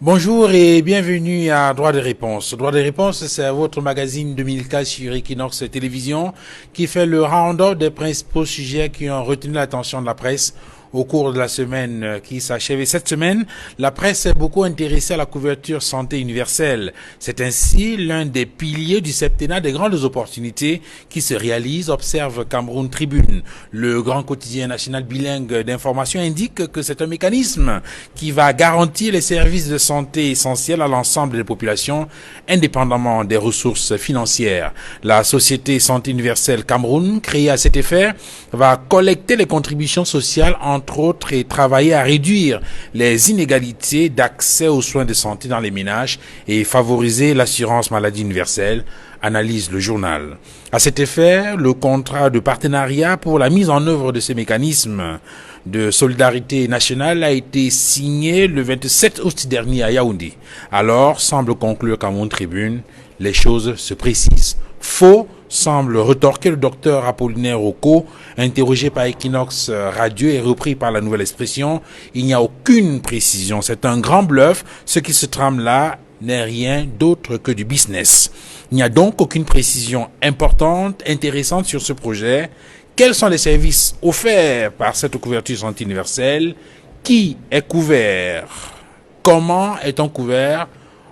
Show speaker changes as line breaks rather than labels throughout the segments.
Bonjour et bienvenue à Droit de réponse. Droit de réponse, c'est votre magazine 2004 sur Equinox Télévision qui fait le round-up des principaux sujets qui ont retenu l'attention de la presse au cours de la semaine qui s'achève. Et cette semaine, la presse s'est beaucoup intéressée à la couverture santé universelle. C'est ainsi l'un des piliers du septennat des grandes opportunités qui se réalisent, observe Cameroun Tribune. Le grand quotidien national bilingue d'information indique que c'est un mécanisme qui va garantir les services de santé essentiels à l'ensemble des populations, indépendamment des ressources financières. La Société Santé Universelle Cameroun, créée à cet effet, va collecter les contributions sociales entre autres et travailler à réduire les inégalités d'accès aux soins de santé dans les ménages et favoriser l'assurance maladie universelle, analyse le journal. À cet effet, le contrat de partenariat pour la mise en œuvre de ces mécanismes de solidarité nationale a été signé le 27 août dernier à Yaoundé. Alors, semble conclure Cameroun Tribune, les choses se précisent. Faux, semble retorquer le docteur Apollinaire Oko, interrogé par Equinox Radio et repris par la Nouvelle Expression. Il n'y a aucune précision. C'est un grand bluff. Ce qui se trame là n'est rien d'autre que du business. Il n'y a donc aucune précision importante, intéressante sur ce projet. Quels sont les services offerts par cette couverture santé universelle? Qui est couvert? Comment est-on couvert?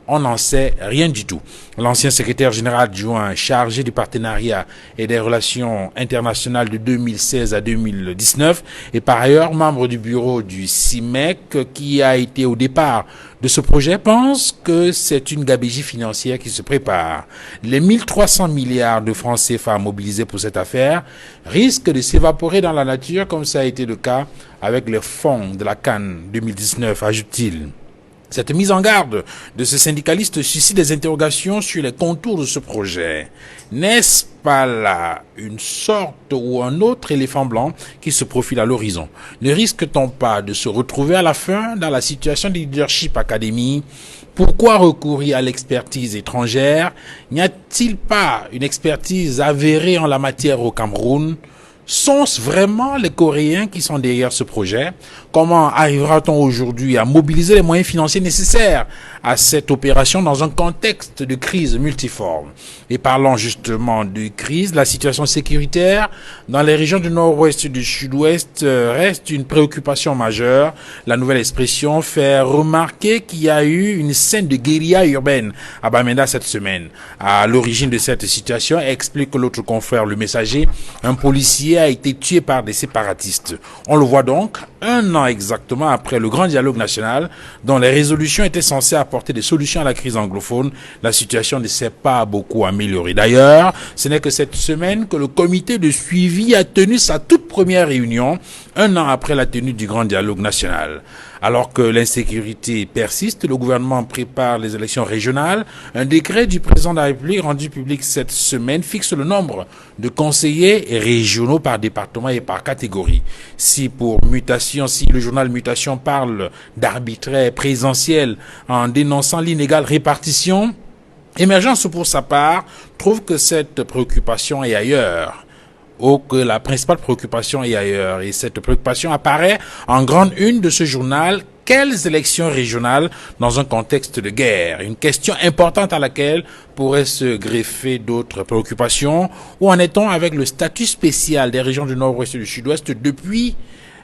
On n'en sait rien du tout. L'ancien secrétaire général adjoint chargé du partenariat et des relations internationales de 2016 à 2019 est par ailleurs membre du bureau du CIMEC qui a été au départ de ce projet pense que c'est une gabegie financière qui se prépare. Les 1300 milliards de francs CFA mobilisés pour cette affaire risquent de s'évaporer dans la nature comme ça a été le cas avec les fonds de la CAN 2019, ajoute-t-il. Cette mise en garde de ce syndicaliste suscite des interrogations sur les contours de ce projet. N'est-ce pas là une sorte ou un autre éléphant blanc qui se profile à l'horizon? Ne risque-t-on pas de se retrouver à la fin dans la situation de Leadership Academy? Pourquoi recourir à l'expertise étrangère? N'y a-t-il pas une expertise avérée en la matière au Cameroun? Sont-ce vraiment les Coréens qui sont derrière ce projet? Comment arrivera-t-on aujourd'hui à mobiliser les moyens financiers nécessaires à cette opération dans un contexte de crise multiforme? Et parlant justement de crise, la situation sécuritaire dans les régions du nord-ouest et du sud-ouest reste une préoccupation majeure. La Nouvelle Expression fait remarquer qu'il y a eu une scène de guérilla urbaine à Bamenda cette semaine. À l'origine de cette situation, explique l'autre confrère, le Messager, un policier a été tué par des séparatistes. On le voit donc, un an exactement après le grand dialogue national, dont les résolutions étaient censées apporter des solutions à la crise anglophone, la situation ne s'est pas beaucoup améliorée. D'ailleurs, ce n'est que cette semaine que le comité de suivi a tenu sa toute première réunion, un an après la tenue du grand dialogue national. Alors que l'insécurité persiste, le gouvernement prépare les élections régionales. Un décret du président de la République rendu public cette semaine fixe le nombre de conseillers régionaux par département et par catégorie. Si le journal Mutation parle d'arbitraire présidentiel en dénonçant l'inégale répartition, Émergence pour sa part trouve que cette préoccupation est ailleurs. Que la principale préoccupation est ailleurs. Et cette préoccupation apparaît en grande une de ce journal. Quelles élections régionales dans un contexte de guerre? Une question importante à laquelle pourraient se greffer d'autres préoccupations. Où en est-on avec le statut spécial des régions du nord-ouest et du sud-ouest depuis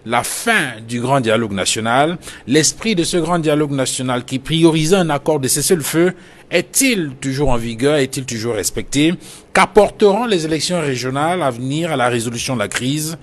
la fin du grand dialogue national? L'esprit de ce grand dialogue national qui priorisait un accord de cessez-le-feu est-il toujours en vigueur? Est-il toujours respecté? Qu'apporteront les élections régionales à venir à la résolution de la crise?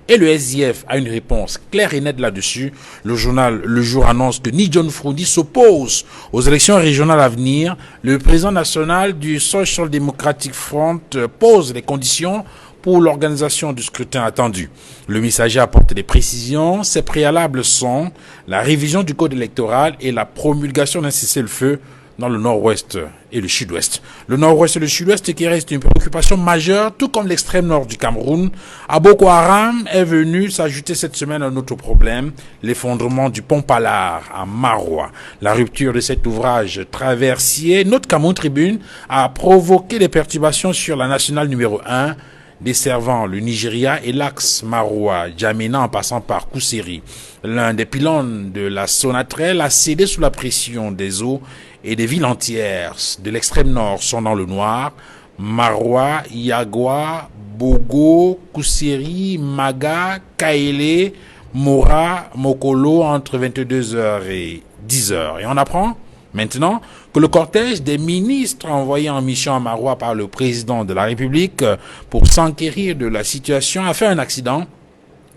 Et le SIF a une réponse claire et nette là-dessus. Le journal Le Jour annonce que ni John Frundi s'oppose aux élections régionales à venir. Le président national du Social Democratic Front pose les conditions pour l'organisation du scrutin attendu. Le Messager apporte des précisions. Ces préalables sont la révision du code électoral et la promulgation d'un cessez-le-feu dans le nord-ouest et le sud-ouest. Le nord-ouest et le sud-ouest qui reste une préoccupation majeure, tout comme l'extrême nord du Cameroun. À Boko Haram est venu s'ajouter cette semaine un autre problème, l'effondrement du pont Palar à Maroua. La rupture de cet ouvrage traversier, notre Cameroun Tribune, a provoqué des perturbations sur la nationale numéro 1. desservant le Nigeria et l'axe Maroua-Djamena en passant par Kousséri. L'un des pylônes de la Sonatrach a cédé sous la pression des eaux et des villes entières de l'extrême nord sont dans le noir. Maroua, Yagwa, Bogo, Kousséri, Maga, Kaélé, Mora, Mokolo entre 22h et 10h. Et on apprend maintenant que le cortège des ministres envoyés en mission à Maroua par le président de la République pour s'enquérir de la situation a fait un accident.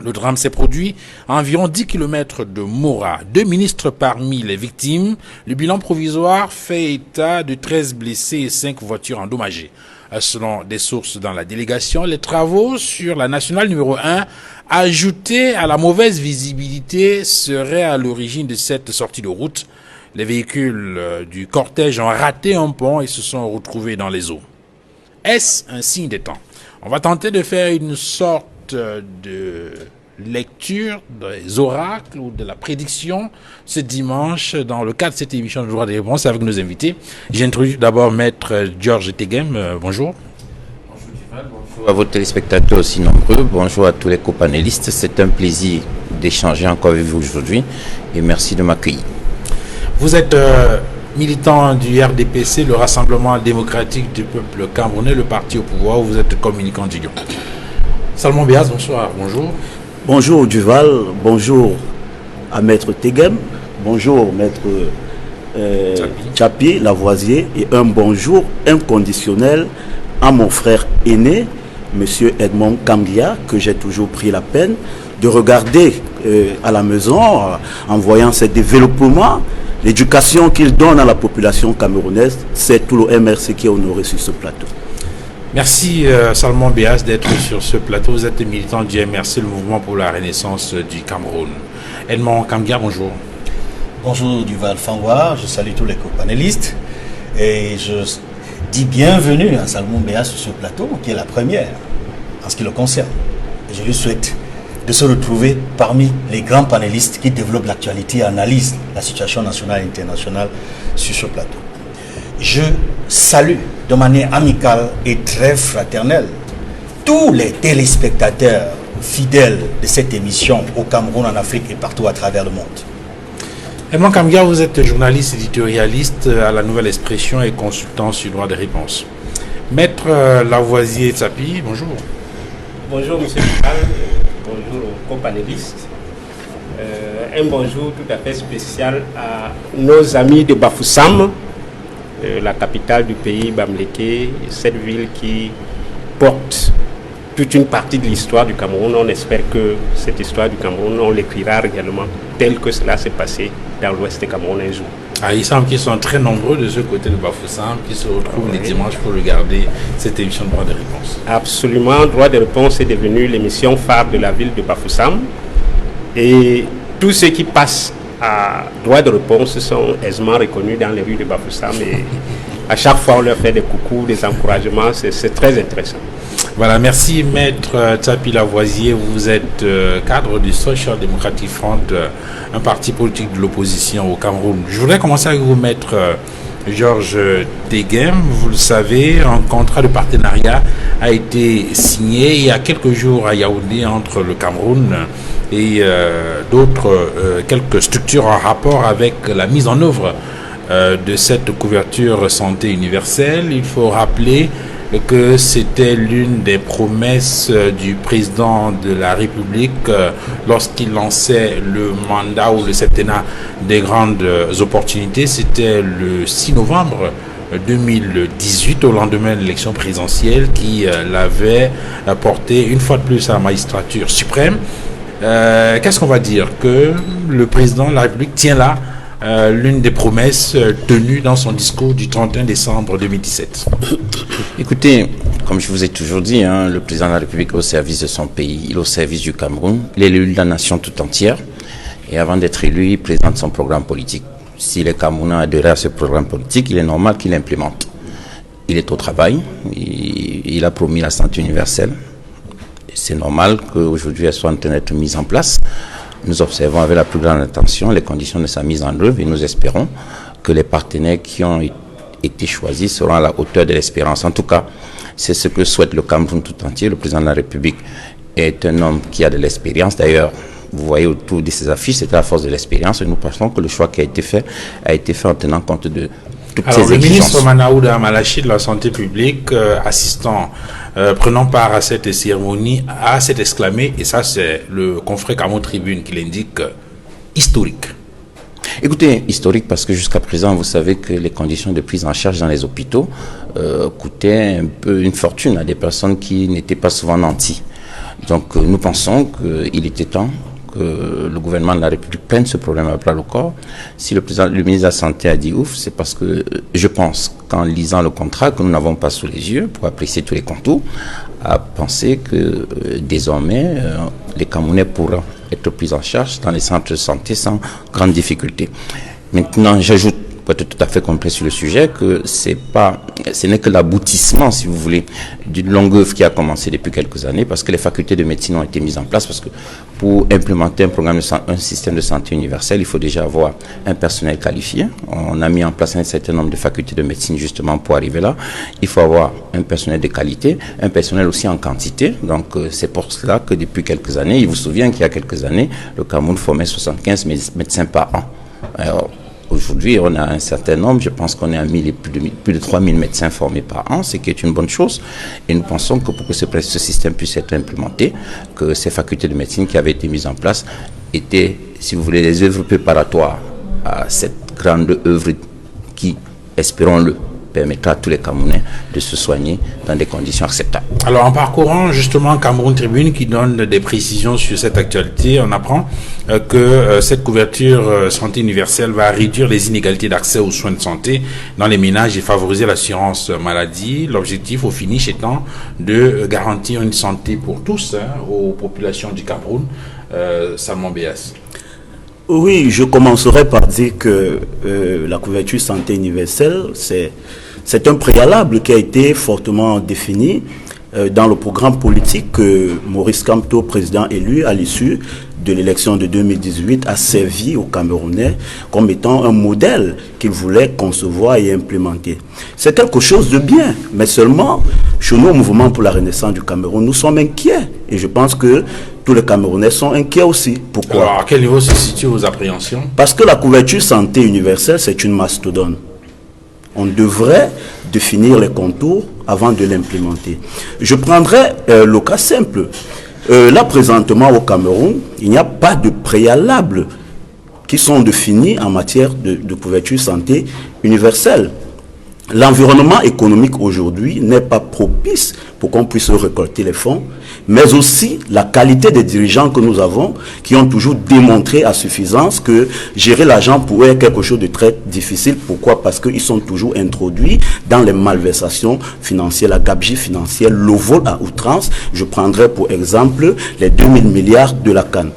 Le drame s'est produit à environ 10 km de Mora. 2 ministres parmi les victimes. Le bilan provisoire fait état de 13 blessés et 5 voitures endommagées. Selon des sources dans la délégation, les travaux sur la nationale numéro 1, ajoutés à la mauvaise visibilité, seraient à l'origine de cette sortie de route. Les véhicules du cortège ont raté un pont et se sont retrouvés dans les eaux. Est-ce un signe des temps? On va tenter de faire une sorte de lecture des oracles ou de la prédiction ce dimanche dans le cadre de cette émission de droit des réponses avec nos invités. J'introduis d'abord Maître Georges Teghem. Bonjour.
Bonjour à vos téléspectateurs aussi nombreux. Bonjour à tous les copanélistes. C'est un plaisir d'échanger encore avec vous aujourd'hui et merci de m'accueillir.
Vous êtes militant du RDPC, le Rassemblement démocratique du peuple camerounais, le parti au pouvoir, où vous êtes communicant du Lyon. Salmon Béaz, bonsoir, bonjour.
Bonjour Duval, bonjour à Maître Teghem, bonjour Maître Tchapi, Lavoisier, et un bonjour inconditionnel à mon frère aîné, Monsieur Edmond Kamgia, que j'ai toujours pris la peine de regarder à la maison en voyant ces développements. L'éducation qu'il donne à la population camerounaise, c'est tout le MRC qui est honoré sur ce plateau.
Merci Salmon Béaz d'être sur ce plateau. Vous êtes militant du MRC, le mouvement pour la renaissance du Cameroun. Edmond Kamgia, bonjour.
Bonjour Duval Fangois, je salue tous les co-panélistes et je dis bienvenue à Salmon Béaz sur ce plateau qui est la première en ce qui le concerne. Et je lui souhaite de se retrouver parmi les grands panélistes qui développent l'actualité et analysent la situation nationale et internationale sur ce plateau. Je salue de manière amicale et très fraternelle tous les téléspectateurs fidèles de cette émission au Cameroun, en Afrique et partout à travers le monde.
Edmond Kamgia, vous êtes journaliste éditorialiste à la Nouvelle Expression et consultant sur droit des réponses. Maître Lavoisier Tchapi, bonjour.
Bonjour Monsieur Duval, bonjour aux co-panélistes. Un bonjour tout à fait spécial à nos amis de Bafoussam, la capitale du pays, Bamléké, cette ville qui porte toute une partie de l'histoire du Cameroun. On espère que cette histoire du Cameroun, on l'écrira réellement tel que cela s'est passé dans l'ouest du Cameroun un jour.
Ah, il semble qu'ils sont très nombreux de ce côté de Bafoussam qui se retrouvent les dimanches pour regarder cette émission de droit des réponses.
Absolument, droit des réponses est devenu l'émission phare de la ville de Bafoussam. Et tous ceux qui passent à droit de réponse sont aisément reconnus dans les rues de Bafoussam. Et à chaque fois, on leur fait des coucous, des encouragements. C'est très intéressant.
Voilà, merci Maître Tchapi Lavoisier. Vous êtes cadre du Social Democratic Front, un parti politique de l'opposition au Cameroun. Je voudrais commencer avec vous, Maître Georges Teghem. Vous le savez, un contrat de partenariat a été signé il y a quelques jours à Yaoundé entre le Cameroun et quelques structures en rapport avec la mise en œuvre de cette couverture santé universelle. Il faut rappeler que c'était l'une des promesses du président de la République lorsqu'il lançait le mandat ou le septennat des grandes opportunités. C'était le 6 novembre 2018, au lendemain de l'élection présidentielle, qui l'avait porté une fois de plus à la magistrature suprême. Qu'est-ce qu'on va dire? Que le président de la République tient là l'une des promesses tenues dans son discours du 31 décembre 2017.
Écoutez, comme je vous ai toujours dit, le président de la République est au service de son pays, il est au service du Cameroun, il est l'élu de la nation tout entière. Et avant d'être élu, il présente son programme politique. Si les Camerounais adhèrent à ce programme politique, il est normal qu'il l'implémente. Il est au travail, il a promis la santé universelle. C'est normal qu'aujourd'hui elle soit en train d'être mise en place. Nous observons avec la plus grande attention les conditions de sa mise en œuvre et nous espérons que les partenaires qui ont été choisis seront à la hauteur de l'espérance. En tout cas, C'est ce que souhaite le Cameroun tout entier. Le président de la République est un homme qui a de l'expérience. D'ailleurs, vous voyez autour de ces affiches, c'est à la force de l'expérience. Et nous pensons que le choix qui a été fait en tenant compte de toutes ces exigences.
Le ministre Manaouda Malachi de la Santé publique, prenant part à cette cérémonie, a s'est exclamé, et ça c'est le confrère Cameroun Tribune qui l'indique, historique.
Écoutez, historique parce que jusqu'à présent, vous savez que les conditions de prise en charge dans les hôpitaux coûtaient un peu une fortune à des personnes qui n'étaient pas souvent nantis. Donc nous pensons qu'il était temps que le gouvernement de la République prenne ce problème à bras le corps. Si le ministre de la Santé a dit ouf, c'est parce que je pense qu'en lisant le contrat que nous n'avons pas sous les yeux pour apprécier tous les contours, a pensé que désormais les Camerounais pourront être pris en charge dans les centres de santé sans grande difficulté. Maintenant, j'ajoute, pour être tout à fait complet sur le sujet, que ce n'est que l'aboutissement, si vous voulez, d'une longue œuvre qui a commencé depuis quelques années, parce que les facultés de médecine ont été mises en place, parce que pour implémenter un système de santé universel, il faut déjà avoir un personnel qualifié. On a mis en place un certain nombre de facultés de médecine justement pour arriver là. Il faut avoir un personnel de qualité, un personnel aussi en quantité. Donc c'est pour cela que depuis quelques années, il vous souvient qu'il y a quelques années, le Cameroun formait 75 médecins par an. Alors, aujourd'hui, on a un certain nombre, je pense qu'on est à plus de 3000 médecins formés par an, ce qui est une bonne chose. Et nous pensons que pour que ce système puisse être implémenté, que ces facultés de médecine qui avaient été mises en place étaient, si vous voulez, des œuvres préparatoires à cette grande œuvre qui, espérons-le, permettra à tous les Camerounais de se soigner dans des conditions acceptables.
Alors en parcourant justement Cameroun Tribune qui donne des précisions sur cette actualité, on apprend que cette couverture santé universelle va réduire les inégalités d'accès aux soins de santé dans les ménages et favoriser l'assurance maladie. L'objectif au finish étant de garantir une santé pour tous aux populations du Cameroun. Salmon Béas.
Oui, je commencerai par dire que la couverture santé universelle, c'est un préalable qui a été fortement défini dans le programme politique que Maurice Kamto, président élu à l'issue de l'élection de 2018, a servi aux Camerounais comme étant un modèle qu'il voulait concevoir et implémenter. C'est quelque chose de bien, mais seulement chez nous, au Mouvement pour la Renaissance du Cameroun, nous sommes inquiets. Et je pense que tous les Camerounais sont inquiets aussi. Pourquoi?
Alors, à quel niveau se situent vos appréhensions?
Parce que la couverture santé universelle, c'est une mastodonte. On devrait définir les contours avant de l'implémenter. Je prendrai le cas simple. Là, présentement, au Cameroun, il n'y a pas de préalables qui sont définis en matière de couverture santé universelle. L'environnement économique aujourd'hui n'est pas propice pour qu'on puisse récolter les fonds, mais aussi la qualité des dirigeants que nous avons qui ont toujours démontré à suffisance que gérer l'argent pour eux est quelque chose de très difficile. Pourquoi? Parce qu'ils sont toujours introduits dans les malversations financières, la gabegie financière, le vol à outrance. Je prendrai pour exemple les 2000 milliards de la CAN.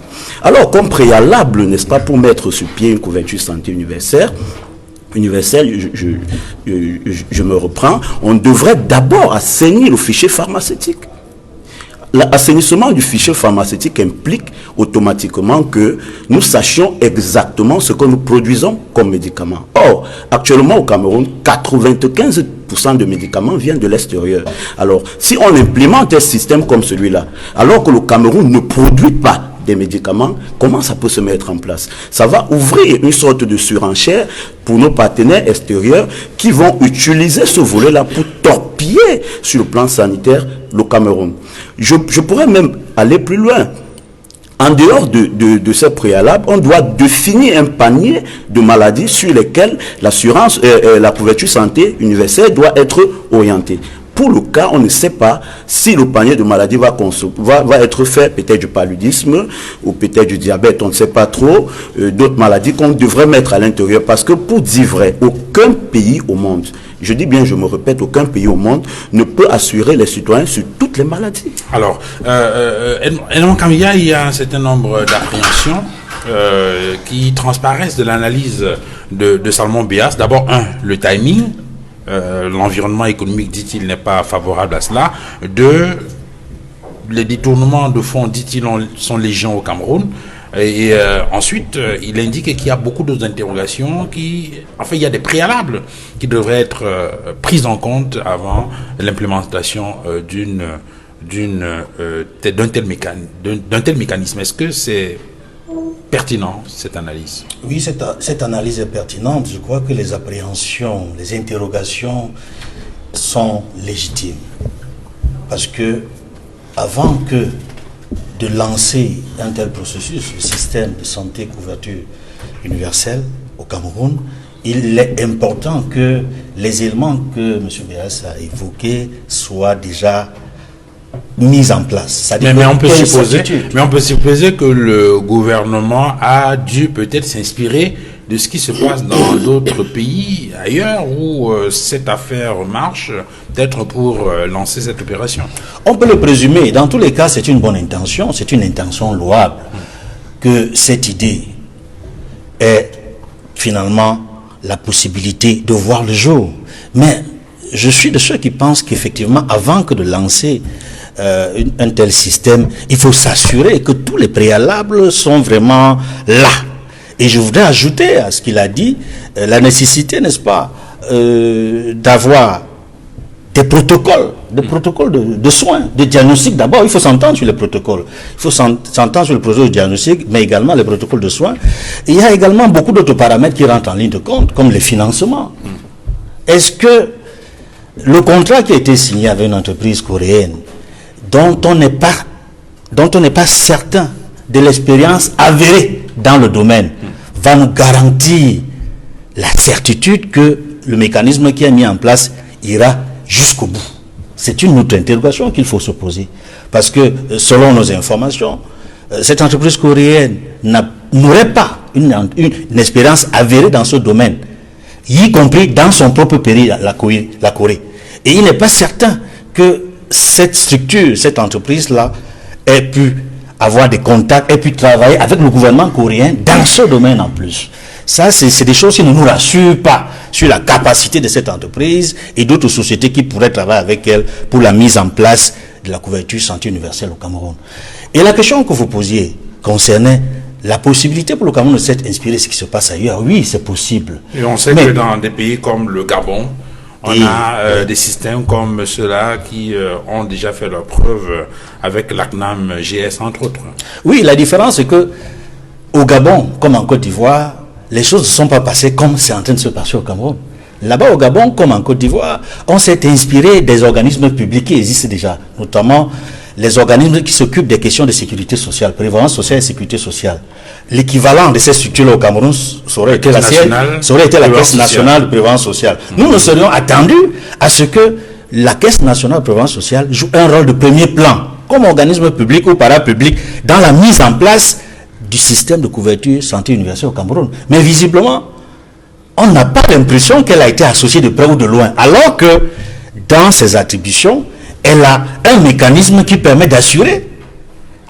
Alors, comme préalable, n'est-ce pas, pour mettre sur pied une couverture santé universelle, je me reprends, on devrait d'abord assainir le fichier pharmaceutique. L'assainissement du fichier pharmaceutique implique automatiquement que nous sachions exactement ce que nous produisons comme médicaments. Or, actuellement au Cameroun, 95% de médicaments viennent de l'extérieur. Alors, si on implémente un système comme celui-là, alors que le Cameroun ne produit pas des médicaments, comment ça peut se mettre en place? Ça va ouvrir une sorte de surenchère pour nos partenaires extérieurs qui vont utiliser ce volet-là pour torpiller sur le plan sanitaire le Cameroun. Je pourrais même aller plus loin. En dehors de ces préalables, on doit définir un panier de maladies sur lesquelles l'assurance, la couverture santé universelle doit être orientée. Pour le cas, on ne sait pas si le panier de maladies va être fait, peut-être du paludisme ou peut-être du diabète, on ne sait pas trop, d'autres maladies qu'on devrait mettre à l'intérieur. Parce que pour dire vrai, aucun pays au monde, je dis bien, je me répète, aucun pays au monde ne peut assurer les citoyens sur toutes les maladies.
Alors, Edmond Kambia, il y a un certain nombre d'appréhensions qui transparaissent de l'analyse de Salmon Béas. D'abord, le timing. L'environnement économique, dit-il, n'est pas favorable à cela. 2, les détournements de fonds, dit-il, sont légion au Cameroun. Et ensuite, il indique qu'il y a beaucoup d'autres interrogations il y a des préalables qui devraient être prises en compte avant l'implémentation d'un tel mécanisme. Est-ce que c'est pertinent, cette analyse?
Oui, cette analyse est pertinente. Je crois que les appréhensions, les interrogations sont légitimes. Parce que, avant de lancer un tel processus, le système de santé couverture universelle au Cameroun, il est important que les éléments que M. Béas a évoqués soient déjà mis en place.
Mais on peut supposer que le gouvernement a dû peut-être s'inspirer de ce qui se passe dans d'autres pays ailleurs où cette affaire marche, peut-être pour lancer cette opération.
On peut le présumer. Dans tous les cas, c'est une bonne intention, c'est une intention louable que cette idée ait finalement la possibilité de voir le jour. Mais je suis de ceux qui pensent qu'effectivement, avant que de lancer un tel système, il faut s'assurer que tous les préalables sont vraiment là. Et je voudrais ajouter à ce qu'il a dit, la nécessité, n'est-ce pas, d'avoir des protocoles de soins, de diagnostic. D'abord, il faut s'entendre sur les protocoles. Il faut s'entendre sur le protocole de diagnostic, mais également les protocoles de soins. Et il y a également beaucoup d'autres paramètres qui rentrent en ligne de compte, comme les financements. Est-ce que le contrat qui a été signé avec une entreprise coréenne, dont on n'est pas certain de l'expérience avérée dans le domaine, va nous garantir la certitude que le mécanisme qui est mis en place ira jusqu'au bout? C'est une autre interrogation qu'il faut se poser. Parce que, selon nos informations, cette entreprise coréenne n'aurait pas une expérience avérée dans ce domaine, y compris dans son propre pays, la Corée. Et il n'est pas certain que cette structure, cette entreprise-là, ait pu avoir des contacts, ait pu travailler avec le gouvernement coréen dans ce domaine en plus. Ça, c'est des choses qui ne nous rassurent pas sur la capacité de cette entreprise et d'autres sociétés qui pourraient travailler avec elle pour la mise en place de la couverture santé universelle au Cameroun. Et la question que vous posiez concernait la possibilité pour le Cameroun de s'être inspiré de ce qui se passe ailleurs. Oui, c'est possible.
Et on sait que dans des pays comme le Gabon, on a des systèmes comme ceux-là qui ont déjà fait leur preuve avec l'ACNAM GS, entre autres.
Oui, la différence, c'est que au Gabon, comme en Côte d'Ivoire, les choses ne sont pas passées comme c'est en train de se passer au Cameroun. Là-bas, au Gabon, comme en Côte d'Ivoire, on s'est inspiré des organismes publics qui existent déjà, notamment les organismes qui s'occupent des questions de sécurité sociale, prévoyance sociale et sécurité sociale. L'équivalent de ces structures-là au Cameroun, ça aurait été la Caisse nationale de prévoyance sociale. Nous nous serions attendus à ce que la Caisse nationale de prévoyance sociale joue un rôle de premier plan, comme organisme public ou parapublic, dans la mise en place du système de couverture santé universelle au Cameroun. Mais visiblement, on n'a pas l'impression qu'elle a été associée de près ou de loin, alors que dans ses attributions, elle a un mécanisme qui permet d'assurer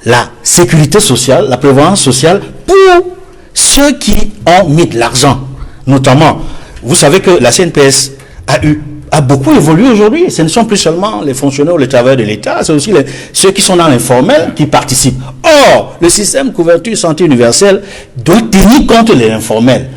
la sécurité sociale, la prévoyance sociale pour ceux qui ont mis de l'argent. Notamment, vous savez que la CNPS a beaucoup évolué aujourd'hui. Ce ne sont plus seulement les fonctionnaires ou les travailleurs de l'État, c'est aussi ceux qui sont dans l'informel qui participent. Or, le système couverture santé universelle doit tenir compte de l'informel.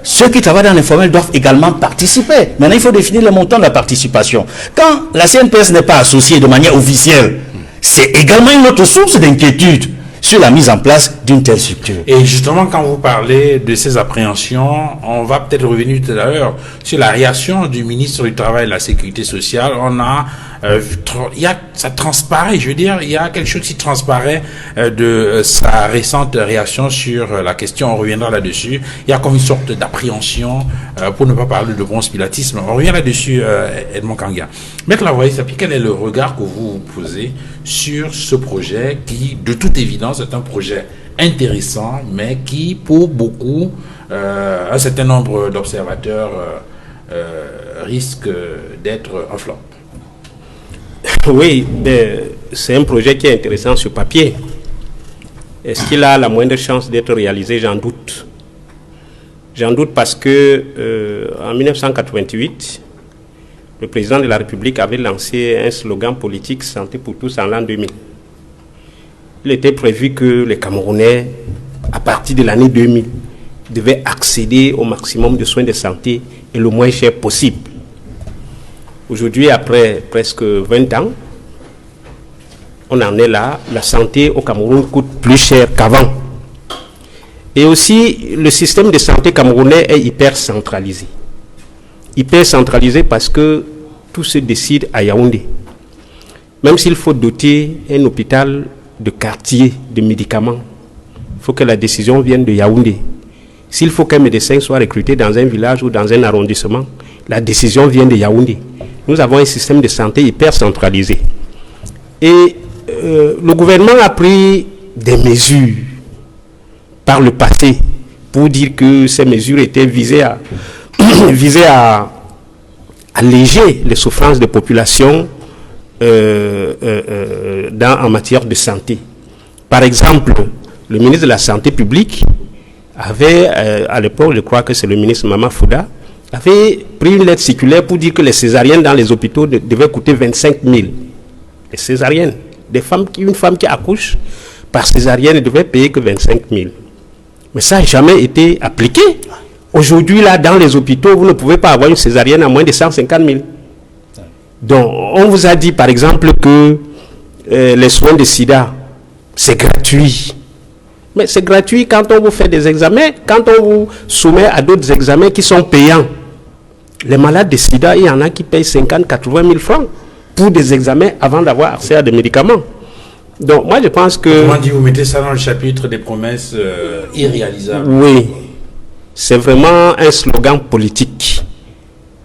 Ceux qui travaillent dans l'informel doivent également participer. Maintenant, il faut définir le montant de la participation. Quand la CNPS n'est pas associée de manière officielle, c'est également une autre source d'inquiétude sur la mise en place d'une telle structure.
Et justement, quand vous parlez de ces appréhensions, on va peut-être revenir tout à l'heure sur la réaction du ministre du Travail et de la Sécurité sociale. On a ça transparaît, je veux dire, il y a quelque chose qui transparaît de sa récente réaction sur la question, on reviendra là-dessus. Il y a comme une sorte d'appréhension, pour ne pas parler de conspiratisme. On revient là-dessus, Edmond Kangia. Maître Lavoie-Sapie, quel est le regard que vous posez sur ce projet qui, de toute évidence, est un projet intéressant, mais qui, pour beaucoup, un certain nombre d'observateurs risque d'être un flop?
Oui, c'est un projet qui est intéressant sur papier. Est-ce qu'il a la moindre chance d'être réalisé? J'en doute. J'en doute parce que en 1988, le président de la République avait lancé un slogan politique « Santé pour tous » en l'an 2000. il était prévu que les Camerounais, à partir de l'année 2000, devaient accéder au maximum de soins de santé et le moins cher possible. Aujourd'hui, après presque 20 ans, on en est là. La santé au Cameroun coûte plus cher qu'avant. Et aussi, le système de santé camerounais est hyper centralisé. Hyper centralisé parce que tout se décide à Yaoundé. Même s'il faut doter un hôpital de quartier de médicaments, il faut que la décision vienne de Yaoundé. S'il faut qu'un médecin soit recruté dans un village ou dans un arrondissement, la décision vient de Yaoundé. Nous avons un système de santé hyper centralisé. Et le gouvernement a pris des mesures par le passé pour dire que ces mesures étaient visées à alléger les souffrances des populations en matière de santé. Par exemple, le ministre de la Santé publique avait, à l'époque, je crois que c'est le ministre Mama Fouda, avait pris une lettre circulaire pour dire que les césariennes dans les hôpitaux devaient coûter 25 000. Les césariennes, une femme qui accouche par césarienne ne devait payer que 25 000. Mais ça n'a jamais été appliqué. Aujourd'hui, là, dans les hôpitaux, vous ne pouvez pas avoir une césarienne à moins de 150 000. Donc, on vous a dit, par exemple, que les soins de sida, c'est gratuit. Mais c'est gratuit quand on vous fait des examens, quand on vous soumet à d'autres examens qui sont payants. Les malades de sida, il y en a qui payent 50 80 000 francs pour des examens avant d'avoir accès à des médicaments. Donc, moi, je pense que...
Comment dire, vous mettez ça dans le chapitre des promesses irréalisables?
Oui. C'est vraiment un slogan politique.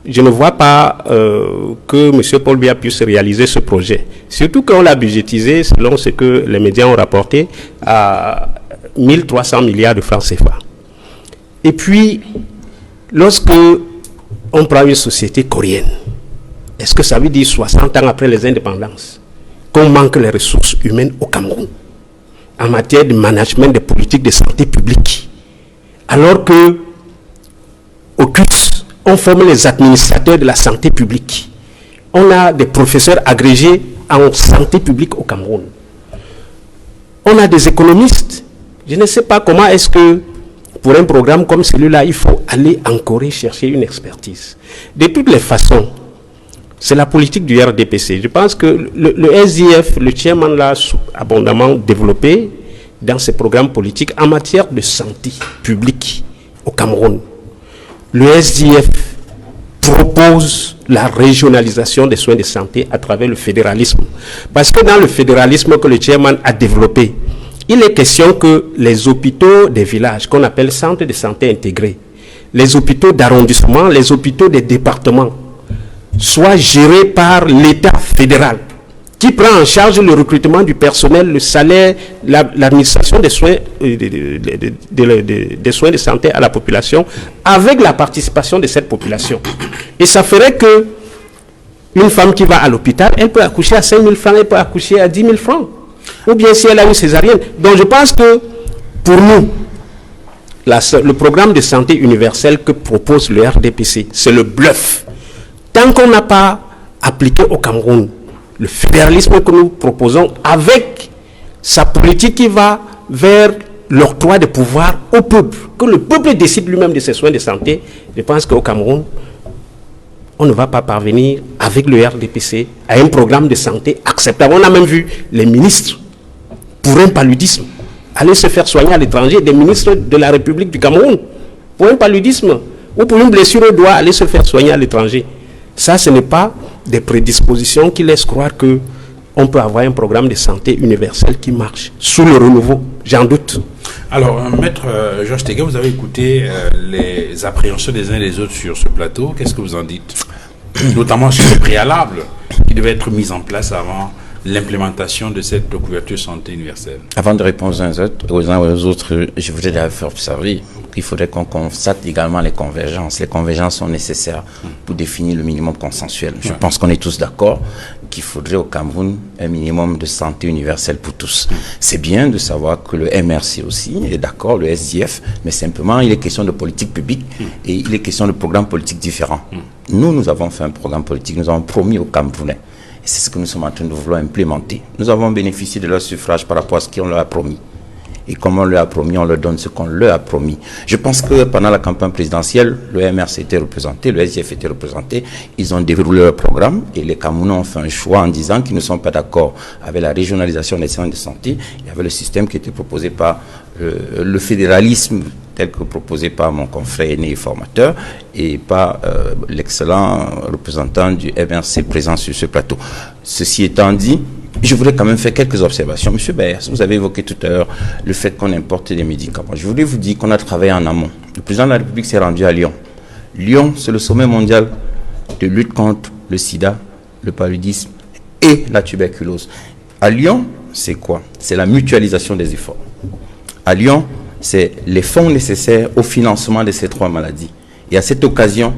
Je ne vois pas que M. Paul Biya puisse réaliser ce projet. Surtout qu'on l'a budgétisé, selon ce que les médias ont rapporté, à 1300 milliards de francs CFA. Et puis, lorsque on prend une société coréenne, est-ce que ça veut dire 60 ans après les indépendances qu'on manque les ressources humaines au Cameroun en matière de management des politiques de santé publique, alors que au CUTS, on forme les administrateurs de la santé publique. On a des professeurs agrégés en santé publique au Cameroun. On a des économistes. Je ne sais pas comment est-ce que, pour un programme comme celui-là, il faut aller en Corée chercher une expertise. De toutes les façons, c'est la politique du RDPC. Je pense que le SDF, le chairman l'a abondamment développé dans ses programmes politiques en matière de santé publique au Cameroun. Le SDF propose la régionalisation des soins de santé à travers le fédéralisme. Parce que dans le fédéralisme que le chairman a développé, il est question que les hôpitaux des villages, qu'on appelle centres de santé intégrés, les hôpitaux d'arrondissement, les hôpitaux des départements, soient gérés par l'État fédéral, qui prend en charge le recrutement du personnel, le salaire, l'administration des soins, des soins de santé à la population, avec la participation de cette population. Et ça ferait que une femme qui va à l'hôpital, elle peut accoucher à 5 000 francs, elle peut accoucher à 10 000 francs. Ou bien si elle a une césarienne. Donc je pense que pour nous, le programme de santé universelle que propose le RDPC, c'est le bluff. Tant qu'on n'a pas appliqué au Cameroun le fédéralisme que nous proposons avec sa politique qui va vers l'octroi de pouvoir au peuple, que le peuple décide lui-même de ses soins de santé, je pense qu'au Cameroun, on ne va pas parvenir avec le RDPC à un programme de santé acceptable. On a même vu les ministres, pour un paludisme, aller se faire soigner à l'étranger, des ministres de la République du Cameroun, pour un paludisme, ou pour une blessure au doigt, aller se faire soigner à l'étranger. Ça, ce n'est pas des prédispositions qui laissent croire qu'on peut avoir un programme de santé universel qui marche sous le renouveau. J'en doute.
Alors, Maître Georges Tégué, vous avez écouté les appréhensions des uns et des autres sur ce plateau. Qu'est-ce que vous en dites? Notamment sur les préalables qui devaient être mis en place avant l'implémentation de cette couverture santé universelle.
Avant de répondre aux uns aux autres, je voudrais d'ailleurs faire observer qu'il faudrait qu'on constate également les convergences. Les convergences sont nécessaires pour définir le minimum consensuel. Je pense qu'on est tous d'accord qu'il faudrait au Cameroun un minimum de santé universelle pour tous. C'est bien de savoir que le MRC aussi est d'accord, le SDF, mais simplement il est question de politique publique et il est question de programmes politiques différents. Nous avons fait un programme politique, nous avons promis aux Camerounais Et c'est ce que nous sommes en train de vouloir implémenter. Nous avons bénéficié de leur suffrage par rapport à ce qu'on leur a promis. Et comme on leur a promis, on leur donne ce qu'on leur a promis. Je pense que pendant la campagne présidentielle, le MRC était représenté, le SDF était représenté. Ils ont déroulé leur programme et les Camerounais ont fait un choix en disant qu'ils ne sont pas d'accord avec la régionalisation des soins de santé et avec le système qui était proposé par le fédéralisme tel que proposé par mon confrère aîné et formateur et par l'excellent représentant du MRC présent sur ce plateau. Ceci étant dit, je voudrais quand même faire quelques observations. Monsieur Bayas, vous avez évoqué tout à l'heure le fait qu'on importe des médicaments. Je voulais vous dire qu'on a travaillé en amont. Le président de la République s'est rendu à Lyon. Lyon, c'est le sommet mondial de lutte contre le sida, le paludisme et la tuberculose. À Lyon, c'est quoi? C'est la mutualisation des efforts. À Lyon, c'est les fonds nécessaires au financement de ces 3 maladies. Et à cette occasion,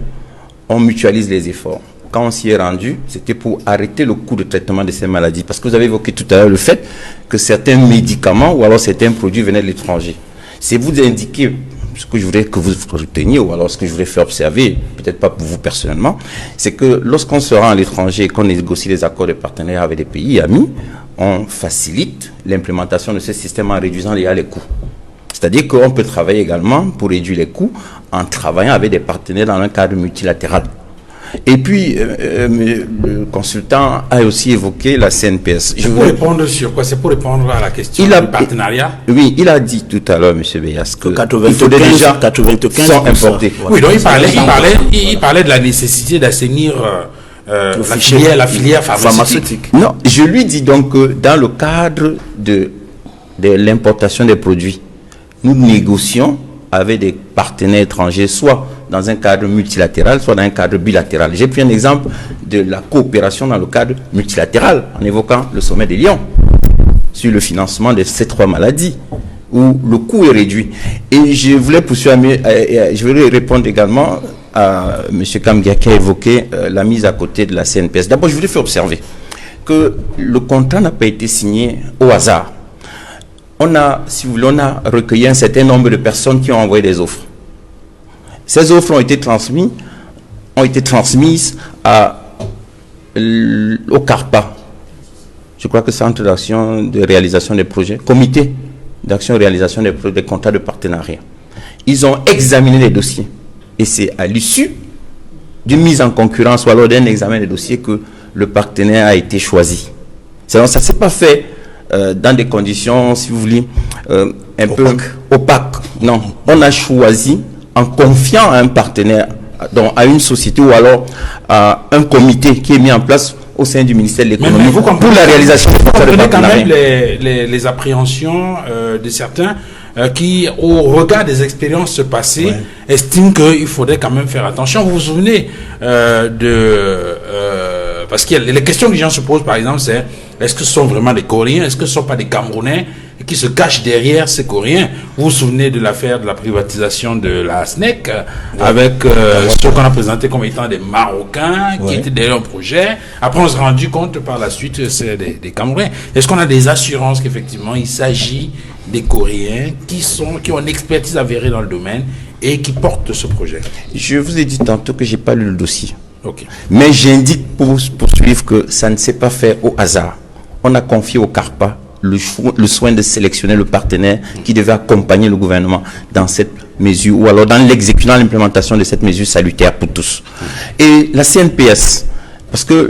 on mutualise les efforts. Quand on s'y est rendu, c'était pour arrêter le coût de traitement de ces maladies. Parce que vous avez évoqué tout à l'heure le fait que certains médicaments ou alors certains produits venaient de l'étranger. C'est vous indiquer ce que je voudrais que vous reteniez ou alors ce que je voudrais faire observer, peut-être pas pour vous personnellement, c'est que lorsqu'on se rend à l'étranger et qu'on négocie des accords de partenariat avec des pays amis, on facilite l'implémentation de ce système en réduisant les coûts. C'est-à-dire qu'on peut travailler également pour réduire les coûts en travaillant avec des partenaires dans un cadre multilatéral. Et puis, le consultant a aussi évoqué la CNPS.
Je peux répondre sur quoi? C'est pour répondre à la question du partenariat.
Oui, il a dit tout à l'heure, M. Beyas, que
95
sont importés.
Oui, donc il parlait de la nécessité d'assainir la filière pharmaceutique.
Non, je lui dis donc que dans le cadre de l'importation des produits, nous négocions avec des partenaires étrangers, soit dans un cadre multilatéral, soit dans un cadre bilatéral. J'ai pris un exemple de la coopération dans le cadre multilatéral, en évoquant le sommet de Lyon, sur le financement de ces 3 maladies, où le coût est réduit. Et je voulais poursuivre, je voulais répondre également à M. Kamgia qui a évoqué la mise à côté de la CNPS. D'abord, je voulais faire observer que le contrat n'a pas été signé au hasard. On a, si vous voulez, on a recueilli un certain nombre de personnes qui ont envoyé des offres. Ces offres ont été transmises au CARPA. Je crois que Centre d'action de réalisation des projets, Comité d'action et réalisation des contrats de partenariat. Ils ont examiné les dossiers. Et c'est à l'issue d'une mise en concurrence ou alors d'un examen des dossiers que le partenaire a été choisi. Ça ne s'est pas fait dans des conditions, si vous voulez, un peu opaques. Non, on a choisi en confiant à un partenaire, donc à une société ou alors à un comité qui est mis en place au sein du ministère de l'économie pour la réalisation des contrats de partenariat.
Quand même les appréhensions de certains qui, au regard des expériences passées, estiment qu'il faudrait quand même faire attention. Vous vous souvenez parce que les questions que les gens se posent, par exemple, c'est est-ce que ce sont vraiment des Coréens, est-ce que ce ne sont pas des Camerounais qui se cachent derrière ces Coréens? Vous vous souvenez de l'affaire de la privatisation de la SNEC avec ceux qu'on a présentés comme étant des Marocains qui étaient derrière un projet. Après, on s'est rendu compte par la suite que c'est des Camerounais. Est-ce qu'on a des assurances qu'effectivement il s'agit des Coréens qui ont une expertise avérée dans le domaine et qui portent ce projet?
Je vous ai dit tantôt que je n'ai pas lu le dossier.
Okay.
Mais j'indique pour poursuivre que ça ne s'est pas fait au hasard. On a confié au CARPA le soin de sélectionner le partenaire qui devait accompagner le gouvernement dans cette mesure ou alors dans l'implémentation de cette mesure salutaire pour tous. Et la CNPS, parce que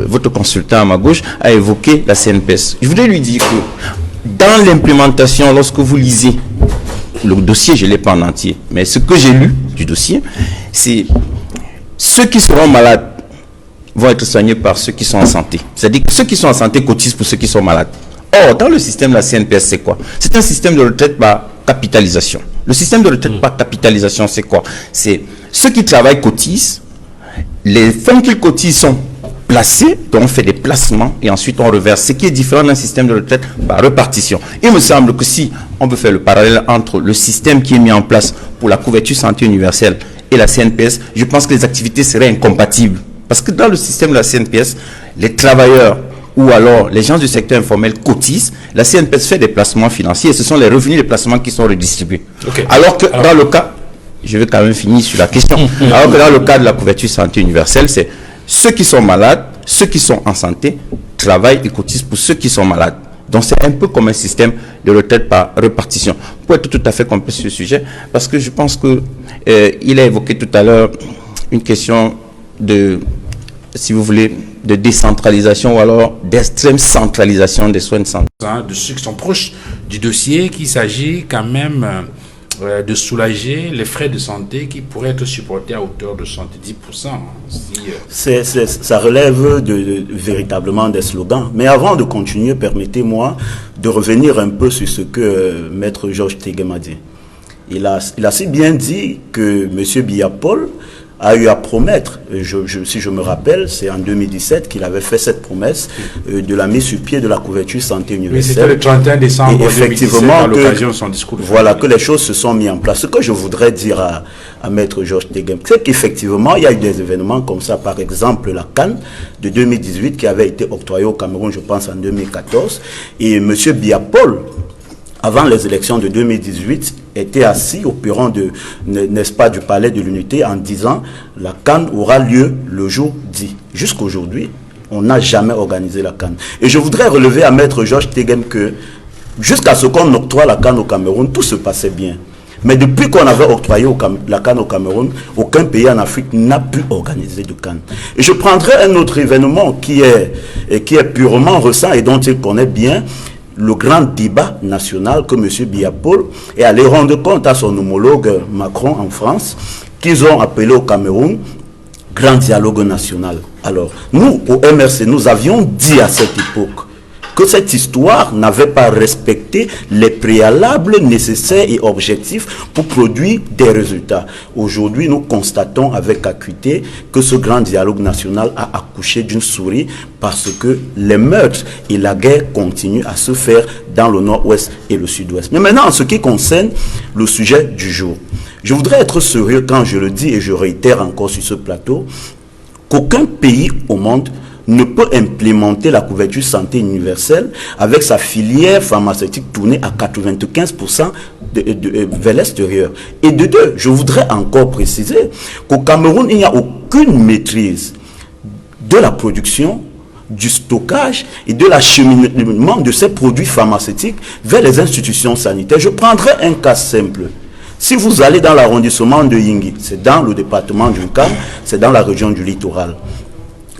votre consultant à ma gauche a évoqué la CNPS. Je voudrais lui dire que dans l'implémentation, lorsque vous lisez le dossier, je ne l'ai pas en entier, mais ce que j'ai lu du dossier, c'est ceux qui seront malades vont être soignés par ceux qui sont en santé. C'est-à-dire que ceux qui sont en santé cotisent pour ceux qui sont malades. Or, dans le système de la CNPS, c'est quoi? C'est un système de retraite par capitalisation. Le système de retraite par capitalisation, c'est quoi? C'est ceux qui travaillent cotisent, les fonds qu'ils cotisent sont placés, donc on fait des placements et ensuite on reverse. Ce qui est différent d'un système de retraite par répartition. Il me semble que si on veut faire le parallèle entre le système qui est mis en place pour la couverture santé universelle et la CNPS, je pense que les activités seraient incompatibles. Parce que dans le système de la CNPS, les travailleurs ou alors les gens du secteur informel cotisent, la CNPS fait des placements financiers et ce sont les revenus des placements qui sont redistribués. Okay. Alors que dans le cas, je vais quand même finir sur la question, alors que dans le cas de la couverture santé universelle, c'est ceux qui sont malades, ceux qui sont en santé travaillent et cotisent pour ceux qui sont malades. Donc c'est un peu comme un système de retraite par répartition. Pour être tout à fait complet sur ce sujet, parce que je pense que il a évoqué tout à l'heure une question de, si vous voulez, de décentralisation ou alors d'extrême centralisation des soins de santé.
De ceux qui sont proches du dossier, qu'il s'agit quand même de soulager les frais de santé qui pourraient être supportés à hauteur de 70%.
Ça relève véritablement des slogans. Mais avant de continuer, permettez-moi de revenir un peu sur ce que Maître Georges Téguém a dit. Il a si bien dit que M. Biya-Paul a eu à promettre, si je me rappelle, c'est en 2017 qu'il avait fait cette promesse de la mise sur pied de la couverture santé universelle.
C'était le 31 décembre
et effectivement,
2017, à l'occasion de son discours.
Voilà, que les choses se sont mises en place. Ce que je voudrais dire à Maître Georges Téguém, c'est qu'effectivement, il y a eu des événements comme ça, par exemple la CAN de 2018 qui avait été octroyée au Cameroun, je pense, en 2014. Et M. Biya-Paul, avant les élections de 2018, était assis au perron n'est-ce pas, du palais de l'unité en disant la CAN aura lieu le jour dit. Jusqu'aujourd'hui, on n'a jamais organisé la CAN. Et je voudrais relever à Maître Georges Téguém que jusqu'à ce qu'on octroie la CAN au Cameroun, tout se passait bien. Mais depuis qu'on avait octroyé la CAN au Cameroun, aucun pays en Afrique n'a pu organiser de CAN. Et je prendrai un autre événement qui est purement récent et dont il connaît bien, le grand débat national que M. Biya-Paul est allé rendre compte à son homologue Macron en France, qu'ils ont appelé au Cameroun grand dialogue national. Alors, nous, au MRC, nous avions dit à cette époque que cette histoire n'avait pas respecté les préalables nécessaires et objectifs pour produire des résultats. Aujourd'hui, nous constatons avec acuité que ce grand dialogue national a accouché d'une souris parce que les meurtres et la guerre continuent à se faire dans le nord-ouest et le sud-ouest. Mais maintenant, en ce qui concerne le sujet du jour, je voudrais être sérieux quand je le dis et je réitère encore sur ce plateau qu'aucun pays au monde ne peut implémenter la couverture santé universelle avec sa filière pharmaceutique tournée à 95% vers l'extérieur. Et de deux, je voudrais encore préciser qu'au Cameroun, il n'y a aucune maîtrise de la production, du stockage et de l'acheminement de ces produits pharmaceutiques vers les institutions sanitaires. Je prendrai un cas simple. Si vous allez dans l'arrondissement de Yingui, c'est dans le département du Kam, c'est dans la région du littoral,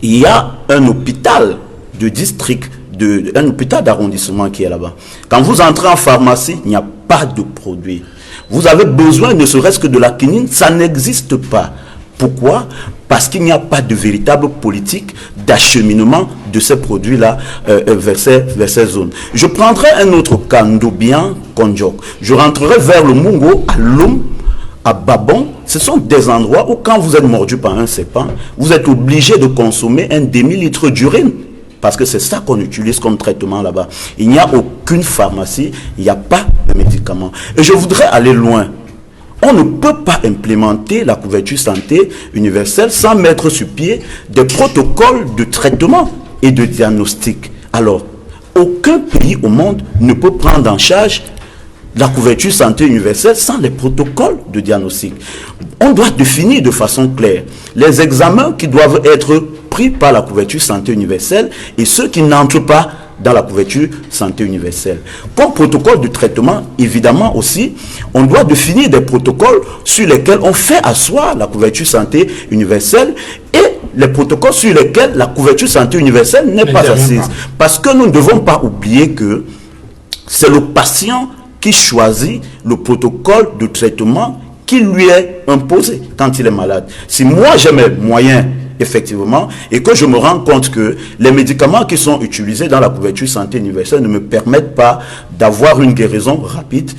il y a un hôpital de district, un hôpital d'arrondissement qui est là-bas. Quand vous entrez en pharmacie, il n'y a pas de produit. Vous avez besoin ne serait-ce que de la quinine, ça n'existe pas. Pourquoi? Parce qu'il n'y a pas de véritable politique d'acheminement de ces produits-là vers ces zones. Je prendrai un autre cas, Ndobian, Konjok. Je rentrerai vers le Mungo, à Lom, à Babon. Ce sont des endroits où quand vous êtes mordu par un serpent, vous êtes obligé de consommer un demi-litre d'urine. Parce que c'est ça qu'on utilise comme traitement là-bas. Il n'y a aucune pharmacie, il n'y a pas de médicaments. Et je voudrais aller loin. On ne peut pas implémenter la couverture santé universelle sans mettre sur pied des protocoles de traitement et de diagnostic. Alors, aucun pays au monde ne peut prendre en charge la couverture santé universelle sans les protocoles de diagnostic. On doit définir de façon claire les examens qui doivent être pris par la couverture santé universelle et ceux qui n'entrent pas dans la couverture santé universelle. Comme protocole de traitement, évidemment aussi, on doit définir des protocoles sur lesquels on fait asseoir la couverture santé universelle et les protocoles sur lesquels la couverture santé universelle n'est pas assise. Parce que nous ne devons pas oublier que c'est le patient qui choisit le protocole de traitement qui lui est imposé quand il est malade. Si moi j'ai mes moyens, effectivement, et que je me rends compte que les médicaments qui sont utilisés dans la couverture santé universelle ne me permettent pas d'avoir une guérison rapide,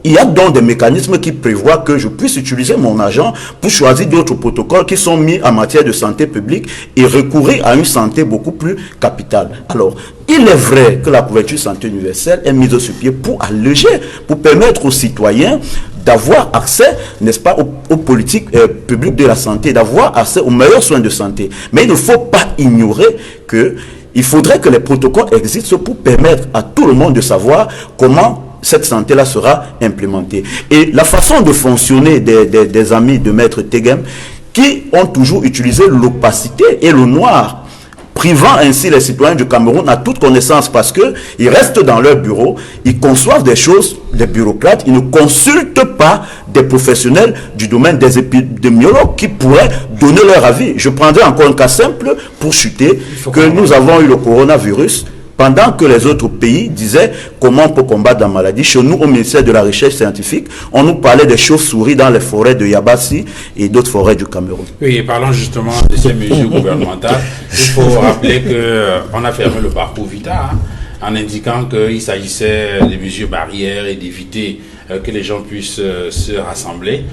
il y a donc des mécanismes qui prévoient que je puisse utiliser mon argent pour choisir d'autres protocoles qui sont mis en matière de santé publique et recourir à une santé beaucoup plus capitale. Alors, il est vrai que la couverture santé universelle est mise sur pied pour alléger, pour permettre aux citoyens d'avoir accès, n'est-ce pas, aux politiques publiques de la santé, d'avoir accès aux meilleurs soins de santé. Mais il ne faut pas ignorer que il faudrait que les protocoles existent pour permettre à tout le monde de savoir comment cette santé-là sera implémentée. Et la façon de fonctionner des amis de Maître Téguém, qui ont toujours utilisé l'opacité et le noir, privant ainsi les citoyens du Cameroun à toute connaissance, parce qu'ils restent dans leur bureau, ils conçoivent des choses, des bureaucrates, ils ne consultent pas des professionnels du domaine des épidémiologues qui pourraient donner leur avis. Je prendrai encore un cas simple pour chuter, que nous avons eu le coronavirus, pendant que les autres pays disaient comment on peut combattre la maladie. Chez nous, au ministère de la Recherche scientifique, on nous parlait des chauves-souris dans les forêts de Yabassi et d'autres forêts du Cameroun.
Oui, et parlant justement de ces mesures gouvernementales, il faut rappeler qu'on a fermé le parcours Vita, en indiquant qu'il s'agissait des mesures barrières et d'éviter que les gens puissent se rassembler.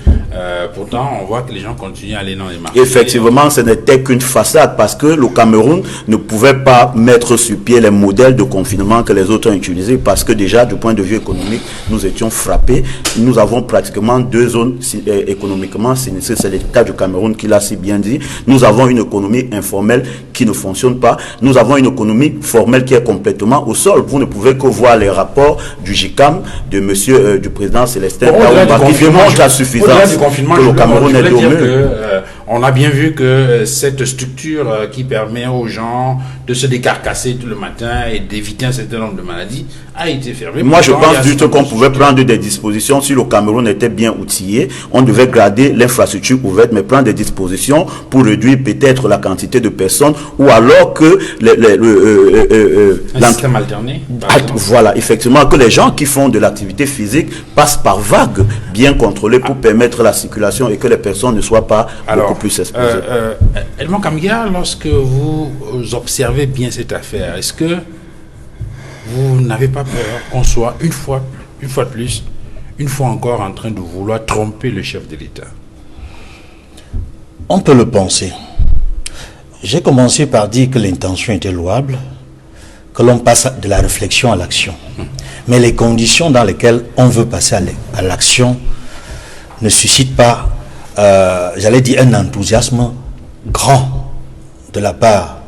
Pourtant, on voit que les gens continuent à aller dans les marchés.
Effectivement, ce n'était qu'une façade, parce que le Cameroun ne pouvait pas mettre sur pied les modèles de confinement que les autres ont utilisés, parce que déjà, du point de vue économique, nous étions frappés. Nous avons pratiquement 2 zones économiquement sinistrées. C'est le cas du Cameroun qui l'a si bien dit. Nous avons une économie informelle qui ne fonctionne pas. Nous avons une économie formelle qui est complètement au sol. Vous ne pouvez que voir les rapports du GICAM, de monsieur, du président Célestin Kaoumba, qui démontre la suffisance que le Cameroun est dormi.
On a bien vu que cette structure qui permet aux gens de se décarcasser tout le matin et d'éviter un certain nombre de maladies a été fermée.
Moi, je pense juste qu'on pouvait prendre des dispositions. Si le Cameroun était bien outillé, on devait garder l'infrastructure ouverte, mais prendre des dispositions pour réduire peut-être la quantité de personnes, ou alors que
un système alterné.
Voilà, effectivement, que les gens qui font de l'activité physique passent par vagues bien contrôlées pour permettre la circulation et que les personnes ne soient pas beaucoup plus exposées.
Edmond Kamgia, lorsque vous observez bien cette affaire, est-ce que vous n'avez pas peur qu'on soit une fois de plus, une fois encore en train de vouloir tromper le chef de l'État?
On peut le penser. J'ai commencé par dire que l'intention était louable, que l'on passe de la réflexion à l'action. Mais les conditions dans lesquelles on veut passer à l'action ne suscitent pas, j'allais dire, un enthousiasme grand de la part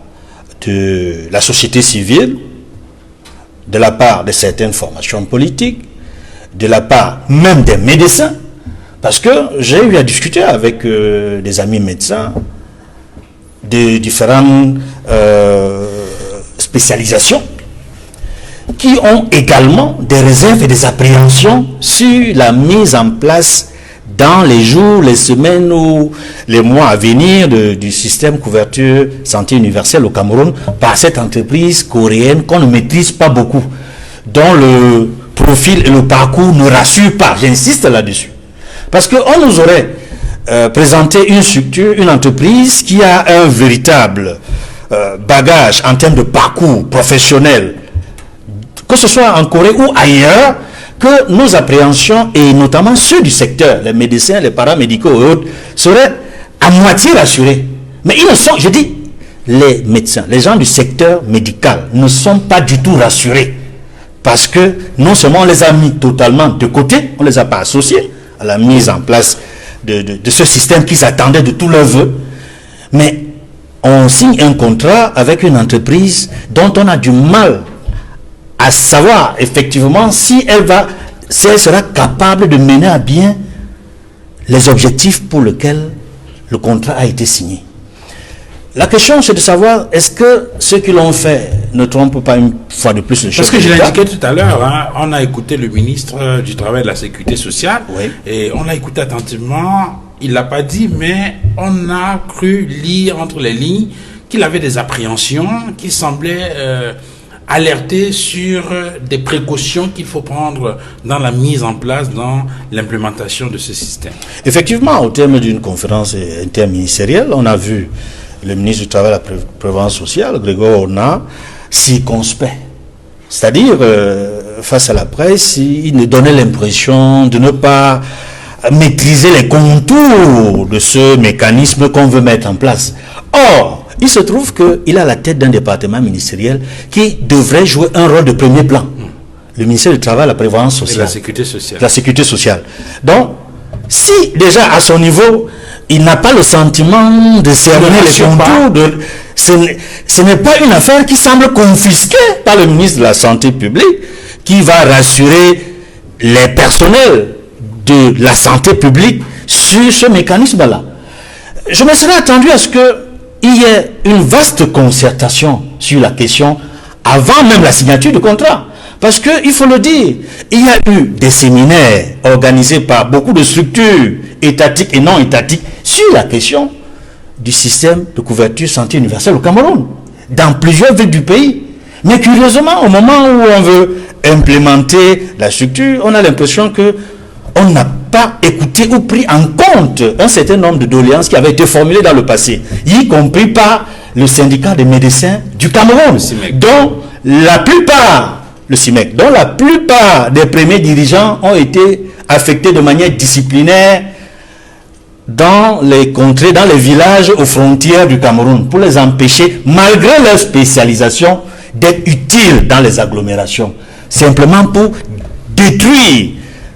de la société civile, de la part de certaines formations politiques, de la part même des médecins, parce que j'ai eu à discuter avec des amis médecins de différentes spécialisations qui ont également des réserves et des appréhensions sur la mise en place dans les jours, les semaines ou les mois à venir du système couverture santé universelle au Cameroun par cette entreprise coréenne qu'on ne maîtrise pas beaucoup, dont le profil et le parcours ne rassurent pas. J'insiste là-dessus. Parce qu'on nous aurait présenté une structure, une entreprise qui a un véritable bagage en termes de parcours professionnel, que ce soit en Corée ou ailleurs, que nos appréhensions, et notamment ceux du secteur, les médecins, les paramédicaux et autres, seraient à moitié rassurés. Mais ils ne sont, je dis, les médecins, les gens du secteur médical ne sont pas du tout rassurés. Parce que non seulement on les a mis totalement de côté, on ne les a pas associés à la mise en place de ce système qu'ils attendaient de tous leurs voeux, mais on signe un contrat avec une entreprise dont on a du mal à savoir effectivement si elle sera capable de mener à bien les objectifs pour lesquels le contrat a été signé. La question, c'est de savoir, est-ce que ceux qui l'ont fait ne trompent pas une fois de plus le chef de l'État?
Parce que je l'indiquais tout à l'heure, on a écouté le ministre du Travail et de la Sécurité sociale, oui, et on l'a écouté attentivement. Il ne l'a pas dit, mais on a cru lire entre les lignes qu'il avait des appréhensions, qu'il semblait alerter sur des précautions qu'il faut prendre dans la mise en place, dans l'implémentation de ce système.
Effectivement, au terme d'une conférence interministérielle, on a vu le ministre du Travail et de la Prévoyance sociale, Grégoire Orna, circonspect. C'est-à-dire, face à la presse, il nous donnait l'impression de ne pas maîtriser les contours de ce mécanisme qu'on veut mettre en place. Or, il se trouve qu'il a la tête d'un département ministériel qui devrait jouer un rôle de premier plan. Le ministère du Travail et de la Prévoyance sociale.
Et la Sécurité sociale.
La Sécurité sociale. Donc, si déjà à son niveau, il n'a pas le sentiment de cerner les contours, ce n'est pas une affaire qui semble confisquée par le ministre de la Santé publique, qui va rassurer les personnels de la santé publique sur ce mécanisme-là. Je me serais attendu à ce que il y ait une vaste concertation sur la question avant même la signature du contrat. Parce qu'il faut le dire, il y a eu des séminaires organisés par beaucoup de structures étatiques et non étatiques sur la question du système de couverture santé universelle au Cameroun, dans plusieurs villes du pays. Mais curieusement, au moment où on veut implémenter la structure, on a l'impression qu'on n'a pas écouté ou pris en compte un certain nombre de doléances qui avaient été formulées dans le passé, y compris par le syndicat des médecins du Cameroun, dont la plupart des premiers dirigeants ont été affectés de manière disciplinaire dans les contrées, dans les villages aux frontières du Cameroun, pour les empêcher, malgré leur spécialisation, d'être utiles dans les agglomérations, simplement pour détruire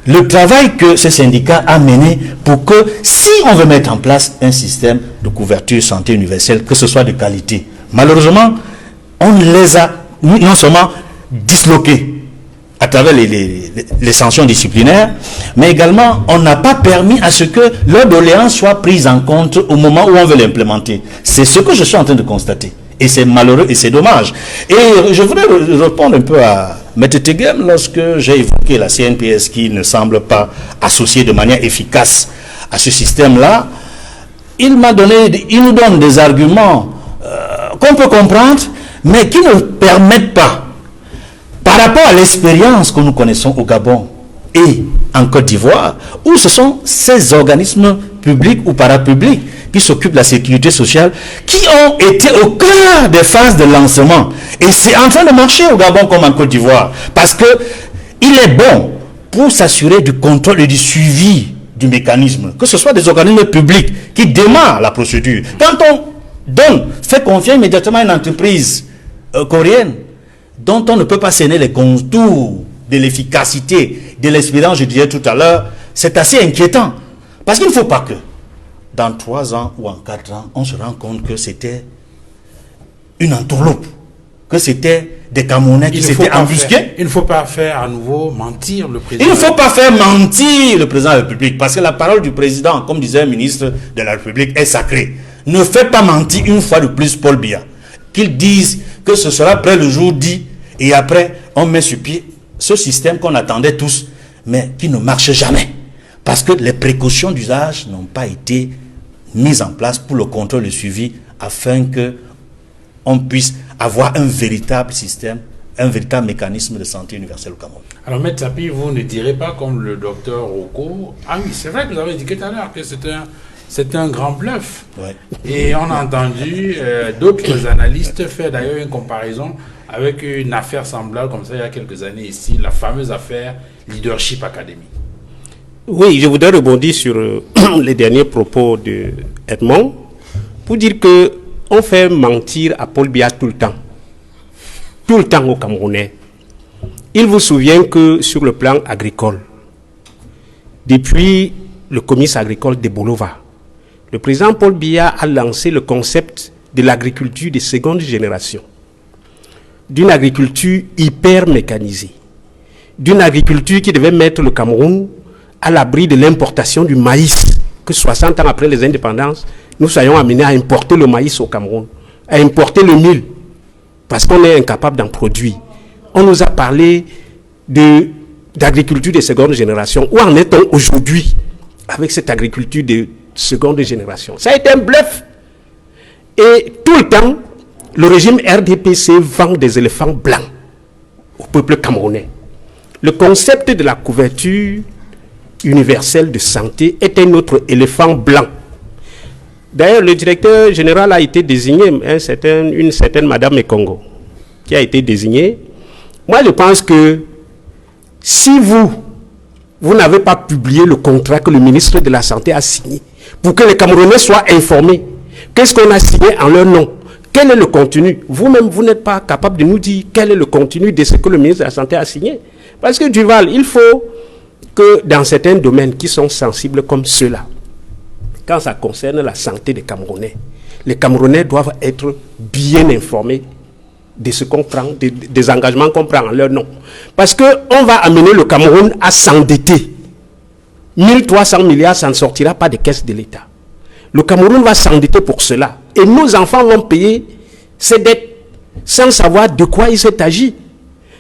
le travail que ce syndicat a mené pour que, si on veut mettre en place un système de couverture santé universelle, que ce soit de qualité, malheureusement, on les a non seulement disloqués à travers les sanctions disciplinaires, mais également on n'a pas permis à ce que leurs doléances soient prises en compte au moment où on veut l'implémenter. C'est ce que je suis en train de constater. Et c'est malheureux et c'est dommage. Et je voudrais répondre un peu à M. Tegem lorsque j'ai évoqué la CNPS qui ne semble pas associée de manière efficace à ce système-là. Il nous donne des arguments qu'on peut comprendre, mais qui ne permettent pas, par rapport à l'expérience que nous connaissons au Gabon et en Côte d'Ivoire, où ce sont ces organismes publics ou parapublics qui s'occupent de la sécurité sociale, qui ont été au cœur des phases de lancement. Et c'est en train de marcher au Gabon comme en Côte d'Ivoire, parce que il est bon pour s'assurer du contrôle et du suivi du mécanisme, que ce soit des organismes publics qui démarrent la procédure. Quand on fait confiance immédiatement à une entreprise coréenne, dont on ne peut pas cerner les contours de l'efficacité, de l'expérience, je disais tout à l'heure, c'est assez inquiétant. Parce qu'il ne faut pas que, dans 3 ans ou en 4 ans, on se rende compte que c'était une entourloupe, que c'était des Camerounais qui s'étaient embusqués.
Il ne faut pas faire à nouveau mentir le président.
Il ne faut pas faire mentir le président de la République, parce que la parole du président, comme disait le ministre de la République, est sacrée. Ne faites pas mentir une fois de plus Paul Biya. Qu'ils disent que ce sera après le jour dit, et après on met sur pied ce système qu'on attendait tous, mais qui ne marche jamais. Parce que les précautions d'usage n'ont pas été mises en place pour le contrôle et le suivi, afin qu'on puisse avoir un véritable système, un véritable mécanisme de santé universelle au Cameroun.
Alors, M. Tapi, vous ne direz pas comme le docteur Roko. Ah oui, c'est vrai que vous avez dit tout à l'heure que c'est un grand bluff.
Ouais.
Et on a entendu d'autres analystes faire d'ailleurs une comparaison avec une affaire semblable comme ça il y a quelques années ici, la fameuse affaire Leadership Academy.
Oui, je voudrais rebondir sur les derniers propos de Edmond pour dire que on fait mentir à Paul Biya tout le temps aux Camerounais. Il vous souvient que sur le plan agricole, depuis le comice agricole de Bolova, le président Paul Biya a lancé le concept de l'agriculture de seconde génération, d'une agriculture hyper mécanisée, d'une agriculture qui devait mettre le Cameroun à l'abri de l'importation du maïs, que 60 ans après les indépendances, nous soyons amenés à importer le maïs au Cameroun, à importer le mil, parce qu'on est incapable d'en produire. On nous a parlé d'agriculture de seconde génération. Où en est-on aujourd'hui avec cette agriculture de seconde génération? Ça a été un bluff. Et tout le temps, le régime RDPC vend des éléphants blancs au peuple camerounais. Le concept de la couverture universelle de santé est un autre éléphant blanc. D'ailleurs, le directeur général a été désigné, une certaine Madame Mekongo, qui a été désignée. Moi, je pense que si vous n'avez pas publié le contrat que le ministre de la Santé a signé, pour que les Camerounais soient informés, qu'est-ce qu'on a signé en leur nom? Quel est le contenu? Vous-même, vous n'êtes pas capable de nous dire quel est le contenu de ce que le ministre de la Santé a signé. Parce que Duval, il faut que dans certains domaines qui sont sensibles comme ceux-là, quand ça concerne la santé des Camerounais, les Camerounais doivent être bien informés de ce qu'on prend, des engagements qu'on prend en leur nom. Parce qu'on va amener le Cameroun à s'endetter. 1300 milliards, ça ne sortira pas des caisses de l'État. Le Cameroun va s'endetter pour cela. Et nos enfants vont payer ces dettes sans savoir de quoi il s'est agi.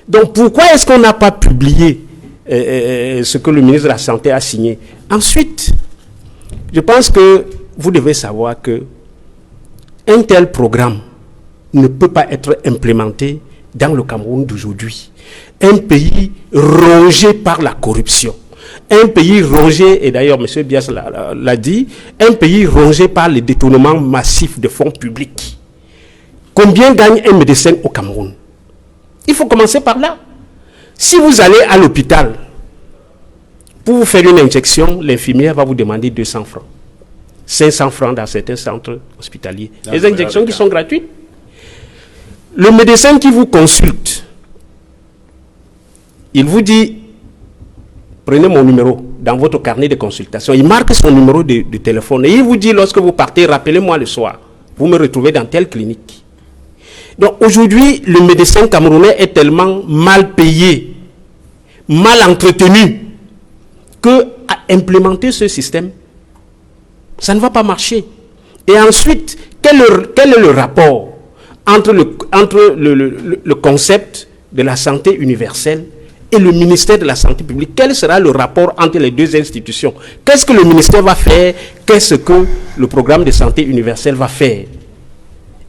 Donc pourquoi est-ce qu'on n'a pas publié ce que le ministre de la Santé a signé? Ensuite, je pense que vous devez savoir que un tel programme ne peut pas être implémenté dans le Cameroun d'aujourd'hui. Un pays rongé par la corruption, un pays rongé, et d'ailleurs M. Bias l'a dit, un pays rongé par le détournement massif de fonds publics. Combien gagne un médecin au Cameroun? Il faut commencer par là. Si vous allez à l'hôpital pour vous faire une injection, l'infirmière va vous demander 200 francs. 500 francs dans certains centres hospitaliers. Les injections qui sont gratuites. Le médecin qui vous consulte, il vous dit, prenez mon numéro dans votre carnet de consultation. Il marque son numéro de téléphone et il vous dit, lorsque vous partez, rappelez-moi le soir. Vous me retrouvez dans telle clinique. Donc aujourd'hui, le médecin camerounais est tellement mal payé, mal entretenu, que à implémenter ce système, ça ne va pas marcher. Et ensuite, quel est le rapport entre le concept de la santé universelle et le ministère de la Santé publique? Quel sera le rapport entre les deux institutions? Qu'est-ce que le ministère va faire? Qu'est-ce que le programme de santé universelle va faire?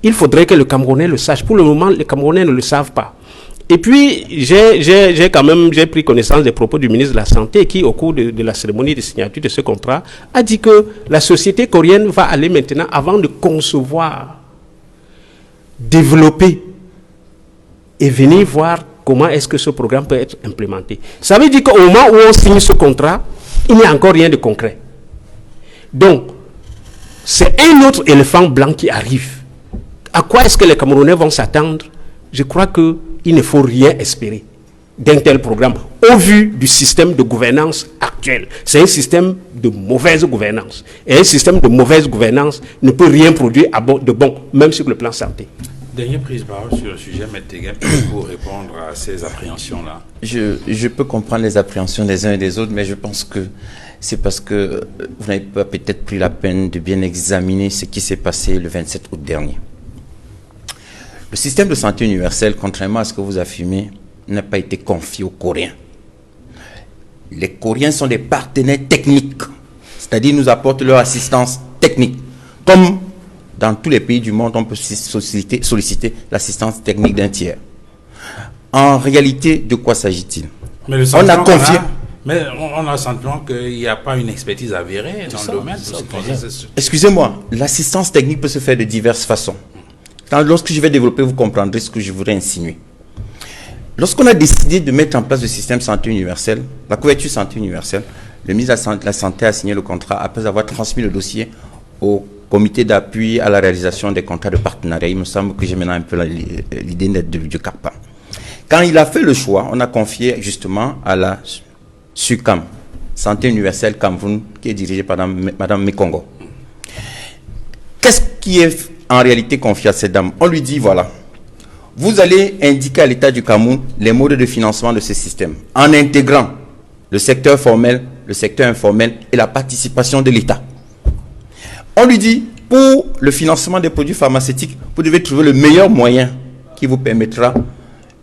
Il faudrait que le Camerounais le sache. Pour le moment, les Camerounais ne le savent pas. Et puis, j'ai pris connaissance des propos du ministre de la Santé qui, au cours de la cérémonie de signature de ce contrat, a dit que la société coréenne va aller maintenant, avant de concevoir, développer et venir voir comment est-ce que ce programme peut être implémenté. Ça veut dire qu'au moment où on signe ce contrat, il n'y a encore rien de concret. Donc, c'est un autre éléphant blanc qui arrive. À quoi est-ce que les Camerounais vont s'attendre? Je crois qu'il ne faut rien espérer d'un tel programme au vu du système de gouvernance actuel. C'est un système de mauvaise gouvernance. Et un système de mauvaise gouvernance ne peut rien produire de bon, même sur le plan santé.
Dernière prise de parole sur le sujet, M. Teguet, pour répondre à ces appréhensions-là.
Je peux comprendre les appréhensions des uns et des autres, mais je pense que c'est parce que vous n'avez pas peut-être pris la peine de bien examiner ce qui s'est passé le 27 août dernier. Le système de santé universelle, contrairement à ce que vous affirmez, n'a pas été confié aux Coréens. Les Coréens sont des partenaires techniques, c'est-à-dire nous apportent leur assistance technique. Comme dans tous les pays du monde, on peut solliciter l'assistance technique d'un tiers. En réalité, de quoi s'agit-il?
On a confié. Mais on a le sentiment qu'il n'y a pas une expertise avérée dans le domaine.
Excusez-moi, l'assistance technique peut se faire de diverses façons. Lorsque je vais développer, vous comprendrez ce que je voudrais insinuer. Lorsqu'on a décidé de mettre en place le système santé universel, la couverture santé universelle, le ministre de la Santé a signé le contrat après avoir transmis le dossier au comité d'appui à la réalisation des contrats de partenariat. Il me semble que j'ai maintenant un peu l'idée du CAPA. Quand il a fait le choix, on a confié justement à la SUCAM, Santé universelle Cameroun, qui est dirigée par Mme Mekongo. Qu'est-ce qui est en réalité confié à cette dame? On lui dit, voilà, vous allez indiquer à l'État du Cameroun les modes de financement de ce système, en intégrant le secteur formel, le secteur informel et la participation de l'État. On lui dit, pour le financement des produits pharmaceutiques, vous devez trouver le meilleur moyen qui vous permettra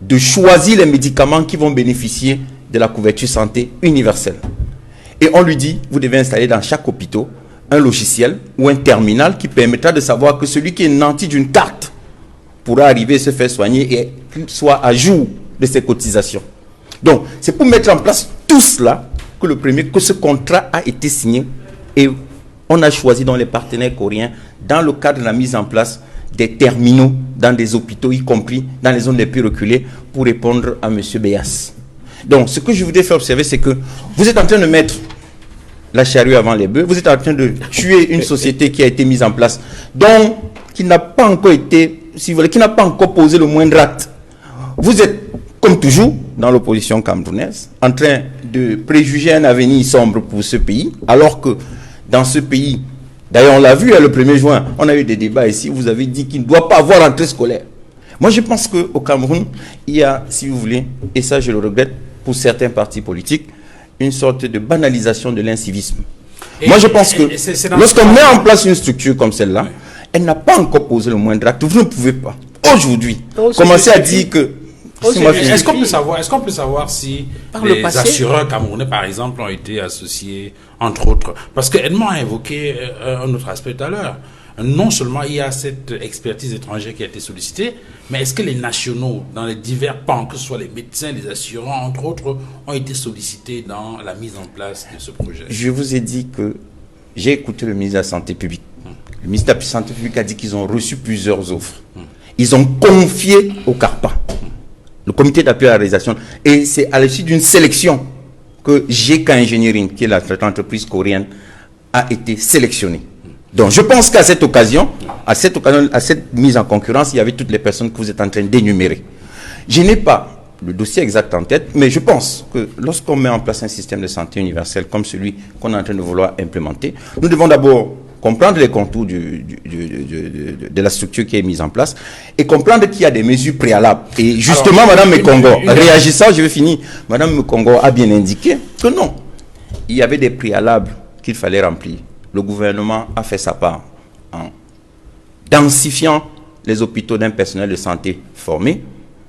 de choisir les médicaments qui vont bénéficier de la couverture santé universelle. Et on lui dit, vous devez installer dans chaque hôpital un logiciel ou un terminal qui permettra de savoir que celui qui est nanti d'une carte pourra arriver à se faire soigner et soit à jour de ses cotisations. Donc, c'est pour mettre en place tout cela que ce contrat a été signé et on a choisi dans les partenaires coréens, dans le cadre de la mise en place des terminaux dans des hôpitaux, y compris dans les zones les plus reculées, pour répondre à M. Béas. Donc, ce que je voudrais faire observer, c'est que vous êtes en train de mettre la charrue avant les bœufs, vous êtes en train de tuer une société qui a été mise en place, qui n'a pas encore été, si vous voulez, qui n'a pas encore posé le moindre acte. Vous êtes, comme toujours, dans l'opposition camerounaise, en train de préjuger un avenir sombre pour ce pays, alors que dans ce pays, d'ailleurs on l'a vu le 1er juin, on a eu des débats ici, vous avez dit qu'il ne doit pas avoir rentrée scolaire. Moi je pense qu'au Cameroun, il y a, si vous voulez, et ça je le regrette pour certains partis politiques, une sorte de banalisation de l'incivisme. Moi je pense que lorsqu'on met en place une structure comme celle-là, Elle n'a pas encore posé le moindre acte. Vous ne pouvez pas, aujourd'hui,
Donc,
commencer à dire que...
Est-ce qu'on peut savoir si les assureurs camerounais, par exemple, ont été associés, entre autres? Parce que Edmond a évoqué un autre aspect tout à l'heure. Non seulement il y a cette expertise étrangère qui a été sollicitée, mais est-ce que les nationaux, dans les divers pans, que ce soit les médecins, les assurants, entre autres, ont été sollicités dans la mise en place de ce projet?
Je vous ai dit que j'ai écouté le ministre de la Santé publique. Le ministre de la Santé publique a dit qu'ils ont reçu plusieurs offres. Ils ont confié au CARPA, le comité d'appui à la réalisation, et c'est à l'issue d'une sélection que GK Engineering, qui est l'entreprise coréenne, a été sélectionnée. Donc je pense qu'à cette occasion, à cette mise en concurrence, il y avait toutes les personnes que vous êtes en train d'énumérer. Je n'ai pas le dossier exact en tête, mais je pense que lorsqu'on met en place un système de santé universel comme celui qu'on est en train de vouloir implémenter, nous devons d'abord comprendre les contours de la structure qui est mise en place et comprendre qu'il y a des mesures préalables. Et justement, alors, Madame Mekongo, réagissant, je vais finir, Madame Mekongo a bien indiqué que non, il y avait des préalables qu'il fallait remplir. Le gouvernement a fait sa part en densifiant les hôpitaux d'un personnel de santé formé.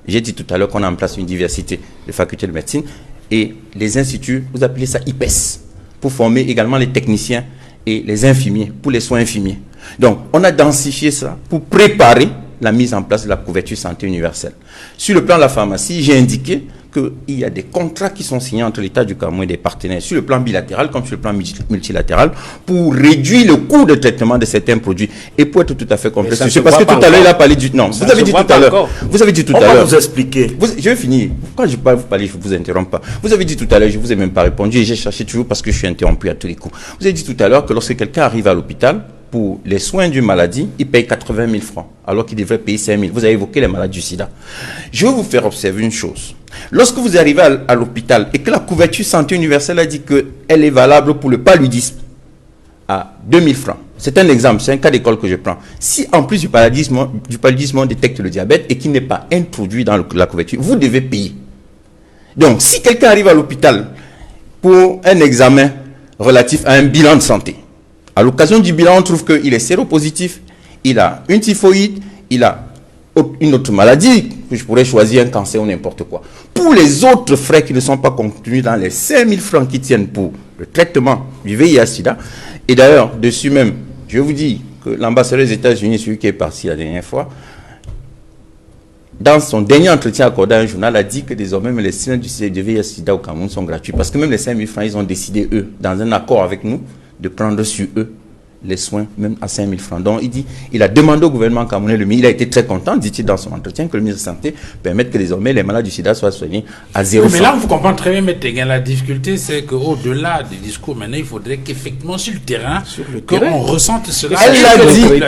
J'ai dit tout à l'heure qu'on a en place une diversité de facultés de médecine et les instituts, vous appelez ça IPES, pour former également les techniciens et les infirmiers, pour les soins infirmiers. Donc, on a densifié ça pour préparer la mise en place de la couverture santé universelle. Sur le plan de la pharmacie, j'ai indiqué qu'il y a des contrats qui sont signés entre l'État du Cameroun et des partenaires sur le plan bilatéral comme sur le plan multilatéral pour réduire le coût de traitement de certains produits. Et pour être tout à fait complet, parce que tout à l'heure il a parlé du... Non, vous avez dit tout à l'heure. Vous avez dit tout à l'heure.
On va vous expliquer.
Je vais finir. Quand je parle, vous parlez, je ne vous interromps pas. Vous avez dit tout à l'heure, je ne vous ai même pas répondu et j'ai cherché toujours parce que je suis interrompu à tous les coups. Vous avez dit tout à l'heure que lorsque quelqu'un arrive à l'hôpital, pour les soins d'une maladie, il paye 80 000 francs, alors qu'il devrait payer 5 000. Vous avez évoqué les malades du sida. Je vais vous faire observer une chose. Lorsque vous arrivez à l'hôpital et que la couverture santé universelle a dit qu'elle est valable pour le paludisme à 2 000 francs, c'est un exemple, c'est un cas d'école que je prends. Si en plus du paludisme on détecte le diabète et qu'il n'est pas introduit dans la couverture, vous devez payer. Donc, si quelqu'un arrive à l'hôpital pour un examen relatif à un bilan de santé, à l'occasion du bilan, on trouve qu'il est séropositif, il a une typhoïde, il a une autre maladie, que je pourrais choisir un cancer ou n'importe quoi. Pour les autres frais qui ne sont pas contenus dans les 5 000 francs qui tiennent pour le traitement du VIH-Sida, et d'ailleurs, dessus même, je vous dis que l'ambassadeur des États-Unis, celui qui est parti la dernière fois, dans son dernier entretien accordé à un journal, a dit que désormais les soins du VIH-Sida au Cameroun sont gratuits. Parce que même les 5 000 francs, ils ont décidé, eux, dans un accord avec nous, de prendre sur eux les soins, même à 5 000 francs. Donc, il a demandé au gouvernement camerounais, il a été très content, dit-il dans son entretien, que le ministre de la Santé permette que désormais les malades du sida soient soignés à 0 francs.
Mais là, vous comprenez très bien, M. Teguin, la difficulté, c'est qu'au-delà des discours, maintenant, il faudrait qu'effectivement, sur le terrain, qu'on ressente cela.
Elle l'a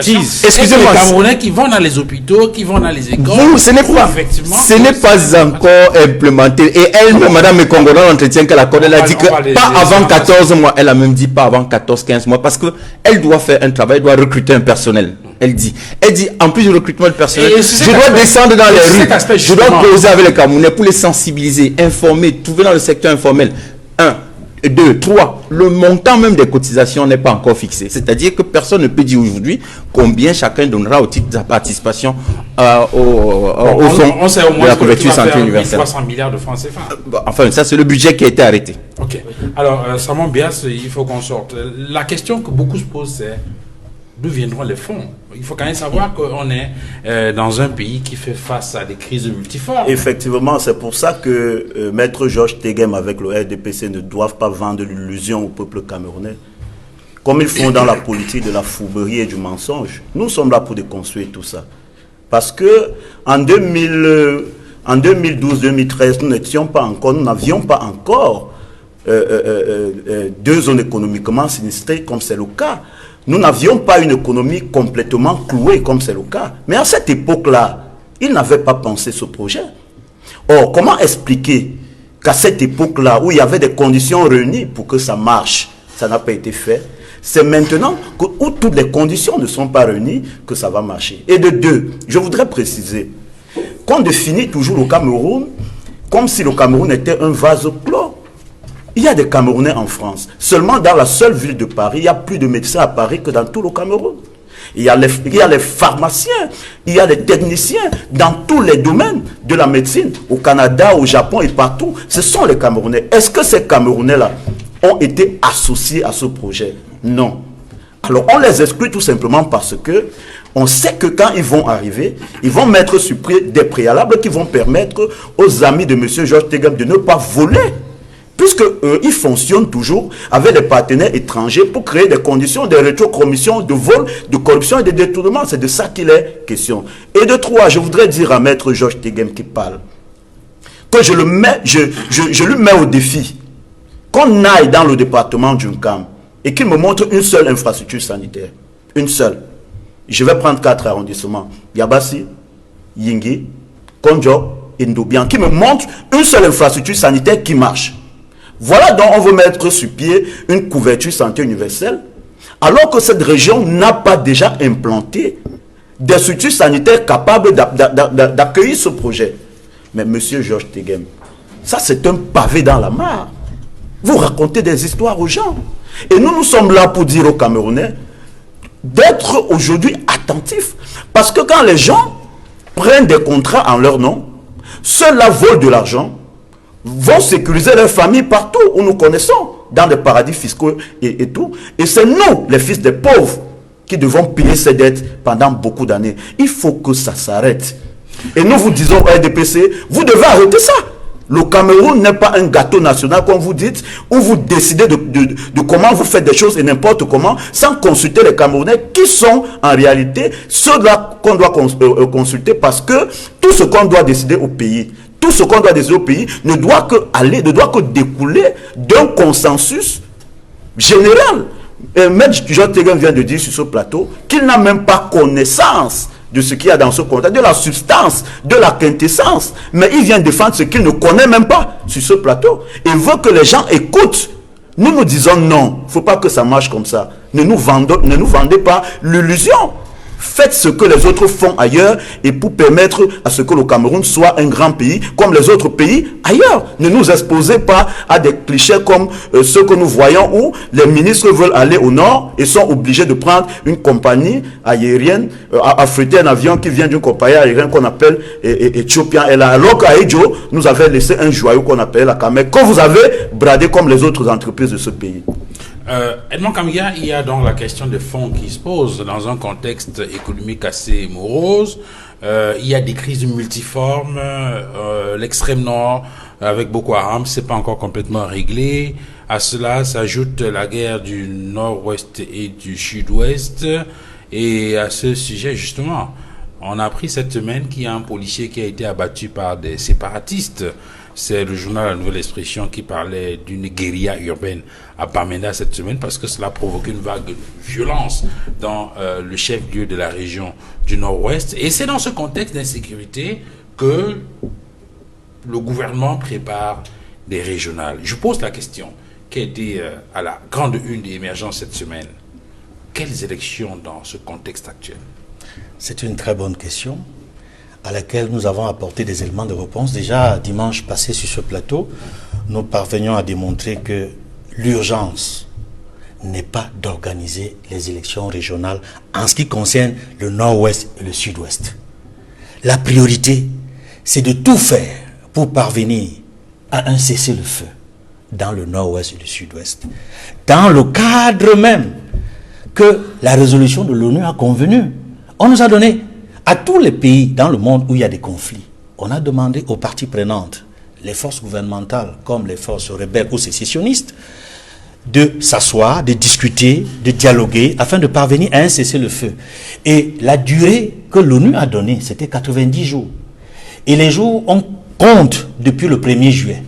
dit.
Excusez-moi. Les Camerounais qui vont dans les hôpitaux, qui vont dans les écoles.
Ce n'est pas encore implémenté. Et elle, Mme Mekongo, dans l'entretien qu'elle accorde, elle a dit que pas avant 14 mois. Elle a même dit pas avant 14-15 mois. Parce qu'elle doit faire un travail, elle doit recruter un personnel. Elle dit, en plus du recrutement de personnel, je dois descendre dans les rues, je dois causer avec les Camerounais pour les sensibiliser, informer, trouver dans le secteur informel. 1, 2, 3, le montant même des cotisations n'est pas encore fixé. C'est-à-dire que personne ne peut dire aujourd'hui combien chacun donnera au titre de sa participation au fonds de la couverture santé universelle.
300 milliards de francs CFA.
Enfin, ça c'est le budget qui a été arrêté.
Ok. Alors, Samon Bias, il faut qu'on sorte. La question que beaucoup se posent, c'est d'où viendront les fonds? Il faut quand même savoir qu'on est dans un pays qui fait face à des crises multiformes.
Effectivement, c'est pour ça que Maître Georges Tegem avec le RDPC ne doivent pas vendre l'illusion au peuple camerounais. Comme ils font dans la politique de la fourberie et du mensonge. Nous sommes là pour déconstruire tout ça. Parce que en 2012-2013, nous n'avions pas encore deux zones économiquement sinistrées comme c'est le cas. Nous n'avions pas une économie complètement clouée comme c'est le cas. Mais à cette époque-là, ils n'avaient pas pensé ce projet. Or, comment expliquer qu'à cette époque-là, où il y avait des conditions réunies pour que ça marche, ça n'a pas été fait? C'est maintenant où toutes les conditions ne sont pas réunies que ça va marcher. Et de deux, je voudrais préciser qu'on définit toujours le Cameroun comme si le Cameroun était un vase clos. Il y a des Camerounais en France. Seulement dans la seule ville de Paris, il y a plus de médecins à Paris que dans tout le Cameroun. il y a les pharmaciens, il y a les techniciens dans tous les domaines de la médecine, au Canada, au Japon et partout. Ce sont les Camerounais. Est-ce que ces Camerounais-là ont été associés à ce projet? Non. Alors on les exclut tout simplement parce que on sait que quand ils vont arriver, ils vont mettre sur pied des préalables qui vont permettre aux amis de M. Georges Tegem de ne pas voler. Puisque ils fonctionnent toujours avec des partenaires étrangers pour créer des conditions de rétrocommission, de vol, de corruption et de détournement. C'est de ça qu'il est question. Et de trois, je voudrais dire à Maître Georges Tegem qui parle, que je lui mets au défi qu'on aille dans le département d'Unkam et qu'il me montre une seule infrastructure sanitaire. Une seule. Je vais prendre 4 arrondissements. Yabassi, Yingi, Konjo et Ndoubian, qui me montre une seule infrastructure sanitaire qui marche. Voilà donc on veut mettre sur pied une couverture santé universelle, alors que cette région n'a pas déjà implanté des structures sanitaires capables d'accueillir ce projet. Mais monsieur Georges Tegem, ça c'est un pavé dans la mare. Vous racontez des histoires aux gens. Et nous sommes là pour dire aux Camerounais d'être aujourd'hui attentifs. Parce que quand les gens prennent des contrats en leur nom, ceux-là volent de l'argent, vont sécuriser leur famille partout où nous connaissons, dans des paradis fiscaux et tout. Et c'est nous, les fils des pauvres, qui devons payer ces dettes pendant beaucoup d'années. Il faut que ça s'arrête. Et nous vous disons au RDPC, vous devez arrêter ça. Le Cameroun n'est pas un gâteau national, comme vous dites, où vous décidez de comment vous faites des choses et n'importe comment, sans consulter les Camerounais, qui sont en réalité ceux-là qu'on doit consulter, parce que tout ce qu'on doit décider au pays, tout ce qu'on doit décider au pays ne doit que découler d'un consensus général. Maître Georges Tegem vient de dire sur ce plateau qu'il n'a même pas connaissance de ce qu'il y a dans ce contrat, de la substance, de la quintessence. Mais il vient défendre ce qu'il ne connaît même pas sur ce plateau. Il veut que les gens écoutent. Nous nous disons non, il ne faut pas que ça marche comme ça. Ne nous vendez pas l'illusion. Faites ce que les autres font ailleurs et pour permettre à ce que le Cameroun soit un grand pays comme les autres pays ailleurs. Ne nous exposez pas à des clichés comme ceux que nous voyons où les ministres veulent aller au nord et sont obligés de prendre une compagnie aérienne, affréter un avion qui vient d'une compagnie aérienne qu'on appelle Ethiopian Airlines. Alors qu'à Edjo, nous avons laissé un joyau qu'on appelle la Camet, que vous avez bradé comme les autres entreprises de ce pays.
Edmond Kamgia, il y a donc la question des fonds qui se pose dans un contexte économique assez morose. Il y a des crises multiformes. L'extrême nord avec Boko Haram, c'est pas encore complètement réglé. À cela s'ajoute la guerre du nord-ouest et du sud-ouest. Et à ce sujet, justement, on a appris cette semaine qu'il y a un policier qui a été abattu par des séparatistes. C'est le journal La Nouvelle Expression qui parlait d'une guérilla urbaine à Bamenda cette semaine parce que cela a provoqué une vague de violence dans le chef-lieu de la région du Nord-Ouest. Et c'est dans ce contexte d'insécurité que le gouvernement prépare des régionales. Je pose la question qui a été à la grande une des émergences cette semaine. Quelles élections dans ce contexte actuel?
C'est une très bonne question à laquelle nous avons apporté des éléments de réponse. Déjà, dimanche passé sur ce plateau, nous parvenions à démontrer que l'urgence n'est pas d'organiser les élections régionales en ce qui concerne le nord-ouest et le sud-ouest. La priorité, c'est de tout faire pour parvenir à un cessez-le-feu dans le nord-ouest et le sud-ouest, dans le cadre même que la résolution de l'ONU a convenu. On nous a donné à tous les pays dans le monde où il y a des conflits, on a demandé aux parties prenantes, les forces gouvernementales comme les forces rebelles ou sécessionnistes, de s'asseoir, de discuter, de dialoguer afin de parvenir à un cessez-le-feu. Et la durée que l'ONU a donnée, c'était 90 jours. Et les jours, on compte depuis le 1er juillet.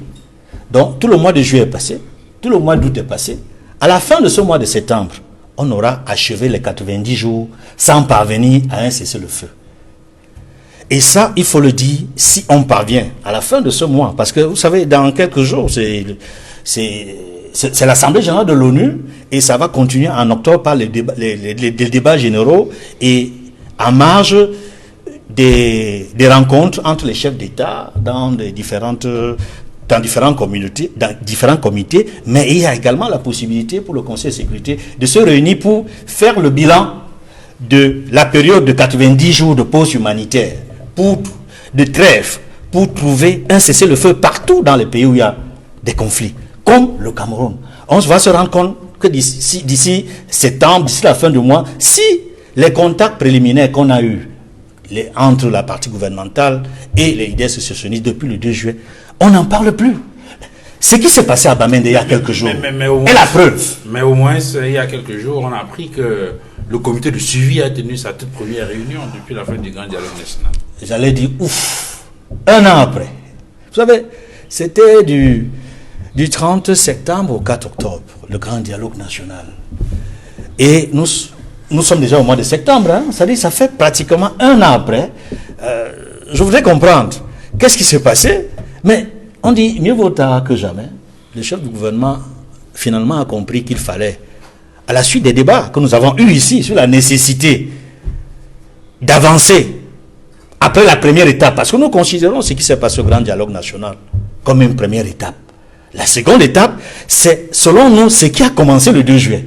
Donc tout le mois de juillet est passé, tout le mois d'août est passé. À la fin de ce mois de septembre, on aura achevé les 90 jours sans parvenir à un cessez-le-feu. Et ça, il faut le dire, si on parvient à la fin de ce mois, parce que vous savez, dans quelques jours, c'est l'Assemblée générale de l'ONU et ça va continuer en octobre par les débats généraux et en marge des rencontres entre les chefs d'État dans différents comités, mais il y a également la possibilité pour le Conseil de sécurité de se réunir pour faire le bilan de la période de 90 jours de pause humanitaire, de trêve, pour trouver un cessez-le-feu partout dans les pays où il y a des conflits, comme le Cameroun. On va se rendre compte que d'ici septembre, d'ici la fin du mois, si les contacts préliminaires qu'on a eus entre la partie gouvernementale et les leaders sécessionnistes depuis le 2 juillet, on n'en parle plus. Ce qui s'est passé à Bamenda il y a quelques jours est la preuve.
Mais au moins, il y a quelques jours, on a appris que le comité de suivi a tenu sa toute première réunion depuis la fin du Grand Dialogue National.
J'allais dire, ouf, un an après. Vous savez, c'était du 30 septembre au 4 octobre, le Grand Dialogue National. Et nous sommes déjà au mois de septembre, hein, c'est-à-dire ça fait pratiquement un an après. Je voudrais comprendre qu'est-ce qui s'est passé, mais on dit mieux vaut tard que jamais. Le chef du gouvernement finalement a compris qu'il fallait, à la suite des débats que nous avons eus ici sur la nécessité d'avancer après la première étape, parce que nous considérons ce qui s'est passé au Grand Dialogue National comme une première étape. La seconde étape, c'est selon nous ce qui a commencé le 2 juillet,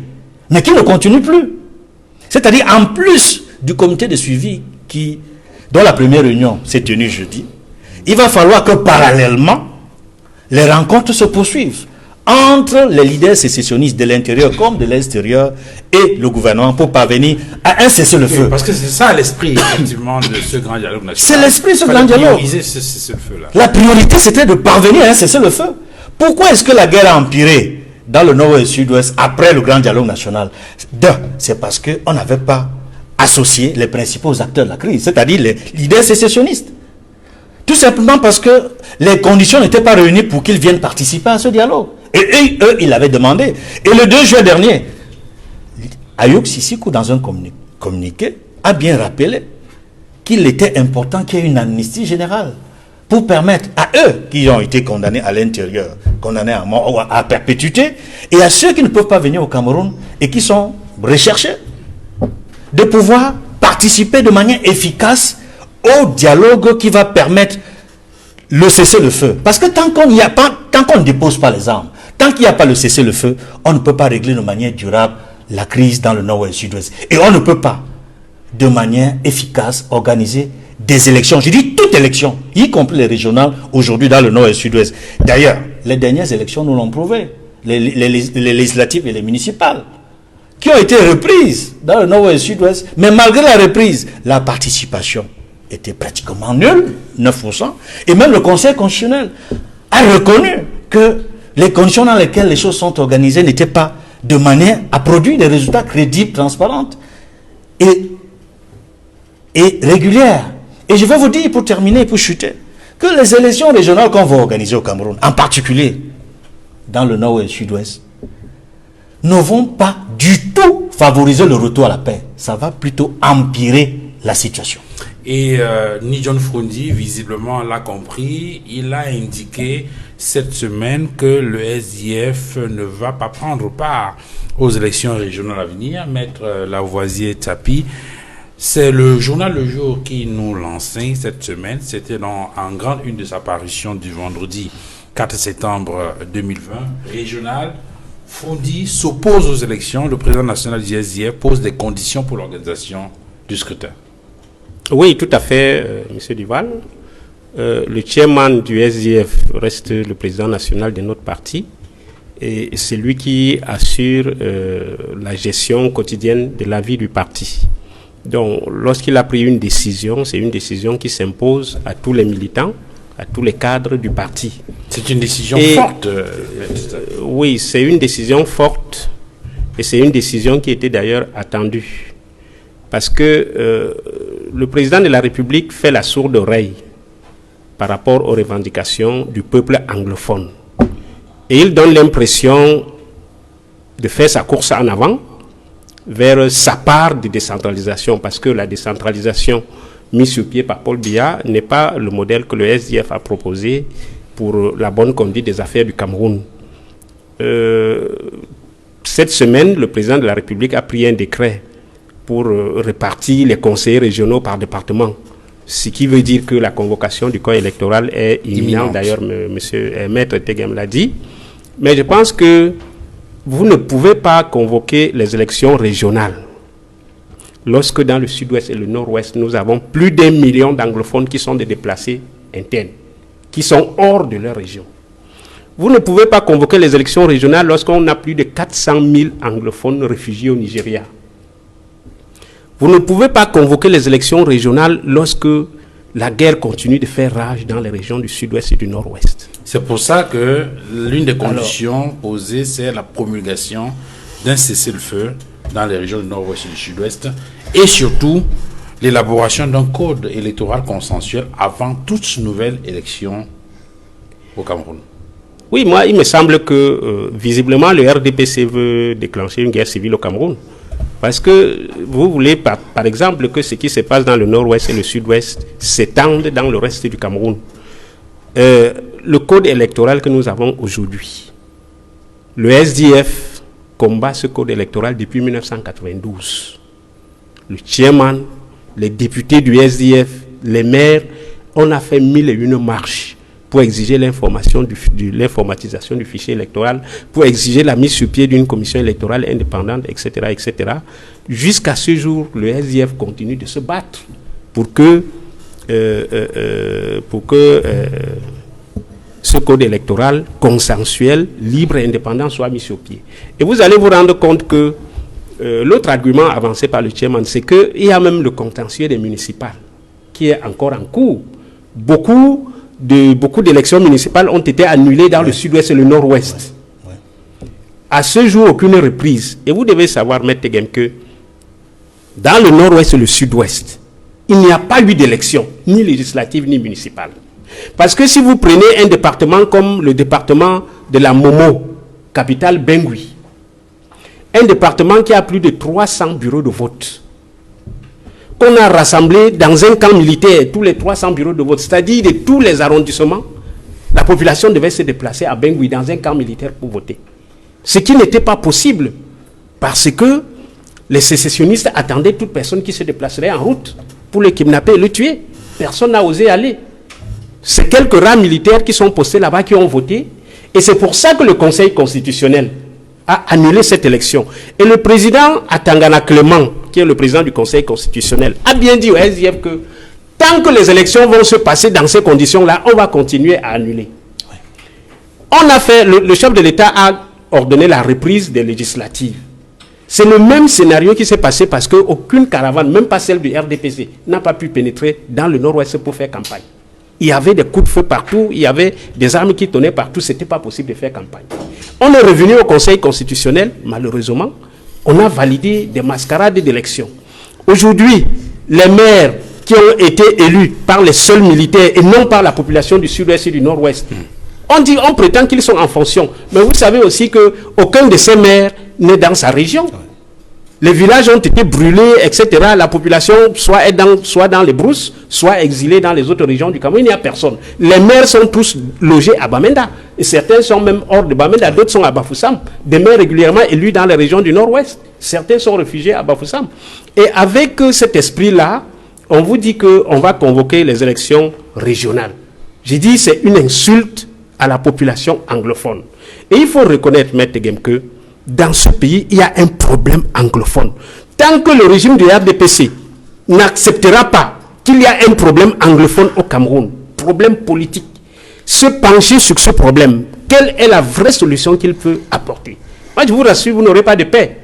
mais qui ne continue plus. C'est-à-dire en plus du comité de suivi dont la première réunion s'est tenue jeudi, il va falloir que parallèlement, les rencontres se poursuivent entre les leaders sécessionnistes de l'intérieur comme de l'extérieur et le gouvernement pour parvenir à un cessez-le-feu.
Oui, parce que c'est ça l'esprit, effectivement, de ce Grand Dialogue National.
C'est l'esprit de ce Grand Dialogue. La priorité, c'était de parvenir à un cessez-le-feu. Pourquoi est-ce que la guerre a empiré dans le nord et le sud-ouest après le Grand Dialogue National? C'est parce qu'on n'avait pas associé les principaux acteurs de la crise, c'est-à-dire les leaders sécessionnistes. Tout simplement parce que les conditions n'étaient pas réunies pour qu'ils viennent participer à ce dialogue. Et eux, ils l'avaient demandé. Et le 2 juillet dernier, Ayoub Sisikou, dans un communiqué, a bien rappelé qu'il était important qu'il y ait une amnistie générale pour permettre à eux qui ont été condamnés à l'intérieur, condamnés à mort ou à perpétuité, et à ceux qui ne peuvent pas venir au Cameroun et qui sont recherchés, de pouvoir participer de manière efficace au dialogue qui va permettre le cessez-le-feu. Parce que tant qu'on ne dépose pas les armes, tant qu'il n'y a pas le cessez-le-feu, on ne peut pas régler de manière durable la crise dans le nord et le sud-ouest. Et on ne peut pas, de manière efficace, organiser des élections. Je dis toutes élections, y compris les régionales, aujourd'hui dans le nord et le sud-ouest. D'ailleurs, les dernières élections nous l'ont prouvé, les législatives et les municipales, qui ont été reprises dans le nord et le sud-ouest. Mais malgré la reprise, la participation était pratiquement nulle, 9%. Et même le Conseil constitutionnel a reconnu que les conditions dans lesquelles les choses sont organisées n'étaient pas de manière à produire des résultats crédibles, transparents et régulières. Et je vais vous dire, pour terminer, pour chuter, que les élections régionales qu'on va organiser au Cameroun, en particulier dans le nord et le sud-ouest, ne vont pas du tout favoriser le retour à la paix. Ça va plutôt empirer la situation.
Et Ni-John Frondi, visiblement, l'a compris. Il a indiqué cette semaine que le SDF ne va pas prendre part aux élections régionales à venir. Maître Lavoisier-Tapi, c'est le journal Le Jour qui nous l'enseigne cette semaine. C'était en grande une de sa parution du vendredi 4 septembre 2020. Régional, Frondi s'oppose aux élections. Le président national du SDF pose des conditions pour l'organisation du scrutin.
Oui, tout à fait, M. Duval. Le chairman du SDF reste le président national de notre parti et c'est lui qui assure la gestion quotidienne de la vie du parti. Donc, lorsqu'il a pris une décision, c'est une décision qui s'impose à tous les militants, à tous les cadres du parti.
C'est une décision forte.
Oui, c'est une décision forte et c'est une décision qui était d'ailleurs attendue. Parce que le président de la République fait la sourde oreille par rapport aux revendications du peuple anglophone. Et il donne l'impression de faire sa course en avant vers sa part de décentralisation, parce que la décentralisation mise sur pied par Paul Biya n'est pas le modèle que le SDF a proposé pour la bonne conduite des affaires du Cameroun. Cette semaine, le président de la République a pris un décret pour répartir les conseillers régionaux par département, ce qui veut dire que la convocation du corps électoral est imminente. D'ailleurs, Maître Tegem l'a dit. Mais je pense que vous ne pouvez pas convoquer les élections régionales lorsque dans le sud-ouest et le nord-ouest, nous avons plus d'1 million d'anglophones qui sont des déplacés internes, qui sont hors de leur région. Vous ne pouvez pas convoquer les élections régionales lorsqu'on a plus de 400 000 anglophones réfugiés au Nigeria. Vous ne pouvez pas convoquer les élections régionales lorsque la guerre continue de faire rage dans les régions du sud-ouest et du nord-ouest.
C'est pour ça que l'une des conditions posées, c'est la promulgation d'un cessez-le-feu dans les régions du nord-ouest et du sud-ouest, et surtout l'élaboration d'un code électoral consensuel avant toute nouvelle élection au Cameroun.
Oui, moi, il me semble que visiblement le RDPC veut déclencher une guerre civile au Cameroun. Parce que vous voulez, par exemple, que ce qui se passe dans le nord-ouest et le sud-ouest s'étende dans le reste du Cameroun. Le code électoral que nous avons aujourd'hui, le SDF combat ce code électoral depuis 1992. Le chairman, les députés du SDF, les maires, on a fait 1001 marches pour exiger l'informatisation du fichier électoral, pour exiger la mise sur pied d'une commission électorale indépendante, etc., etc. Jusqu'à ce jour, le SDF continue de se battre pour que ce code électoral consensuel, libre et indépendant soit mis sur pied. Et vous allez vous rendre compte que l'autre argument avancé par le chairman, c'est qu'il y a même le contentieux des municipales qui est encore en cours. Beaucoup d'élections municipales ont été annulées dans le sud-ouest et le nord-ouest. À ce jour, aucune reprise. Et vous devez savoir, Maître Tegem, que dans le nord-ouest et le sud-ouest, il n'y a pas eu d'élections, ni législatives, ni municipales. Parce que si vous prenez un département comme le département de la Momo, capitale Bangui, un département qui a plus de 300 bureaux de vote, qu'on a rassemblés dans un camp militaire, tous les 300 bureaux de vote, c'est-à-dire de tous les arrondissements, la population devait se déplacer à Bangui dans un camp militaire pour voter. Ce qui n'était pas possible, parce que les sécessionnistes attendaient toute personne qui se déplacerait en route pour le kidnapper et le tuer. Personne n'a osé aller. C'est quelques rares militaires qui sont postés là-bas qui ont voté, et c'est pour ça que le Conseil constitutionnel a annulé cette élection. Et le président Atangana Clément, qui est le président du Conseil constitutionnel, a bien dit au SDF que tant que les élections vont se passer dans ces conditions-là, on va continuer à annuler. On a fait, le chef de l'État a ordonné la reprise des législatives. C'est le même scénario qui s'est passé parce qu'aucune caravane, même pas celle du RDPC, n'a pas pu pénétrer dans le nord-ouest pour faire campagne. Il y avait des coups de feu partout, il y avait des armes qui tonnaient partout, ce n'était pas possible de faire campagne. On est revenu au Conseil constitutionnel, malheureusement, on a validé des mascarades d'élections. Aujourd'hui, les maires qui ont été élus par les seuls militaires et non par la population du sud-ouest et du nord-ouest, on prétend qu'ils sont en fonction. Mais vous savez aussi qu'aucun de ces maires n'est dans sa région. Les villages ont été brûlés, etc. La population soit dans les brousses, soit exilée dans les autres régions du Cameroun. Il n'y a personne. Les maires sont tous logés à Bamenda. Et certains sont même hors de Bamenda, d'autres sont à Bafoussam. Des maires régulièrement élus dans les régions du nord-ouest. Certains sont réfugiés à Bafoussam. Et avec cet esprit-là, on vous dit qu'on va convoquer les élections régionales. J'ai dit c'est une insulte à la population anglophone. Et il faut reconnaître, Maître Tegem, que dans ce pays, il y a un problème anglophone. Tant que le régime du RDPC n'acceptera pas qu'il y a un problème anglophone au Cameroun, problème politique, se pencher sur ce problème, quelle est la vraie solution qu'il peut apporter? Moi, je vous rassure, vous n'aurez pas de paix.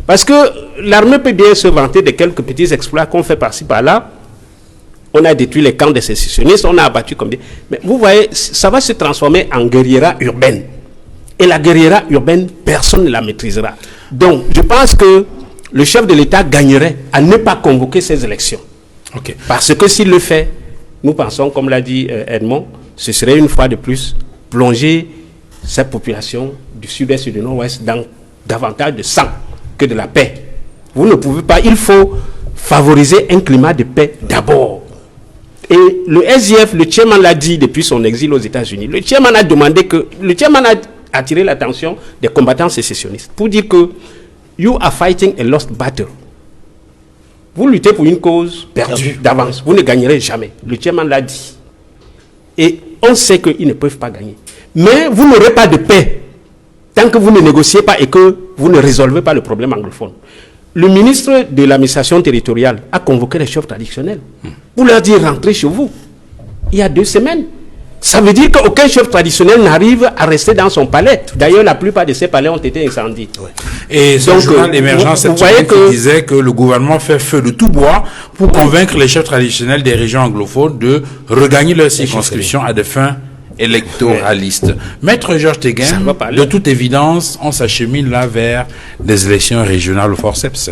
Parce que l'armée peut bien se vanter de quelques petits exploits qu'on fait par-ci, par-là. On a détruit les camps des sécessionnistes, on a abattu combien. Mais vous voyez, ça va se transformer en guérilla urbaine. Et la guérilla urbaine, personne ne la maîtrisera. Donc, je pense que le chef de l'État gagnerait à ne pas convoquer ces élections.
Okay.
Parce que s'il le fait, nous pensons, comme l'a dit Edmond, ce serait une fois de plus plonger cette population du sud-est et du nord-ouest dans davantage de sang que de la paix. Vous ne pouvez pas, il faut favoriser un climat de paix d'abord. Et le SDF, le chairman l'a dit depuis son exil aux États-Unis. Le chairman a demandé que, le chairman a attiré l'attention des combattants sécessionnistes pour dire que you are fighting a lost battle. Vous luttez pour une cause perdue d'avance. Vous ne gagnerez jamais. Le chairman l'a dit. Et on sait qu'ils ne peuvent pas gagner. Mais vous n'aurez pas de paix tant que vous ne négociez pas et que vous ne résolvez pas le problème anglophone. le ministre de l'administration territoriale a convoqué les chefs traditionnels pour leur dire rentrez chez vous. Il y a 2 semaines. Ça veut dire qu'aucun chef traditionnel n'arrive à rester dans son palais. D'ailleurs, la plupart de ces palais ont été incendiés.
Ouais. Et ce journal d'émergence, cette semaine qui disait que le gouvernement fait feu de tout bois pour convaincre les chefs traditionnels des régions anglophones de regagner leur circonscription à des fins électoralistes. Maître Georges Teguem, de toute évidence, on s'achemine là vers des élections régionales au forceps.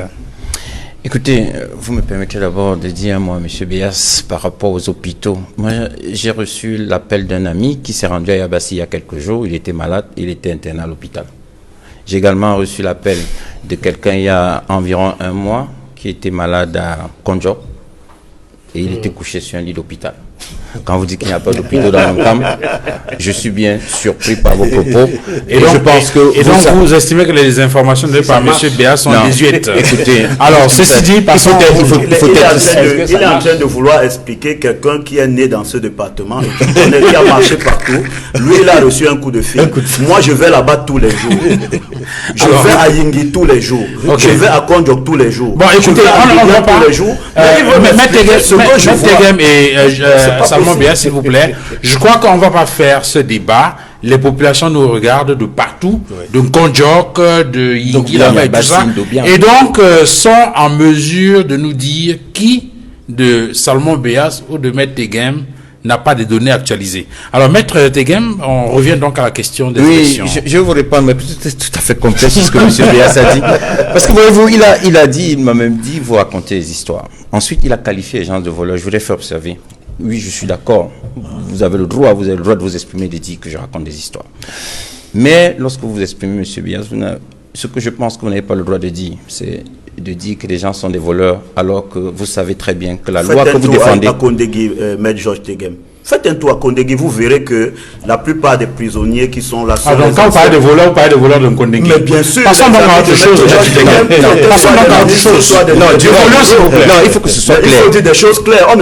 Écoutez, vous me permettez d'abord de dire, moi, M. Béas, par rapport aux hôpitaux. Moi, j'ai reçu l'appel d'un ami qui s'est rendu à Yabassi il y a quelques jours. Il était malade, il était interné à l'hôpital. J'ai également reçu l'appel de quelqu'un il y a environ 1 mois qui était malade à Konjo et il était couché sur un lit d'hôpital. Quand vous dites qu'il n'y a pas d'hôpitaux dans mon camp, je suis bien surpris par vos propos.
Et donc, je pense que vous estimez que les informations données par M. Béas sont désuètes.
Écoutez,
alors, ceci dit,
il est en train de vouloir expliquer quelqu'un qui est né dans ce département et qui a marché partout. Lui, il a reçu un coup de fil. Moi, je vais là-bas tous les jours. Je vais à Yingui tous les jours. Je vais à Kondjok tous les jours.
Bon, écoutez, on ne va pas.
Tous les jours.
Maître Teguem et Salmon Béas, s'il vous plaît. Je crois qu'on ne va pas faire ce débat. Les populations nous regardent de partout, de Kondjok, de Yingui, et tout ça. Et donc, sont en mesure de nous dire qui de Salmon Béas ou de Maître Teguem n'a pas de données actualisées. Alors, Maître Teguem, on revient donc à la question des élections.
Oui, je vais vous répondre, mais c'est tout à fait complexe ce que M. Béas a dit. Parce que voyez-vous, il m'a même dit, vous racontez des histoires. Ensuite, il a qualifié les gens de voleurs. Je voudrais faire observer. Oui, je suis d'accord. Vous avez le droit de vous exprimer, de dire que je raconte des histoires. Mais lorsque vous exprimez, M. Béas, ce que je pense que vous n'avez pas le droit de dire, c'est de dire que les gens sont des voleurs, alors que vous savez très bien que la loi que vous défendez...
à Kondegui, Maître Georges Teguem. Faites un tour à Kondegui, vous verrez que la plupart des prisonniers qui sont là...
donc quand vous parlez de voleurs, vous parlez de voleurs de Kondegui.
Mais bien sûr...
Passons donc à autre chose.
Non, du voleur, s'il vous plaît. Non, il faut que ce soit clair.
Il faut dire des choses claires. On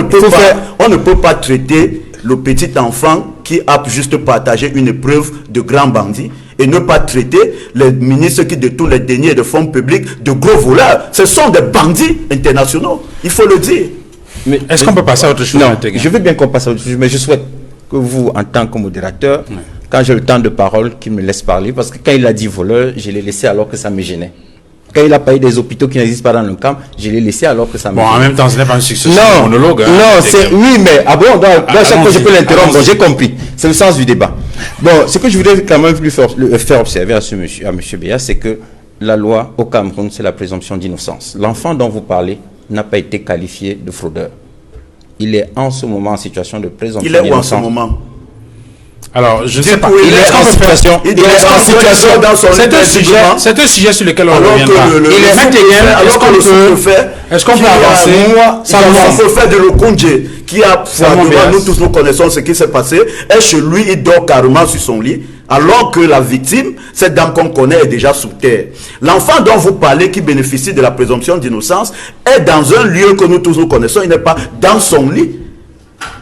ne peut pas traiter le petit enfant qui a juste partagé une épreuve de grand bandit et ne pas traiter les ministres qui détournent les deniers de fonds publics de gros voleurs. Ce sont des bandits internationaux. Il faut le dire.
Est-ce qu'on peut passer à autre chose?
Non, je veux bien qu'on passe à autre chose, mais je souhaite que vous, en tant que modérateur, quand j'ai le temps de parole, qu'il me laisse parler, parce que quand il a dit voleur, je l'ai laissé alors que ça me gênait. Quand il a parlé des hôpitaux qui n'existent pas dans le camp, je l'ai laissé alors que ça me gênait.
En même temps, ce n'est pas un succès monologue.
Non, oui, mais chaque fois je peux l'interrompre. Bon, j'ai compris. C'est le sens du débat. Bon, ce que je voudrais quand même lui faire observer à M. Béas, c'est que la loi au Cameroun, c'est la présomption d'innocence. L'enfant dont vous parlez n'a pas été qualifié de fraudeur. Il est en ce moment en situation de présomption d'innocence.
Il est où en ce moment?
Alors, je ne sais pas.
Il est en situation.
Il est en situation dans son établissement.
C'est un sujet sur lequel on reviendra. Est-ce qu'on peut avancer?
Il faut faire de l'Okondje qui a, nous tous nous connaissons ce qui s'est passé, et chez lui, il dort carrément sur son lit, alors que la victime, cette dame qu'on connaît, est déjà sous terre. L'enfant dont vous parlez, qui bénéficie de la présomption d'innocence, est dans un lieu que nous tous nous connaissons, il n'est pas dans son lit.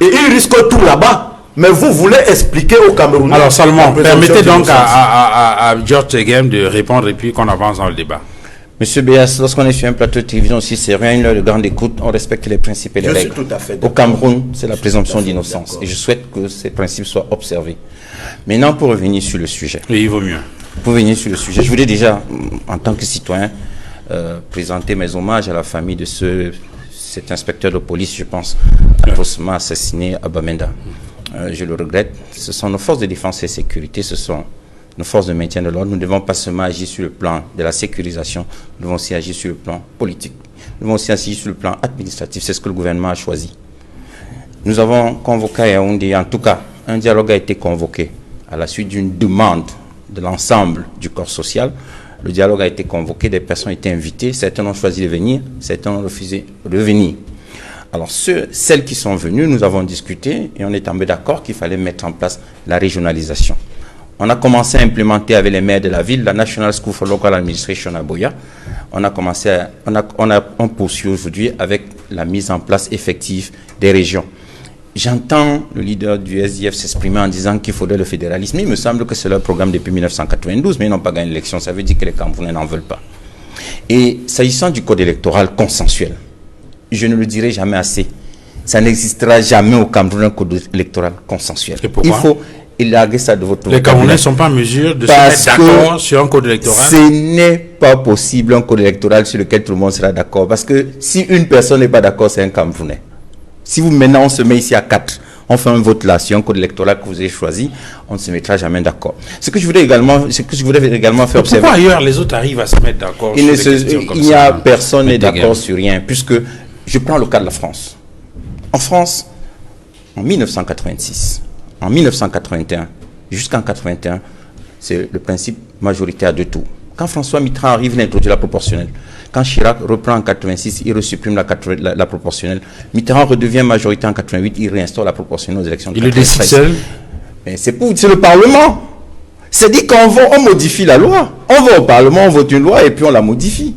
Et il risque tout là-bas. Mais vous voulez expliquer aux Camerounais...
Alors, Salmon, permettez donc à Georges Teguem de répondre et puis qu'on avance dans le débat.
Monsieur Béas, lorsqu'on est sur un plateau de télévision aussi sérieux, une heure de grande écoute, on respecte les principes et les règles.
Tout à fait
au Cameroun, c'est la présomption d'innocence. Et je souhaite que ces principes soient observés. Maintenant, pour revenir sur le sujet.
Oui, il vaut mieux.
Pour revenir sur le sujet, je voulais déjà, en tant que citoyen, présenter mes hommages à la famille de cet inspecteur de police, je pense, atrocement assassiné à Bamenda. Je le regrette. Ce sont nos forces de défense et de sécurité, ce sont nos forces de maintien de l'ordre. Nous ne devons pas seulement agir sur le plan de la sécurisation, nous devons aussi agir sur le plan politique. Nous devons aussi agir sur le plan administratif. C'est ce que le gouvernement a choisi. Nous avons convoqué à Yaoundé, en tout cas, un dialogue a été convoqué à la suite d'une demande de l'ensemble du corps social. Le dialogue a été convoqué, des personnes ont été invitées, certains ont choisi de venir, certains ont refusé de venir. Alors, celles qui sont venues, nous avons discuté et on est tombé d'accord qu'il fallait mettre en place la régionalisation. On a commencé à implémenter avec les maires de la ville la National School for Local Administration à Boya. On poursuit aujourd'hui avec la mise en place effective des régions. J'entends le leader du SDF s'exprimer en disant qu'il faudrait le fédéralisme. Il me semble que c'est leur programme depuis 1992, mais ils n'ont pas gagné l'élection. Ça veut dire que les Camerounais n'en veulent pas. Et s'agissant du code électoral consensuel, je ne le dirai jamais assez. Ça n'existera jamais au Cameroun un code électoral consensuel. Il faut élarguer ça de votre
Les Camerounais ne sont pas en mesure de se mettre d'accord sur un code électoral.
Ce n'est pas possible un code électoral sur lequel tout le monde sera d'accord. Parce que si une personne n'est pas d'accord, c'est un Camerounais. Si maintenant on se met ici à 4, on fait un vote là sur un code électoral que vous avez choisi, on ne se mettra jamais d'accord. Ce que je voudrais également faire observer.
Pourquoi ailleurs les autres arrivent à se mettre d'accord sur des questions comme ça?
Il n'y a personne n'est d'accord sur rien, puisque je prends le cas de la France. En France, en 1986, en 1981, jusqu'en 81, c'est le principe majoritaire de tout. Quand François Mitterrand arrive, il introduit la proportionnelle. Quand Chirac reprend en 86, il resupprime la proportionnelle. Mitterrand redevient majorité en 88, il réinstaure la proportionnelle aux élections de 93. Il le décide seul. C'est le Parlement. C'est-à-dire qu'on modifie la loi. On va au Parlement, on vote une loi et puis on la modifie.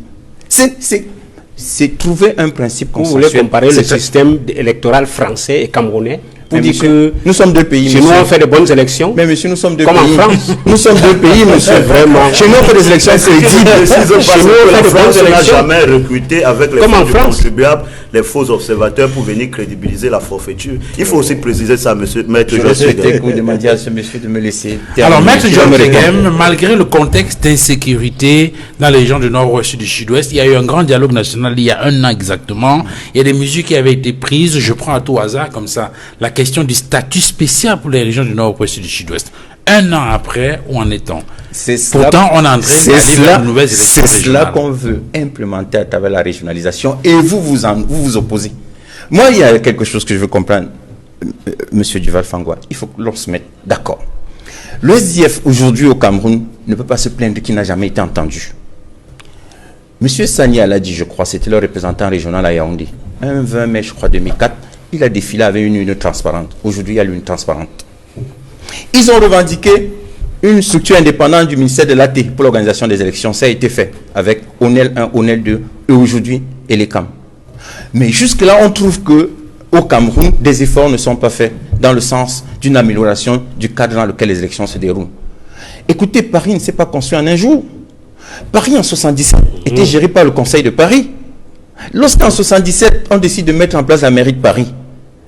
C'est trouver un principe consensuel.
Vous voulez comparer le système électoral français et camerounais pour dire que
nous sommes deux pays.
Chez nous, on fait de bonnes élections.
Mais monsieur, nous sommes deux
pays. Comme en France.
Nous sommes deux pays, monsieur.
Vraiment.
Chez nous, on fait des élections crédibles.
Chez nous, la France n'a jamais recruté avec les fonds du contribuable les faux observateurs pour venir crédibiliser la forfaiture. Il faut aussi préciser ça, monsieur Maître John
Segem. Vous demandiez à ce monsieur de me laisser terminer.
Alors, Maître John Segem, malgré le contexte d'insécurité dans les régions du nord-ouest et du sud-ouest, il y a eu un grand dialogue national il y a 1 an exactement. Il y a des mesures qui avaient été prises, je prends à tout hasard comme ça, la question du statut spécial pour les régions du nord-ouest et du sud-ouest. 1 an après, où en est-on? Pourtant, on est en train d'aller vers de nouvelles élections
régionales. C'est cela qu'on veut implémenter à travers la régionalisation et vous vous opposez. Moi, il y a quelque chose que je veux comprendre, monsieur Duval Fangwa. Il faut que l'on se mette d'accord. Le SDF, aujourd'hui au Cameroun, ne peut pas se plaindre qu'il n'a jamais été entendu. Monsieur Sanya l'a dit, je crois, c'était le représentant régional à Yaoundé. Un 20 mai, je crois, 2004, il a défilé avec une urne transparente. Aujourd'hui, il y a l'urne transparente. Ils ont revendiqué une structure indépendante du ministère de l'AT pour l'organisation des élections. Ça a été fait avec ONEL 1, ONEL 2 et aujourd'hui ELECAM. Mais jusque-là, on trouve que au Cameroun, des efforts ne sont pas faits dans le sens d'une amélioration du cadre dans lequel les élections se déroulent. Écoutez, Paris ne s'est pas construit en un jour. Paris en 77 était géré par le Conseil de Paris. Lorsqu'en 77, on décide de mettre en place la mairie de Paris,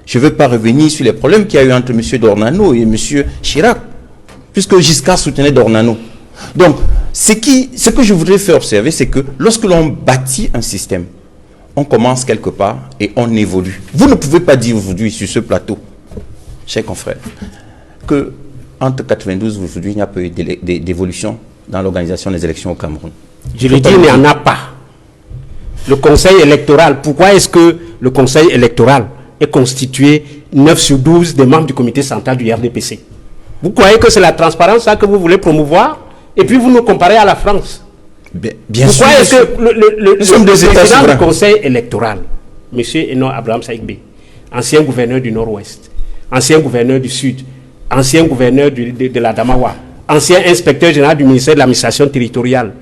je ne veux pas revenir sur les problèmes qu'il y a eu entre M. Dornano et M. Chirac, puisque Giscard soutenait Dornano. Donc, ce que je voudrais faire observer, c'est que lorsque l'on bâtit un système, on commence quelque part et on évolue. Vous ne pouvez pas dire aujourd'hui sur ce plateau, chers confrères, que entre 92 et aujourd'hui, il n'y a pas eu d'évolution dans l'organisation des élections au Cameroun.
Je le dis, il n'y en a pas. Le Conseil électoral, pourquoi est-ce que le Conseil électoral est constitué 9 sur 12 des membres du comité central du RDPC? Vous croyez que c'est la transparence ça que vous voulez promouvoir? Et puis vous nous comparez à la France.
Bien
pourquoi
sûr,
est-ce que le président du Conseil électoral, M. Eno Abraham Saïkbe, ancien gouverneur du Nord-Ouest, ancien gouverneur du Sud, ancien gouverneur de la Damawa, ancien inspecteur général du ministère de l'administration territoriale,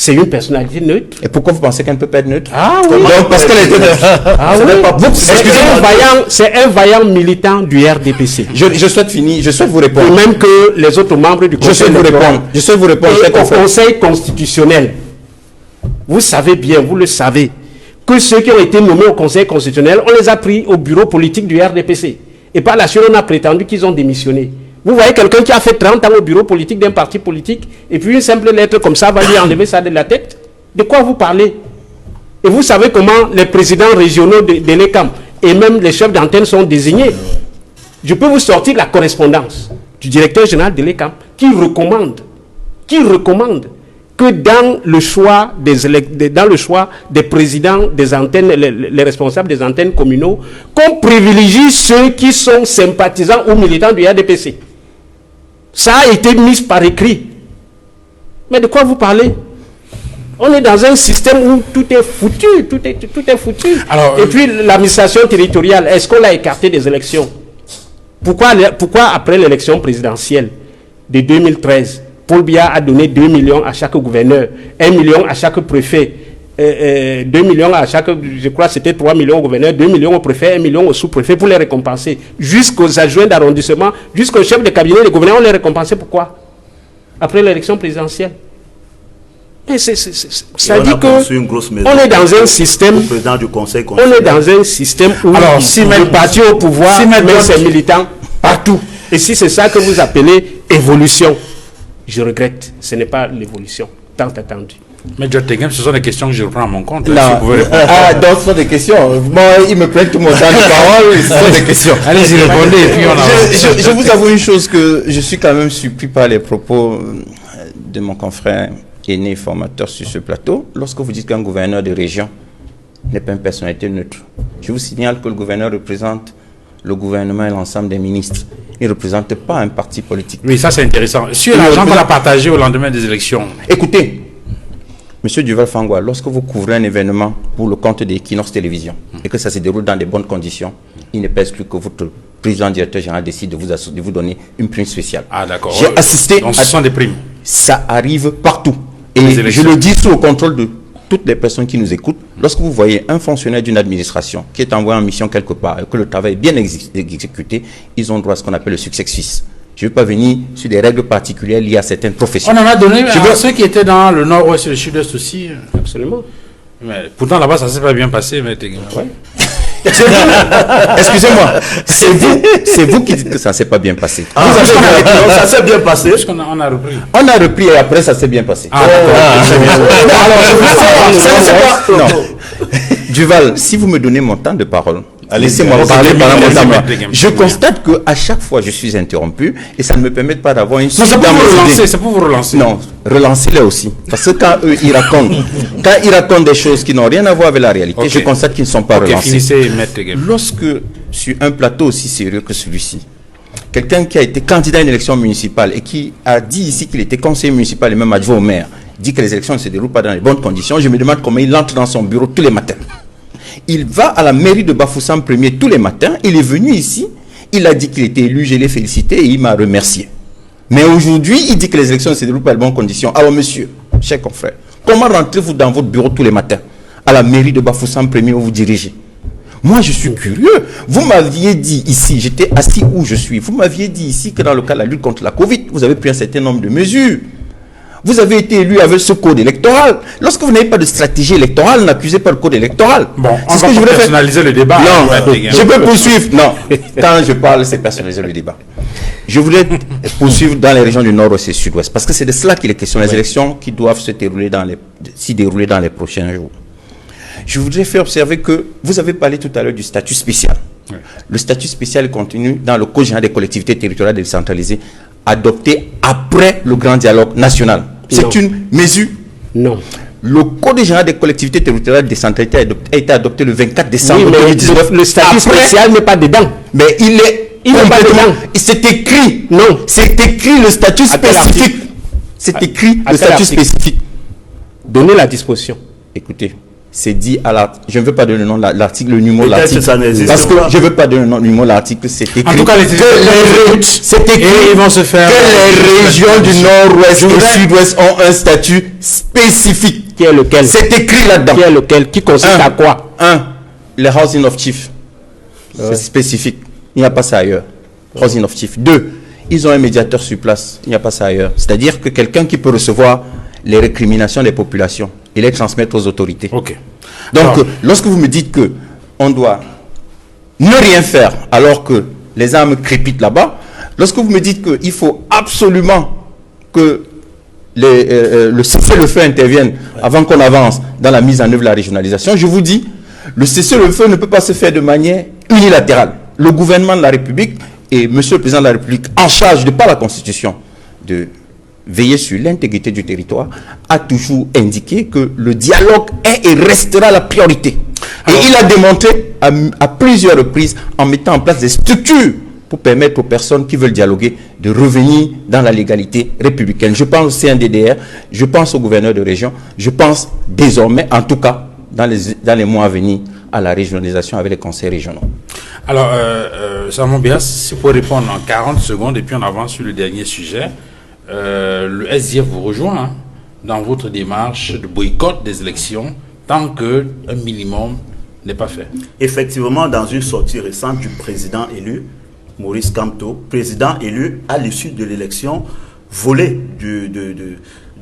c'est une personnalité neutre.
Et pourquoi vous pensez qu'elle ne peut pas être neutre?
Ah oui.
Donc, parce qu'elle était neutre.
Ah oui. C'est un vaillant militant du RDPC.
Je souhaite finir, je souhaite vous répondre.
Et même que les autres membres du Conseil électoral.
Je souhaite vous répondre.
Et au Conseil constitutionnel, vous savez bien, vous le savez, que ceux qui ont été nommés au Conseil constitutionnel, on les a pris au bureau politique du RDPC. Et par la suite, on a prétendu qu'ils ont démissionné. Vous voyez quelqu'un qui a fait 30 ans au bureau politique d'un parti politique, et puis une simple lettre comme ça va lui enlever ça de la tête? De quoi vous parlez? Et vous savez comment les présidents régionaux de l'ECAM et même les chefs d'antenne sont désignés? Je peux vous sortir la correspondance du directeur général de l'ECAM qui recommande que dans le choix des présidents des antennes, les responsables des antennes communaux, qu'on privilégie ceux qui sont sympathisants ou militants du RDPC. Ça a été mis par écrit. Mais de quoi vous parlez? On est dans un système où tout est foutu, tout est foutu. Alors, et puis l'administration territoriale, est-ce qu'on l'a écarté des élections? Pourquoi après l'élection présidentielle de 2013, Paul Biya a donné 2 millions à chaque gouverneur, 1 million à chaque préfet, 2 millions à chaque, je crois que c'était 3 millions au gouverneur, 2 millions au préfet, 1 million au sous-préfet pour les récompenser. Jusqu'aux adjoints d'arrondissement, jusqu'au chef de cabinet, les gouverneurs, on les récompensait pourquoi? Après l'élection présidentielle. Ça dit que on est dans un système.
Président du Conseil
on est dans un système où le parti au pouvoir met ses militants partout. Et si c'est ça que vous appelez évolution, je regrette. Ce n'est pas l'évolution tant attendue.
Mais John Tegem, ce sont des questions que je reprends à mon compte.
Non. Donc ce sont des questions. Moi, il me prête tout mon temps de parole. Ce sont des questions.
Allez-y, répondez et puis on avance.
Je vous avoue une chose, que je suis quand même surpris par les propos de mon confrère aîné formateur sur ce plateau. Lorsque vous dites qu'un gouverneur de région n'est pas une personnalité neutre, je vous signale que le gouverneur représente le gouvernement et l'ensemble des ministres. Il ne représente pas un parti politique.
Oui, ça c'est intéressant. Sur l'argent qu'on a partagé au lendemain des élections.
Écoutez, Monsieur Duval Fangwa, lorsque vous couvrez un événement pour le compte d'Equinox Télévision et que ça se déroule dans de bonnes conditions, il n'est pas exclu que votre président directeur général décide de vous donner une prime spéciale.
Ah d'accord.
J'ai assisté.
Donc ce sont des primes.
Ça arrive partout. Et je le dis sous le contrôle de toutes les personnes qui nous écoutent. Lorsque vous voyez un fonctionnaire d'une administration qui est envoyé en mission quelque part et que le travail est bien exécuté, ils ont droit à ce qu'on appelle le succès suisse. Je ne veux pas venir sur des règles particulières liées à certaines professions.
On en a donné à ceux qui étaient dans le nord-ouest et le sud-est aussi.
Absolument.
Mais pourtant là-bas, ça ne s'est pas bien passé. Mais
excusez-moi, c'est vous qui dites que ça ne s'est pas bien passé.
Ça s'est bien passé.
Parce qu'on a repris.
On a repris et après ça s'est bien passé. Non. Duval, si vous me donnez mon temps de parole, laissez-moi parler pendant mon temps. Je constate qu'à chaque fois je suis interrompu et ça ne me permet pas d'avoir une suite.
C'est pour vous relancer.
Non, relancez-les aussi. Parce que quand eux, ils racontent des choses qui n'ont rien à voir avec la réalité, je constate qu'ils ne sont pas relancés.
Finissez,
lorsque sur un plateau aussi sérieux que celui-ci, quelqu'un qui a été candidat à une élection municipale et qui a dit ici qu'il était conseiller municipal et même adjoint au maire, dit que les élections ne se déroulent pas dans les bonnes conditions, je me demande comment il entre dans son bureau tous les matins. Il va à la mairie de Bafoussam Premier tous les matins, il est venu ici, il a dit qu'il était élu, je l'ai félicité et il m'a remercié. Mais aujourd'hui, il dit que les élections ne se déroulent pas dans les bonnes conditions. Alors monsieur, cher confrère, comment rentrez-vous dans votre bureau tous les matins à la mairie de Bafoussam Premier où vous dirigez? Moi, je suis curieux. Vous m'aviez dit ici, j'étais assis où je suis, vous m'aviez dit ici que dans le cas de la lutte contre la Covid, vous avez pris un certain nombre de mesures. Vous avez été élu avec ce code électoral. Lorsque vous n'avez pas de stratégie électorale, n'accusez pas le code électoral.
Bon, on va personnaliser le débat.
Non, je peux poursuivre. Non, quand je parle, c'est personnaliser le débat. Je voulais poursuivre dans les régions du nord-ouest et sud-ouest, parce que c'est de cela qu'il est question, les élections qui doivent se dérouler dans les prochains jours. Je voudrais faire observer que vous avez parlé tout à l'heure du statut spécial. Oui. Le statut spécial est contenu dans le Code général des collectivités territoriales décentralisées, adopté après le grand dialogue national. C'est une mesure.
Non.
Le Code général des collectivités territoriales décentralisées a été adopté le 24 décembre 2019.
Le statut spécial n'est pas dedans.
Mais il n'est pas dedans. C'est écrit.
Non.
C'est écrit le statut spécifique. C'est écrit le statut spécifique.
Donnez la disposition.
Écoutez. C'est dit à l'article. Je ne veux pas donner le nom de l'article, le numéro de l'article.
Parce
que je ne veux pas donner le numéro de l'article. C'est écrit.
En tout cas,
c'est écrit
ils vont se faire
que les régions du nord-ouest et du sud-ouest ont un statut spécifique.
Qui est lequel?
C'est écrit là-dedans.
Qui est lequel? Qui consiste à quoi?
Les housing of chief. C'est spécifique. Il n'y a pas ça ailleurs. Housing of chief. 2, ils ont un médiateur sur place. Il n'y a pas ça ailleurs. C'est-à-dire que quelqu'un qui peut recevoir les récriminations des populations et les transmettre aux autorités.
Ok.
Donc, lorsque vous me dites que on doit ne rien faire alors que les armes crépitent là-bas, lorsque vous me dites qu'il faut absolument que le cessez-le-feu intervienne avant qu'on avance dans la mise en œuvre de la régionalisation, je vous dis, le cessez-le-feu ne peut pas se faire de manière unilatérale. Le gouvernement de la République et Monsieur le Président de la République, en charge de par la Constitution de veiller sur l'intégrité du territoire, a toujours indiqué que le dialogue est et restera la priorité. Et il a démontré à plusieurs reprises en mettant en place des structures pour permettre aux personnes qui veulent dialoguer de revenir dans la légalité républicaine. Je pense au CNDDR, je pense au gouverneur de région, je pense désormais, en tout cas, dans les mois à venir, à la régionalisation avec les conseils régionaux.
Alors, Salmon Béas, si vous pouvez répondre en 40 secondes et puis on avance sur le dernier sujet. Le SDF vous rejoint dans votre démarche de boycott des élections tant qu'un minimum n'est pas fait.
Effectivement, dans une sortie récente du président élu, Maurice Kamto, président élu à l'issue de l'élection volée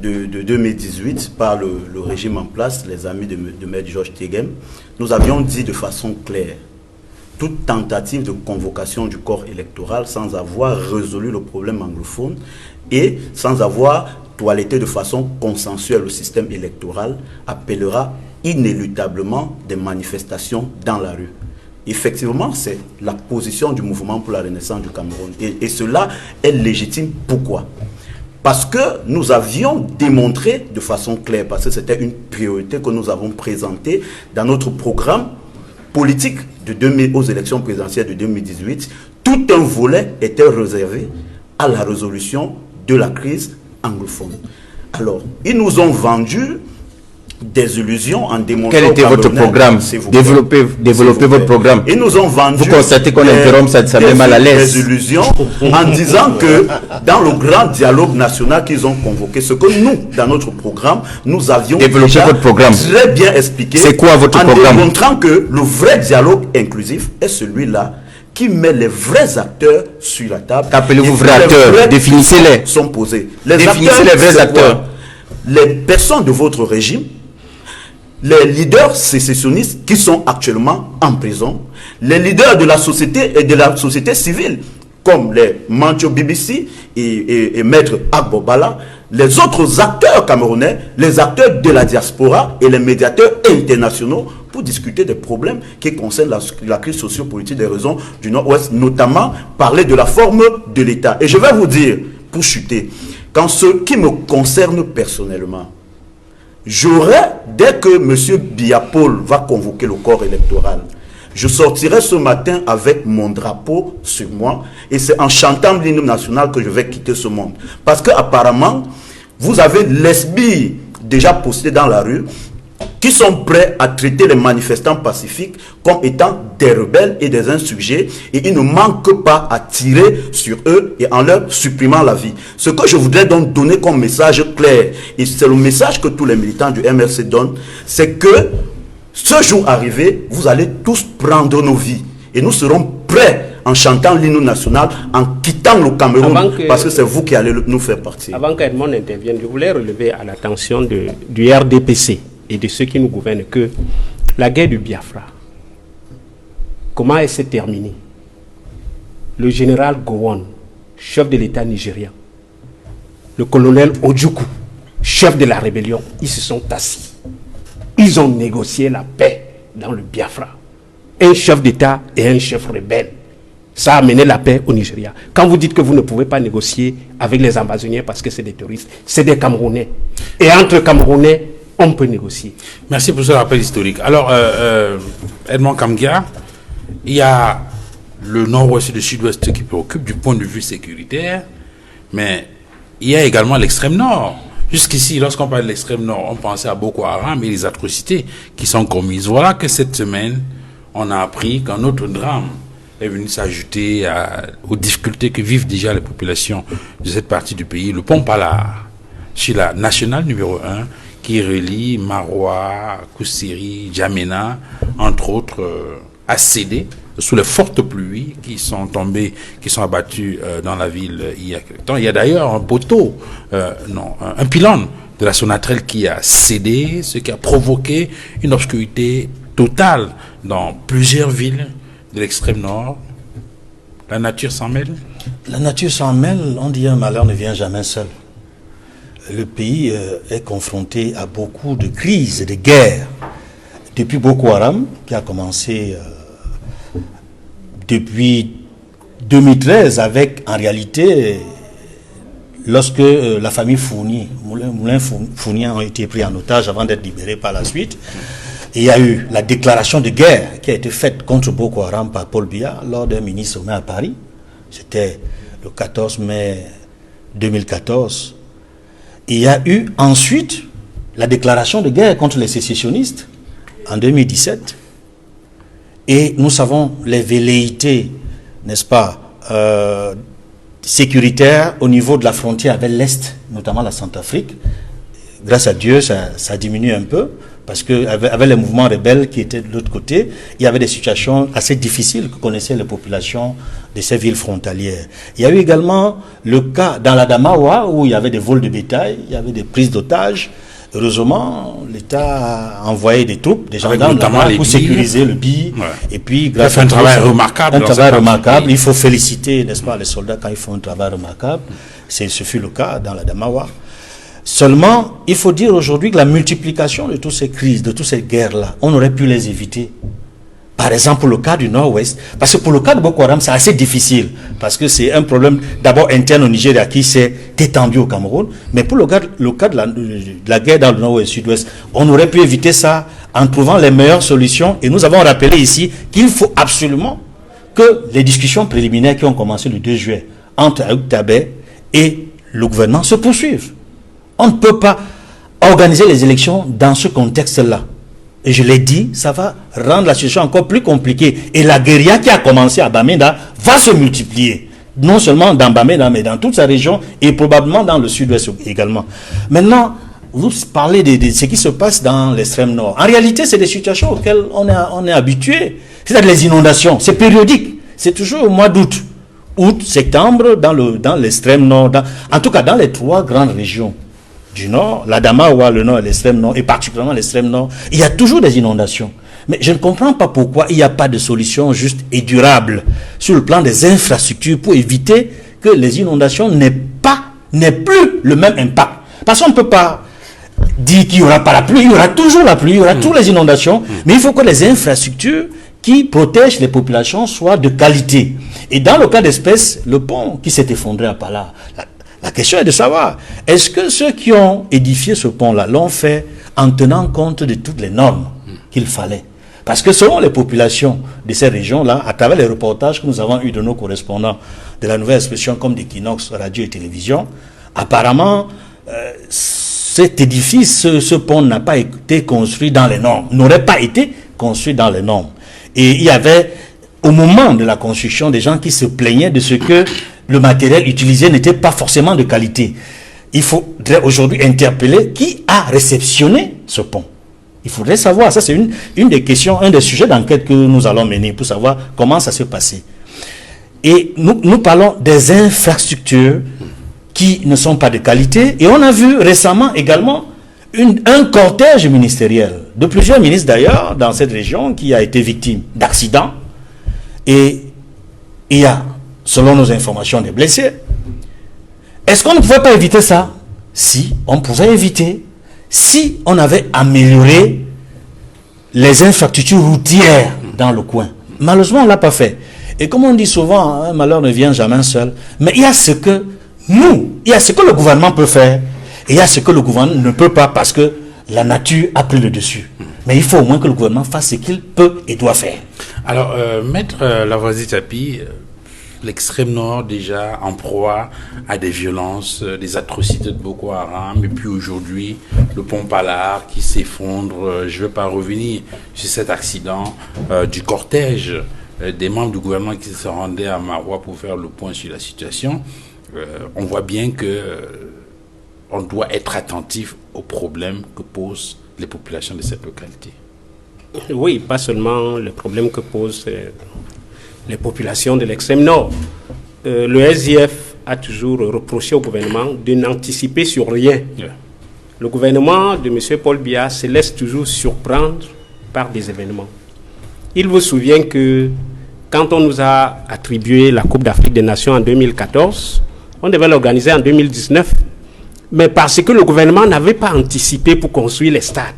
de 2018 par le régime en place, les amis de Maître Georges Teghem, nous avions dit de façon claire, toute tentative de convocation du corps électoral sans avoir résolu le problème anglophone et sans avoir toiletté de façon consensuelle le système électoral appellera inéluctablement des manifestations dans la rue. Effectivement, c'est la position du mouvement pour la renaissance du Cameroun. Et cela est légitime. Pourquoi? Parce que nous avions démontré de façon claire, parce que c'était une priorité que nous avons présentée dans notre programme politique aux élections présidentielles de 2018, tout un volet était réservé à la résolution de la crise anglophone. Alors, ils nous ont vendu des illusions en démontrant...
Quel était votre programme? Développez votre programme.
Ils nous ont vendu...
Vous constatez qu'on interrompt, ça met mal à l'aise.
Des illusions en disant que dans le grand dialogue national qu'ils ont convoqué, ce que nous, dans notre programme, nous avions
développé votre programme.
Très bien expliqué.
C'est quoi votre programme?
En démontrant que le vrai dialogue inclusif est celui-là qui met les vrais acteurs sur la table.
Qu'appelez-vous vrais acteurs? Définissez-les.
Sont posés.
Définissez les vrais acteurs.
Les personnes de votre régime, les leaders sécessionnistes qui sont actuellement en prison, les leaders de la société et de la société civile, comme les Mancho BBC et Maître Agbobala, les autres acteurs camerounais, les acteurs de la diaspora et les médiateurs internationaux pour discuter des problèmes qui concernent la crise sociopolitique des régions du Nord-Ouest, notamment parler de la forme de l'État. Et je vais vous dire, pour chuter, qu'en ce qui me concerne personnellement, dès que M. Biapol va convoquer le corps électoral, je sortirai ce matin avec mon drapeau sur moi et c'est en chantant l'hymne national que je vais quitter ce monde. Parce qu'apparemment, vous avez les sbires déjà postés dans la rue qui sont prêts à traiter les manifestants pacifiques comme étant des rebelles et des insurgés, et ils ne manquent pas à tirer sur eux et en leur supprimant la vie. Ce que je voudrais donc donner comme message clair, et c'est le message que tous les militants du MRC donnent, c'est que ce jour arrivé, vous allez tous prendre nos vies, et nous serons prêts en chantant l'hymne national, en quittant le Cameroun, parce que c'est vous qui allez nous faire partir.
Avant qu'Edmond n'intervienne, je voulais relever à l'attention du RDPC et de ceux qui nous gouvernent que la guerre du Biafra, comment elle s'est terminée? Le général Gowon, chef de l'État nigérien, le colonel Ojukwu, chef de la rébellion, ils se sont assis. Ils ont négocié la paix dans le Biafra. Un chef d'État et un chef rebelle. Ça a amené la paix au Nigeria. Quand vous dites que vous ne pouvez pas négocier avec les ambassadeurs parce que c'est des terroristes, c'est des Camerounais. Et entre Camerounais, on peut négocier.
Merci pour ce rappel historique. Alors, Edmond Kamgia, il y a le nord-ouest et le sud-ouest qui préoccupent du point de vue sécuritaire, mais il y a également l'extrême nord. Jusqu'ici, lorsqu'on parle de l'extrême nord, on pensait à Boko Haram et les atrocités qui sont commises. Voilà que cette semaine, on a appris qu'un autre drame est venu s'ajouter aux difficultés que vivent déjà les populations de cette partie du pays. Le pont Palar, sur la nationale numéro 1, qui relie Maroua, Koussiri, Djamena, entre autres, a cédé sous les fortes pluies qui sont tombées, qui sont abattues dans la ville il y a quelque temps. Il y a d'ailleurs un poteau, un pylône de la Sonatrach qui a cédé, ce qui a provoqué une obscurité totale dans plusieurs villes de l'extrême nord. La nature s'en mêle?
La nature s'en mêle, on dit un malheur ne vient jamais seul. Le pays est confronté à beaucoup de crises et de guerres. Depuis Boko Haram, qui a commencé depuis 2013, avec en réalité, lorsque la famille Fourni, Moulin Fourni ont été pris en otage avant d'être libérés par la suite, il y a eu la déclaration de guerre qui a été faite contre Boko Haram par Paul Biya lors d'un mini-sommet à Paris. C'était le 14 mai 2014. Il y a eu ensuite la déclaration de guerre contre les sécessionnistes en 2017. Et nous savons les velléités, n'est-ce pas, sécuritaires au niveau de la frontière avec l'Est, notamment la Centrafrique. Grâce à Dieu, ça diminue un peu. Parce qu'avec les mouvements rebelles qui étaient de l'autre côté, il y avait des situations assez difficiles que connaissaient les populations de ces villes frontalières. Il y a eu également le cas dans l'Adamawa où il y avait des vols de bétail, il y avait des prises d'otages. Heureusement, l'État a envoyé des troupes, des gendarmes pour sécuriser le BI. Ouais. Et puis, grâce
à un travail remarquable.
Un travail remarquable. Il faut féliciter, n'est-ce pas, les soldats quand ils font un travail remarquable. Ce fut le cas dans l'Adamawa. Seulement, il faut dire aujourd'hui que la multiplication de toutes ces crises, de toutes ces guerres-là, on aurait pu les éviter. Par exemple, pour le cas du Nord-Ouest, parce que pour le cas de Boko Haram, c'est assez difficile, parce que c'est un problème d'abord interne au Nigeria qui s'est étendu au Cameroun, mais pour le cas de la guerre dans le Nord-Ouest et Sud-Ouest, on aurait pu éviter ça en trouvant les meilleures solutions, et nous avons rappelé ici qu'il faut absolument que les discussions préliminaires qui ont commencé le 2 juillet entre Ayoub Tabé et le gouvernement se poursuivent. On ne peut pas organiser les élections dans ce contexte-là. Et je l'ai dit, ça va rendre la situation encore plus compliquée. Et la guérilla qui a commencé à Bamenda va se multiplier. Non seulement dans Bamenda, mais dans toute sa région et probablement dans le sud-ouest également. Maintenant, vous parlez de ce qui se passe dans l'extrême nord. En réalité, c'est des situations auxquelles on est habitué. C'est-à-dire les inondations. C'est périodique. C'est toujours au mois d'août. Août, septembre, dans l'extrême nord. En tout cas, dans les 3 grandes régions du nord, l'Adamawa, le nord et l'extrême nord, et particulièrement l'extrême nord, il y a toujours des inondations. Mais je ne comprends pas pourquoi il n'y a pas de solution juste et durable sur le plan des infrastructures pour éviter que les inondations n'aient plus le même impact. Parce qu'on ne peut pas dire qu'il n'y aura pas la pluie, il y aura toujours la pluie, il y aura toujours les inondations, mais il faut que les infrastructures qui protègent les populations soient de qualité. Et dans le cas d'espèce, le pont qui s'est effondré à Pala, la question est de savoir, est-ce que ceux qui ont édifié ce pont-là l'ont fait en tenant compte de toutes les normes qu'il fallait? Parce que selon les populations de ces régions-là, à travers les reportages que nous avons eus de nos correspondants de la nouvelle expression comme d'Equinox Radio et Télévision, apparemment, cet édifice, ce pont n'a pas été construit dans les normes, n'aurait pas été construit dans les normes. Et il y avait, au moment de la construction, des gens qui se plaignaient de ce que le matériel utilisé n'était pas forcément de qualité. Il faudrait aujourd'hui interpeller qui a réceptionné ce pont. Il faudrait savoir, ça c'est une des questions, un des sujets d'enquête que nous allons mener pour savoir comment ça s'est passé. Et nous parlons des infrastructures qui ne sont pas de qualité. Et on a vu récemment également un cortège ministériel de plusieurs ministres d'ailleurs dans cette région qui a été victime d'accidents. Et il y a, selon nos informations, des blessés. Est-ce qu'on ne pouvait pas éviter ça? Si, on pouvait éviter. Si on avait amélioré les infrastructures routières dans le coin. Malheureusement, on ne l'a pas fait. Et comme on dit souvent, un malheur ne vient jamais seul. Mais il y a ce que le gouvernement peut faire. Et il y a ce que le gouvernement ne peut pas parce que la nature a pris le dessus. Mais il faut au moins que le gouvernement fasse ce qu'il peut et doit faire.
Alors, Maître Lavoisier Tapi, l'extrême nord déjà en proie à des violences, des atrocités de Boko Haram, et puis aujourd'hui, le pont Palar qui s'effondre. Je ne vais pas revenir sur cet accident du cortège des membres du gouvernement qui se rendaient à Maroua pour faire le point sur la situation. On voit bien que on doit être attentif aux problèmes que posent les populations de cette localité.
Oui, pas seulement les problèmes que posent les populations de l'extrême nord. Le SIF a toujours reproché au gouvernement de n'anticiper sur rien. Yeah. Le gouvernement de M. Paul Biya se laisse toujours surprendre par des événements. Il vous souvient que quand on nous a attribué la Coupe d'Afrique des Nations en 2014, on devait l'organiser en 2019, mais parce que le gouvernement n'avait pas anticipé pour construire les stades,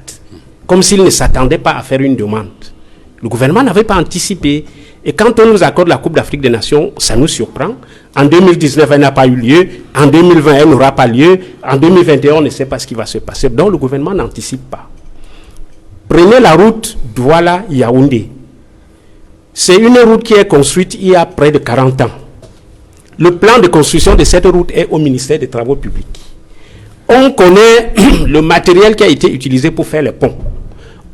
comme s'il ne s'attendait pas à faire une demande. Le gouvernement n'avait pas anticipé. Et quand on nous accorde la Coupe d'Afrique des Nations, ça nous surprend. En 2019, elle n'a pas eu lieu. En 2020, elle n'aura pas lieu. En 2021, on ne sait pas ce qui va se passer. Donc, le gouvernement n'anticipe pas. Prenez la route Douala-Yaoundé. C'est une route qui est construite il y a près de 40 ans. Le plan de construction de cette route est au ministère des Travaux publics. On connaît le matériel qui a été utilisé pour faire les ponts.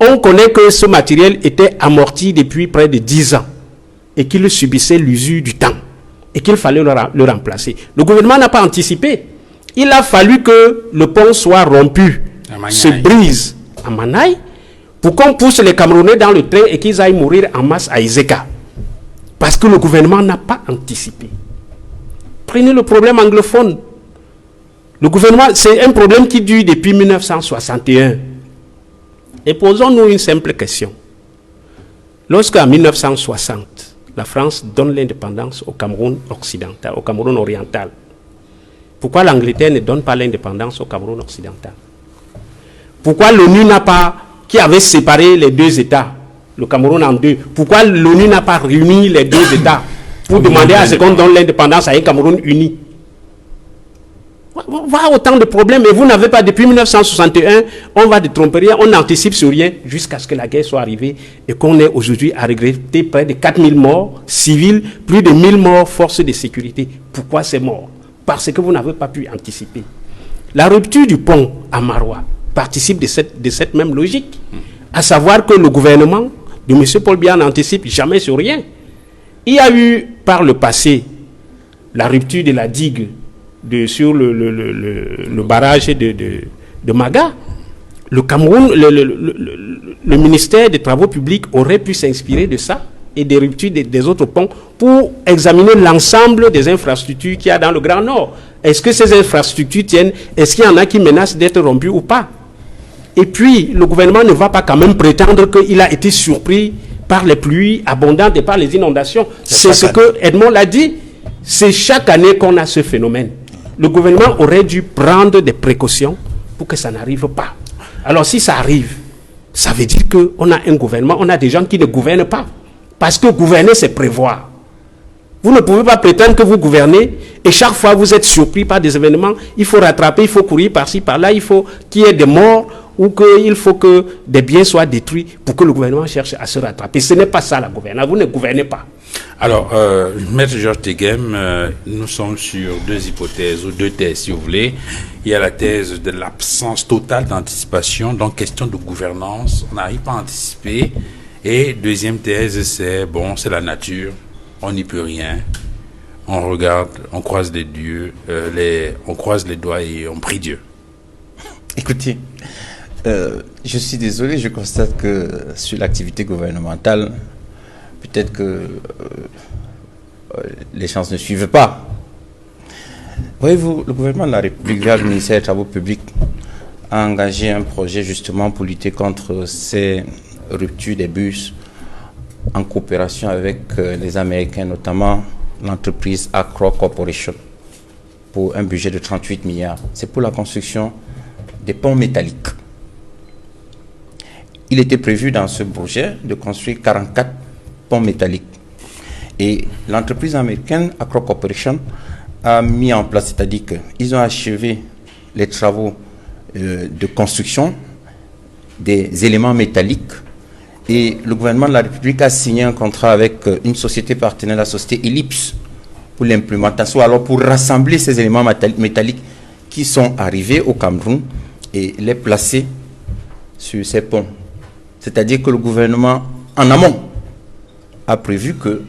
On connaît que ce matériel était amorti depuis près de 10 ans et qu'il subissait l'usure du temps et qu'il fallait le remplacer. Le gouvernement n'a pas anticipé. Il a fallu que le pont soit rompu, se brise à Manaï pour qu'on pousse les Camerounais dans le train et qu'ils aillent mourir en masse à Iseka. Parce que le gouvernement n'a pas anticipé. Prenez le problème anglophone. Le gouvernement, c'est un problème qui dure depuis 1961. Et posons-nous une simple question. Lorsqu'en 1960, la France donne l'indépendance au Cameroun occidental, au Cameroun oriental, pourquoi l'Angleterre ne donne pas l'indépendance au Cameroun occidental? Pourquoi l'ONU n'a pas, qui avait séparé les deux États, le Cameroun en deux, pourquoi l'ONU n'a pas réuni les deux États pour demander à ce qu'on donne l'indépendance à un Cameroun uni? Voilà autant de problèmes. Et vous n'avez pas, depuis 1961, on va de tromperie, on n'anticipe sur rien jusqu'à ce que la guerre soit arrivée et qu'on ait aujourd'hui à regretter près de 4000 morts civils, plus de 1000 morts forces de sécurité. Pourquoi ces morts? Parce que vous n'avez pas pu anticiper. La rupture du pont à Maroua participe de cette même logique, à savoir que le gouvernement de M. Paul Biya n'anticipe jamais sur rien. Il y a eu par le passé la rupture de la digue sur le barrage de Maga. Le Cameroun, le ministère des Travaux publics aurait pu s'inspirer de ça et des ruptures des autres ponts pour examiner l'ensemble des infrastructures qu'il y a dans le Grand Nord. Est-ce que ces infrastructures tiennent? Est-ce qu'il y en a qui menacent d'être rompues ou pas? Et puis, le gouvernement ne va pas quand même prétendre qu'il a été surpris par les pluies abondantes et par les inondations. C'est ce que Edmond l'a dit. C'est chaque année qu'on a ce phénomène. Le gouvernement aurait dû prendre des précautions pour que ça n'arrive pas. Alors si ça arrive, ça veut dire qu'on a un gouvernement, on a des gens qui ne gouvernent pas. Parce que gouverner, c'est prévoir. Vous ne pouvez pas prétendre que vous gouvernez et chaque fois vous êtes surpris par des événements, il faut rattraper, il faut courir par-ci, par-là, il faut qu'il y ait des morts ou qu'il faut que des biens soient détruits pour que le gouvernement cherche à se rattraper. Ce n'est pas ça la gouvernance, vous ne gouvernez pas.
Alors, Maître Georges Teghem, nous sommes sur deux hypothèses, ou deux thèses si vous voulez. Il y a la thèse de l'absence totale d'anticipation, donc question de gouvernance, on n'arrive pas à anticiper. Et deuxième thèse, c'est bon, c'est la nature, on n'y peut rien. On regarde, on croise les dieux, on croise les doigts et on prie Dieu.
Écoutez, je suis désolé, je constate que sur l'activité gouvernementale, peut-être que les chances ne suivent pas. Voyez-vous, le gouvernement de la République, via le ministère des Travaux publics, a engagé un projet justement pour lutter contre ces ruptures des bus en coopération avec les Américains, notamment l'entreprise Accro Corporation, pour un budget de 38 milliards. C'est pour la construction des ponts métalliques. Il était prévu dans ce projet de construire 44 ponts métalliques. Et l'entreprise américaine Accro Corporation a mis en place, c'est-à-dire qu'ils ont achevé les travaux de construction des éléments métalliques et le gouvernement de la République a signé un contrat avec une société partenaire, la société Ellipse, pour l'implémentation, alors pour rassembler ces éléments métalliques qui sont arrivés au Cameroun et les placer sur ces ponts. C'est-à-dire que le gouvernement, en amont, a prévu que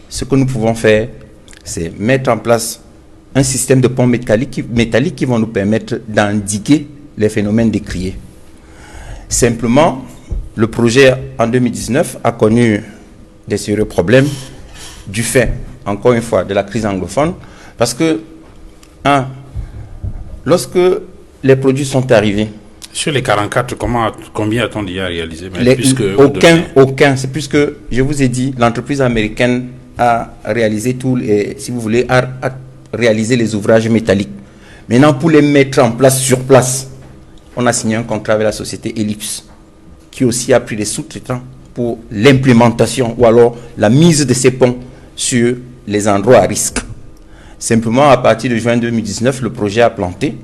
ce que nous pouvons faire, c'est mettre en place un système de ponts métalliques qui vont nous permettre d'endiguer les phénomènes décriés. Simplement, le projet en 2019 a connu des sérieux problèmes du fait, encore une fois, de la crise anglophone, parce que, lorsque les produits sont arrivés,
sur les 44, combien a-t-on déjà réalisé?
Aucun. C'est puisque, je vous ai dit, l'entreprise américaine a réalisé si vous voulez, a réalisé les ouvrages métalliques. Maintenant, pour les mettre en place sur place, on a signé un contrat avec la société Ellipse, qui aussi a pris des sous-traitants pour l'implémentation ou alors la mise de ces ponts sur les endroits à risque. Simplement, à partir de juin 2019, le projet a planté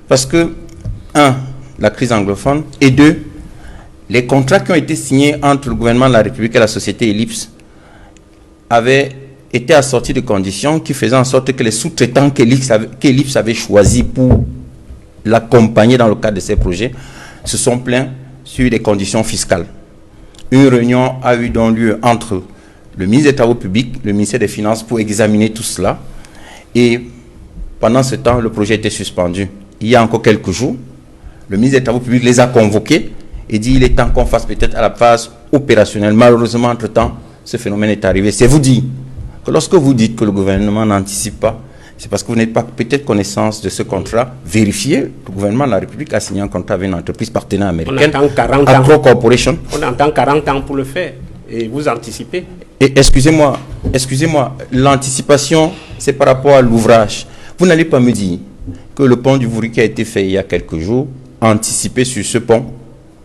parce que, la crise anglophone, et 2, les contrats qui ont été signés entre le gouvernement de la République et la société Ellipse avaient été assortis de conditions qui faisaient en sorte que les sous-traitants qu'Ellipse avait choisis pour l'accompagner dans le cadre de ces projets se sont plaints sur des conditions fiscales. Une réunion a eu donc lieu entre le ministre des Travaux publics, le ministère des Finances pour examiner tout cela. Et pendant ce temps, le projet était suspendu. Il y a encore quelques jours, le ministre des Travaux publics les a convoqués et dit il est temps qu'on fasse peut-être à la phase opérationnelle. Malheureusement, entre-temps, ce phénomène est arrivé. C'est vous dire que lorsque vous dites que le gouvernement n'anticipe pas, c'est parce que vous n'êtes pas peut-être connaissance de ce contrat. Vérifiez, le gouvernement de la République a signé un contrat avec une entreprise partenaire américaine,
On attend 40 ans.
Agro Corporation.
On entend 40 ans pour le faire. Et vous anticipez.
Et excusez-moi, l'anticipation, c'est par rapport à l'ouvrage. Vous n'allez pas me dire que le pont du Vouri qui a été fait il y a quelques jours, anticipé sur ce pont,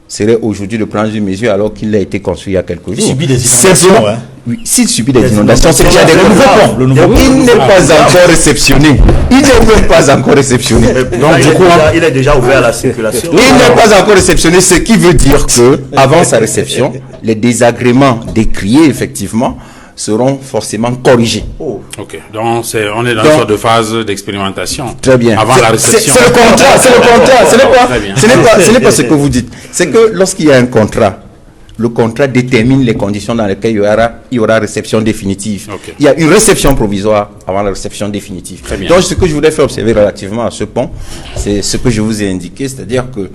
serait aujourd'hui de prendre une mesure alors qu'il a été construit il y a quelques jours.
Il subit des inondations. Hein.
Oui, s'il subit des inondations, c'est qu'il y a des nouveaux ponts.
Le nouveau pont.
Il n'est pas encore réceptionné. Il n'est même pas encore réceptionné.
Donc, du coup, il est déjà ouvert à la circulation.
Il n'est pas encore réceptionné, ce qui veut dire que, avant sa réception, les désagréments décriés, effectivement, seront forcément corrigés.
Ok, donc on est dans une sorte de phase d'expérimentation.
Très bien.
Avant la réception.
C'est le contrat, c'est le contrat.
Très bien.
Ce n'est pas ce que vous dites. C'est que lorsqu'il y a un contrat, le contrat détermine les conditions dans lesquelles il y aura réception définitive.
Okay.
Il y a une réception provisoire avant la réception définitive.
Très bien.
Donc, ce que je voulais faire observer relativement à ce pont, c'est ce que je vous ai indiqué, c'est-à-dire que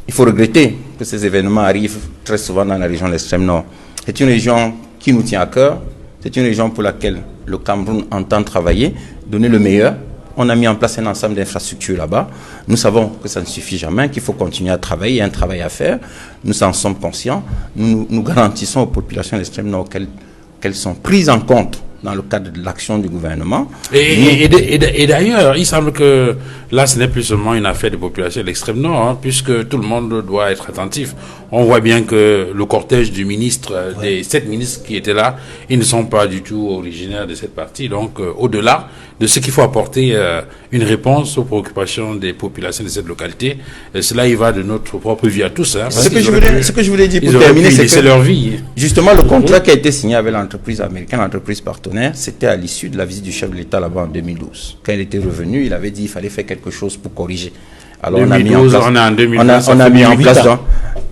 il faut regretter que ces événements arrivent très souvent dans la région de l'extrême nord. C'est une région qui nous tient à cœur. C'est une région pour laquelle le Cameroun entend travailler, donner le meilleur. On a mis en place un ensemble d'infrastructures là-bas. Nous savons que ça ne suffit jamais, qu'il faut continuer à travailler, il y a un travail à faire. Nous en sommes conscients. Nous garantissons aux populations de l'extrême nord qu'elles sont prises en compte dans le cadre de l'action du gouvernement.
Et d'ailleurs, il semble que là, ce n'est plus seulement une affaire de population de l'extrême nord, hein, puisque tout le monde doit être attentif. On voit bien que le cortège du ministre, des 7 ministres qui étaient là, ils ne sont pas du tout originaires de cette partie. Donc, au-delà de ce qu'il faut apporter une réponse aux préoccupations des populations de cette localité, cela y va de notre propre vie à tous. Hein,
ce que je voulais dire pour
terminer,
c'est
que leur vie.
Justement, le contrat qui a été signé avec l'entreprise américaine, l'entreprise partenaire, c'était à l'issue de la visite du chef de l'État là-bas en 2012. Quand il était revenu, il avait dit qu'il fallait faire quelque chose pour corriger. Alors
2012, on a en 2012,
on a mis en place.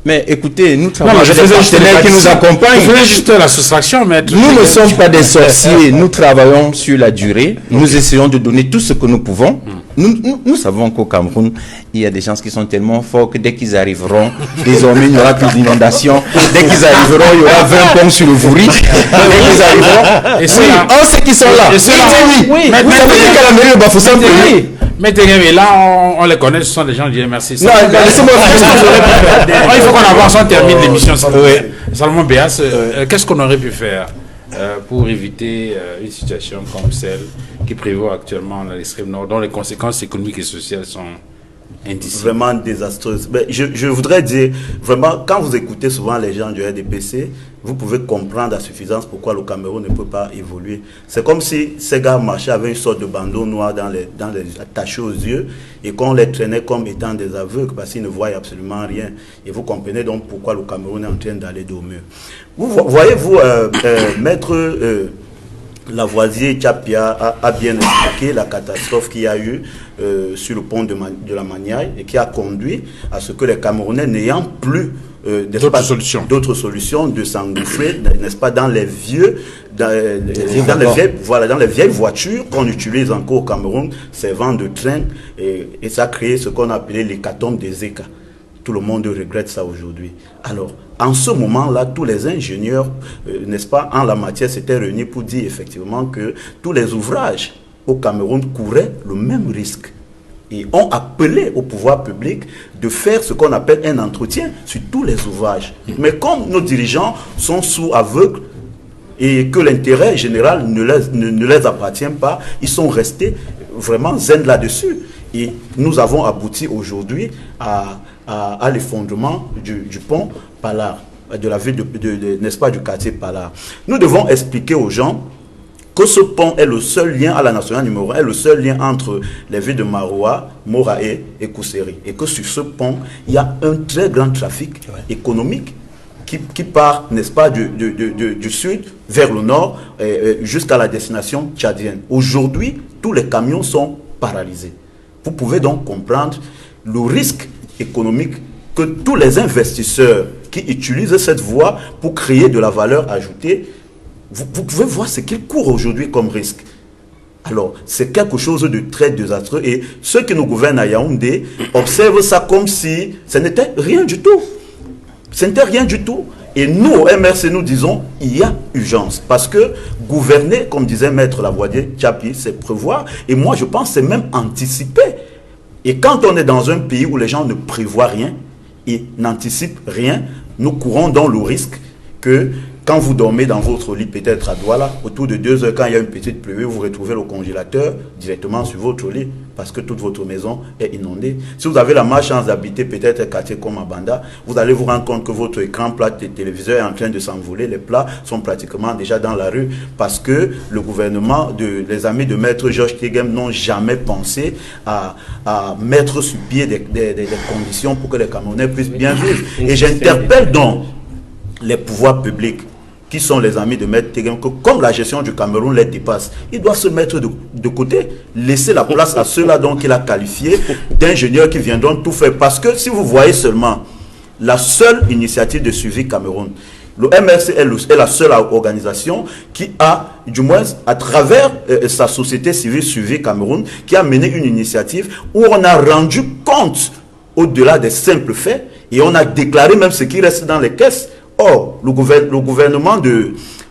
Mais écoutez, nous travaillons avec des partenaires qui nous accompagnent.
Je faisais juste la soustraction, mais
nous ne sommes pas des sorciers. Nous travaillons sur la durée. Nous essayons de donner tout ce que nous pouvons. Nous savons qu'au Cameroun, il y a des gens qui sont tellement forts que dès qu'ils arriveront, désormais, il n'y aura plus d'inondation. Dès qu'ils arriveront, il y aura 20 ponts sur le Vouri. Dès qu'ils arriveront, on sait qu'ils sont là. Oui, vous savez qu'à la mairie de Bafoussam,
mais là, on les connaît, ce sont des gens qui disent merci.
Non, laissez-moi
il faut qu'on avance, on termine l'émission. Salomon Béas, qu'est-ce qu'on aurait pu faire pour éviter une situation comme celle qui prévaut actuellement dans l'extrême nord, dont les conséquences économiques et sociales sont indicibles?
Vraiment désastreuses. Mais je voudrais dire, vraiment, quand vous écoutez souvent les gens du RDPC, vous pouvez comprendre à suffisance pourquoi le Cameroun ne peut pas évoluer. C'est comme si ces gars marchaient avec une sorte de bandeau noir dans les attachés aux yeux et qu'on les traînait comme étant des aveugles parce qu'ils ne voient absolument rien. Et vous comprenez donc pourquoi le Cameroun est en train d'aller de mieux. Voyez-vous, maître Lavoisier Tchapia a bien expliqué la catastrophe qu'il y a eu sur le pont de la Maniaille et qui a conduit à ce que les Camerounais n'ayant plus d'autres solutions de s'engouffrer, n'est-ce pas, dans les vieilles voitures qu'on utilise encore au Cameroun, servant de train, et ça a créé ce qu'on appelait l'hécatombe des ECA. Tout le monde regrette ça aujourd'hui. Alors, en ce moment-là, tous les ingénieurs, n'est-ce pas, en la matière, s'étaient réunis pour dire effectivement que tous les ouvrages au Cameroun couraient le même risque. Et ont appelé au pouvoir public de faire ce qu'on appelle un entretien sur tous les ouvrages. Mais comme nos dirigeants sont sous aveugle et que l'intérêt général ne les appartient pas, ils sont restés vraiment zen là-dessus. Et nous avons abouti aujourd'hui à l'effondrement du pont Pallard, de la ville n'est-ce pas, du quartier Pallard. Nous devons expliquer aux gens que ce pont est le seul lien à la nationale numéro 1, est le seul lien entre les villes de Maroua, Moraé et Kousséri. Et que sur ce pont, il y a un très grand trafic économique qui part, n'est-ce pas, du sud vers le nord jusqu'à la destination tchadienne. Aujourd'hui, tous les camions sont paralysés. Vous pouvez donc comprendre le risque économique que tous les investisseurs qui utilisent cette voie pour créer de la valeur ajoutée, vous pouvez voir ce qu'ils courent aujourd'hui comme risque. Alors, c'est quelque chose de très désastreux et ceux qui nous gouvernent à Yaoundé observent ça comme si ce n'était rien du tout. Ce n'était rien du tout. Et nous, au MRC, nous disons, il y a urgence. Parce que gouverner, comme disait Maître Lavoisier, Tchapi, c'est prévoir. Et moi, je pense que c'est même anticiper. Et quand on est dans un pays où les gens ne prévoient rien et n'anticipent rien, nous courons dans le risque que quand vous dormez dans votre lit, peut-être à Douala, autour de 2 heures, quand il y a une petite pluie, vous retrouvez le congélateur directement sur votre lit parce que toute votre maison est inondée. Si vous avez la malchance d'habiter peut-être un quartier comme à Banda, vous allez vous rendre compte que votre écran plat de téléviseur est en train de s'envoler. Les plats sont pratiquement déjà dans la rue parce que le gouvernement, les amis de Maître Georges Tegem n'ont jamais pensé à mettre sur pied des conditions pour que les Camerounais puissent bien vivre. Et j'interpelle donc les pouvoirs publics qui sont les amis de Maître Tegem, que comme la gestion du Cameroun les dépasse, ils doivent se mettre de côté, laisser la place à ceux-là donc qu'il a qualifiés d'ingénieurs qui viendront tout faire. Parce que si vous voyez seulement la seule initiative de suivi Cameroun, le MRC est la seule organisation qui a, du moins à travers sa société civile Suivi Cameroun, qui a mené une initiative où on a rendu compte au-delà des simples faits et on a déclaré même ce qui reste dans les caisses. Or, le gouvernement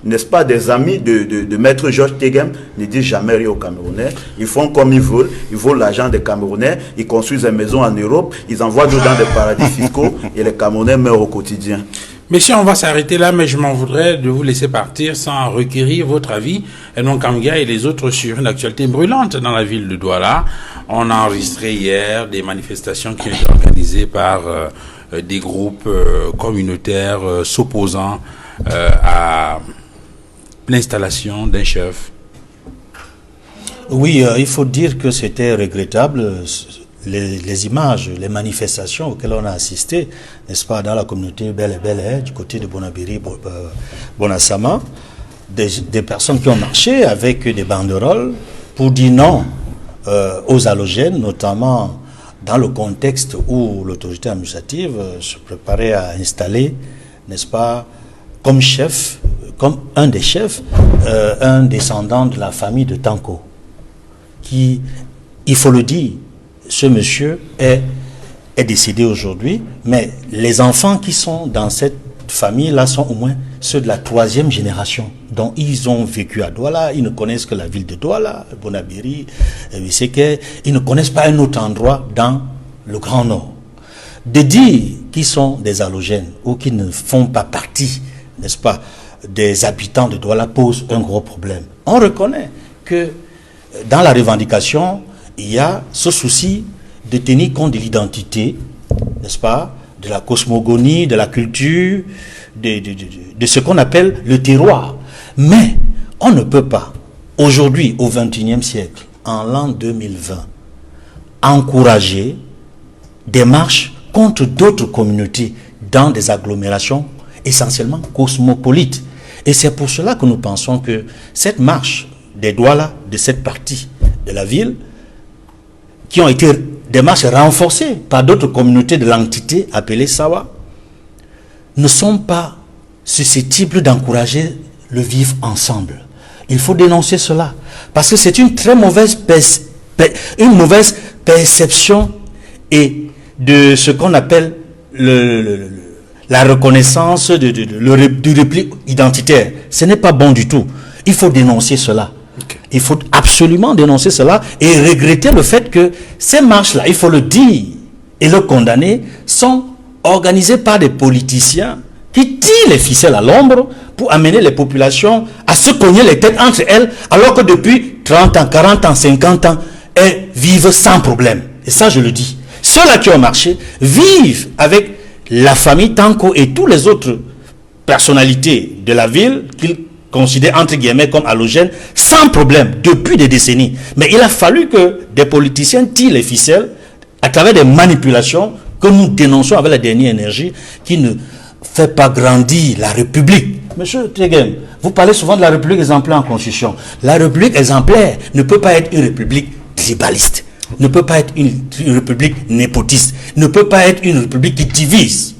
n'est-ce pas, des amis de Maître Georges Tegem ne disent jamais rien aux Camerounais. Ils font comme ils veulent. Ils volent l'argent des Camerounais. Ils construisent des maisons en Europe. Ils envoient d'eau dans des paradis fiscaux et les Camerounais meurent au quotidien.
Messieurs, on va s'arrêter là, mais je m'en voudrais de vous laisser partir sans requérir votre avis. Edmond Kamgia et les autres sur une actualité brûlante dans la ville de Douala. On a enregistré hier des manifestations qui ont été organisées par des groupes communautaires s'opposant à l'installation d'un chef.
Oui, il faut dire que c'était regrettable. Les images, les manifestations auxquelles on a assisté, n'est-ce pas, dans la communauté Bel du côté de Bonabiri, Bonassama, des personnes qui ont marché avec des banderoles pour dire non aux halogènes, notamment dans le contexte où l'autorité administrative se préparait à installer, n'est-ce pas, comme chef, comme un des chefs, un descendant de la famille de Tanko, qui, il faut le dire, ce monsieur est décédé aujourd'hui, mais les enfants qui sont dans cette famille-là sont au moins ceux de la 3e génération. Donc ils ont vécu à Douala, ils ne connaissent que la ville de Douala, Bonabiri, ils ne connaissent pas un autre endroit dans le Grand Nord. De dire qu'ils sont des halogènes ou qu'ils ne font pas partie, n'est-ce pas, des habitants de Douala pose un gros problème. On reconnaît que dans la revendication, il y a ce souci de tenir compte de l'identité, n'est-ce pas, de la cosmogonie, de la culture, de ce qu'on appelle le terroir. Mais on ne peut pas, aujourd'hui, au XXIe siècle, en l'an 2020, encourager des marches contre d'autres communautés dans des agglomérations essentiellement cosmopolites. Et c'est pour cela que nous pensons que cette marche des Douala, de cette partie de la ville, qui ont été des marches renforcées par d'autres communautés de l'entité appelée Sawa, ne sont pas susceptibles d'encourager le vivre ensemble. Il faut dénoncer cela, parce que c'est une très mauvaise perception et de ce qu'on appelle la reconnaissance du repli identitaire. Ce n'est pas bon du tout. Il faut dénoncer cela. Il faut absolument dénoncer cela et regretter le fait que ces marches-là, il faut le dire et le condamner, sont organisées par des politiciens qui tirent les ficelles à l'ombre pour amener les populations à se cogner les têtes entre elles, alors que depuis 30 ans, 40 ans, 50 ans, elles vivent sans problème. Et ça, je le dis. Ceux-là qui ont marché vivent avec la famille Tanko et toutes les autres personnalités de la ville qu'ils considérés entre guillemets comme halogènes, sans problème, depuis des décennies. Mais il a fallu que des politiciens tirent les ficelles à travers des manipulations que nous dénonçons avec la dernière énergie, qui ne fait pas grandir la République. Monsieur Tegem, vous parlez souvent de la République exemplaire en Constitution. La République exemplaire ne peut pas être une République tribaliste, ne peut pas être une République népotiste, ne peut pas être une République qui divise.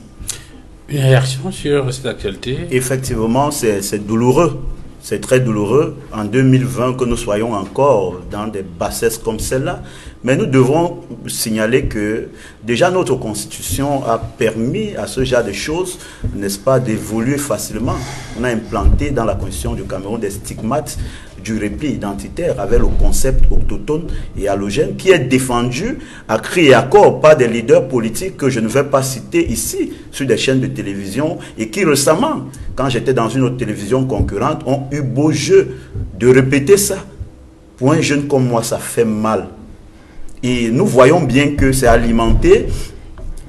Une réaction sur cette actualité?
Effectivement, c'est douloureux. C'est très douloureux en 2020 que nous soyons encore dans des bassesses comme celle-là. Mais nous devons signaler que déjà notre constitution a permis à ce genre de choses, n'est-ce pas, d'évoluer facilement. On a implanté dans la constitution du Cameroun des stigmates du repli identitaire avec le concept autochtone et allogène qui est défendu à cri et à corps par des leaders politiques que je ne vais pas citer ici sur des chaînes de télévision et qui récemment, quand j'étais dans une autre télévision concurrente, ont eu beau jeu de répéter ça. Pour un jeune comme moi, ça fait mal. Et nous voyons bien que c'est alimenté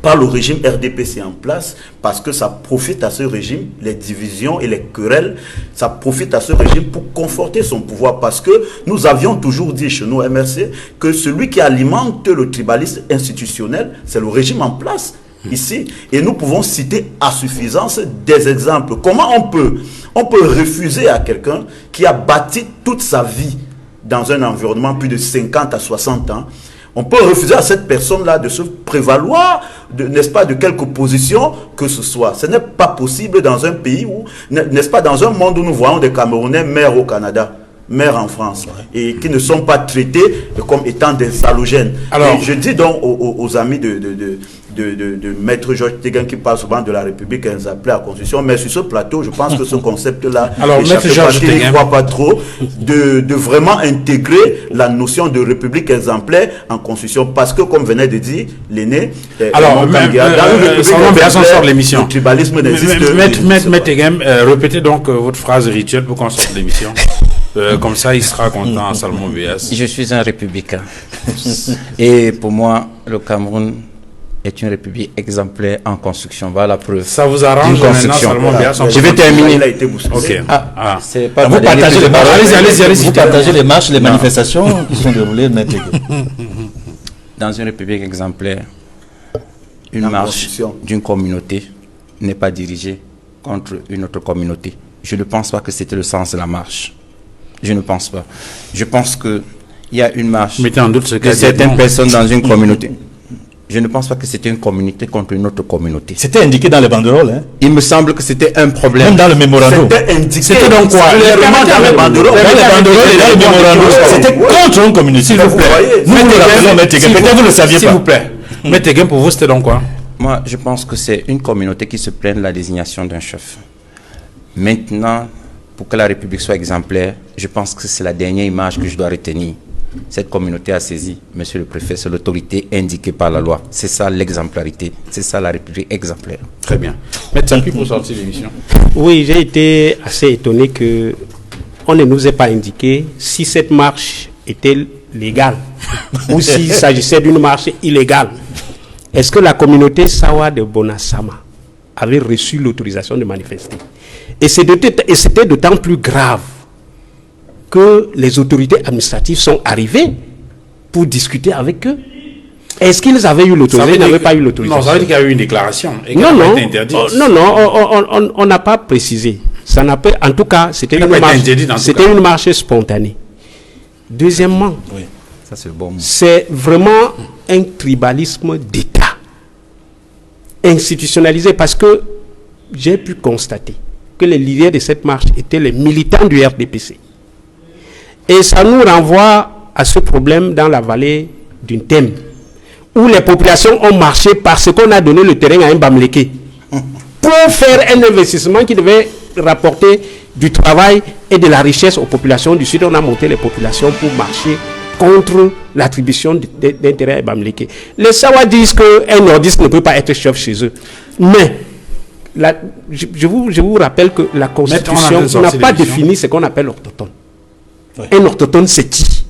par le régime RDPC en place, parce que ça profite à ce régime, les divisions et les querelles, ça profite à ce régime pour conforter son pouvoir, parce que nous avions toujours dit chez nous, MRC, que celui qui alimente le tribalisme institutionnel, c'est le régime en place ici. Et nous pouvons citer à suffisance des exemples. Comment on peut refuser à quelqu'un qui a bâti toute sa vie dans un environnement plus de 50 à 60 ans, on peut refuser à cette personne-là de se prévaloir, n'est-ce pas, de quelque position que ce soit. Ce n'est pas possible dans un pays où, n'est-ce pas, dans un monde où nous voyons des Camerounais maires au Canada, maires en France, et qui ne sont pas traités comme étant des allogènes. Alors, et je dis donc aux amis de Maître Georges Tegan qui parle souvent de la République exemplaire à la Constitution, mais sur ce plateau, je pense que ce concept-là,
alors Maître Georges Tegan
ne croit pas trop, de vraiment intégrer la notion de République exemplaire en Constitution, parce que comme venait de dire l'aîné,
alors on sort l'émission.
Le tribalisme n'existe.
Maître Tegan, répétez donc votre phrase rituelle pour qu'on sorte l'émission. Comme ça, il sera content, Salomon Béas.
Je suis un républicain. Et pour moi, le Cameroun est une république exemplaire en construction. Voilà la preuve.
Ça vous arrange maintenant, Salomon Béas?
Je vais terminer.
Il a été bousculé.
Ok. C'est pas
vous partagez les marches,
allez-y.
Vous partagez les marches, les manifestations qui sont déroulées, Maître.
Dans une république exemplaire, une marche d'une communauté n'est pas dirigée contre une autre communauté. Je ne pense pas que c'était le sens de la marche. Je ne pense pas. Je pense qu'il y a une marche
mettez en doute ce
de certaines personnes dans une communauté. Je ne pense pas que c'était une communauté contre une autre communauté.
C'était indiqué dans les banderoles. Hein?
Il me semble que c'était un problème.
Même dans le mémorandum.
C'était indiqué.
C'était donc quoi?
Dans les banderoles.
Dans le mémorandum. C'était contre une communauté.
S'il vous plaît.
Nous vous rappelons, Maître Tegan. Peut-être vous ne le saviez pas.
S'il vous plaît. Maître Tegan, pour vous, c'était donc quoi?
Moi, je pense que c'est une communauté qui se plaint de la désignation d'un chef. Maintenant, pour que la République soit exemplaire, je pense que c'est la dernière image que je dois retenir. Cette communauté a saisi, monsieur le préfet, c'est l'autorité indiquée par la loi. C'est ça l'exemplarité, c'est ça la République exemplaire.
Très bien. Maître Sampi, pour sortir l'émission.
Oui, j'ai été assez étonné qu'on ne nous ait pas indiqué si cette marche était légale ou s'il s'agissait d'une marche illégale. Est-ce que la communauté Sawa de Bonasama avait reçu l'autorisation de manifester? Et c'était d'autant plus grave que les autorités administratives sont arrivées pour discuter avec eux. Est-ce qu'ils avaient eu l'autorisation? Ils n'avaient pas eu l'autorisation.
Non, ça veut dire qu'il y a eu une déclaration. Et
non,
non.
On n'a pas précisé. Ça n'a pas, en tout cas, c'était une marche spontanée. Deuxièmement,
oui, ça c'est bon.
C'est vraiment un tribalisme d'État institutionnalisé, parce que j'ai pu constater que les leaders de cette marche étaient les militants du RDPC. Et ça nous renvoie à ce problème dans la vallée d'une Thème, où les populations ont marché parce qu'on a donné le terrain à un Bamléké pour faire un investissement qui devait rapporter du travail et de la richesse aux populations du Sud. On a monté les populations pour marcher contre l'attribution d'un terrain à Bamléké. Les Sawa disent qu'un nordiste ne peut pas être chef chez eux. Mais je vous rappelle que la Constitution n'a pas défini ce qu'on appelle autochtone. Oui. Un autochtone, c'est qui?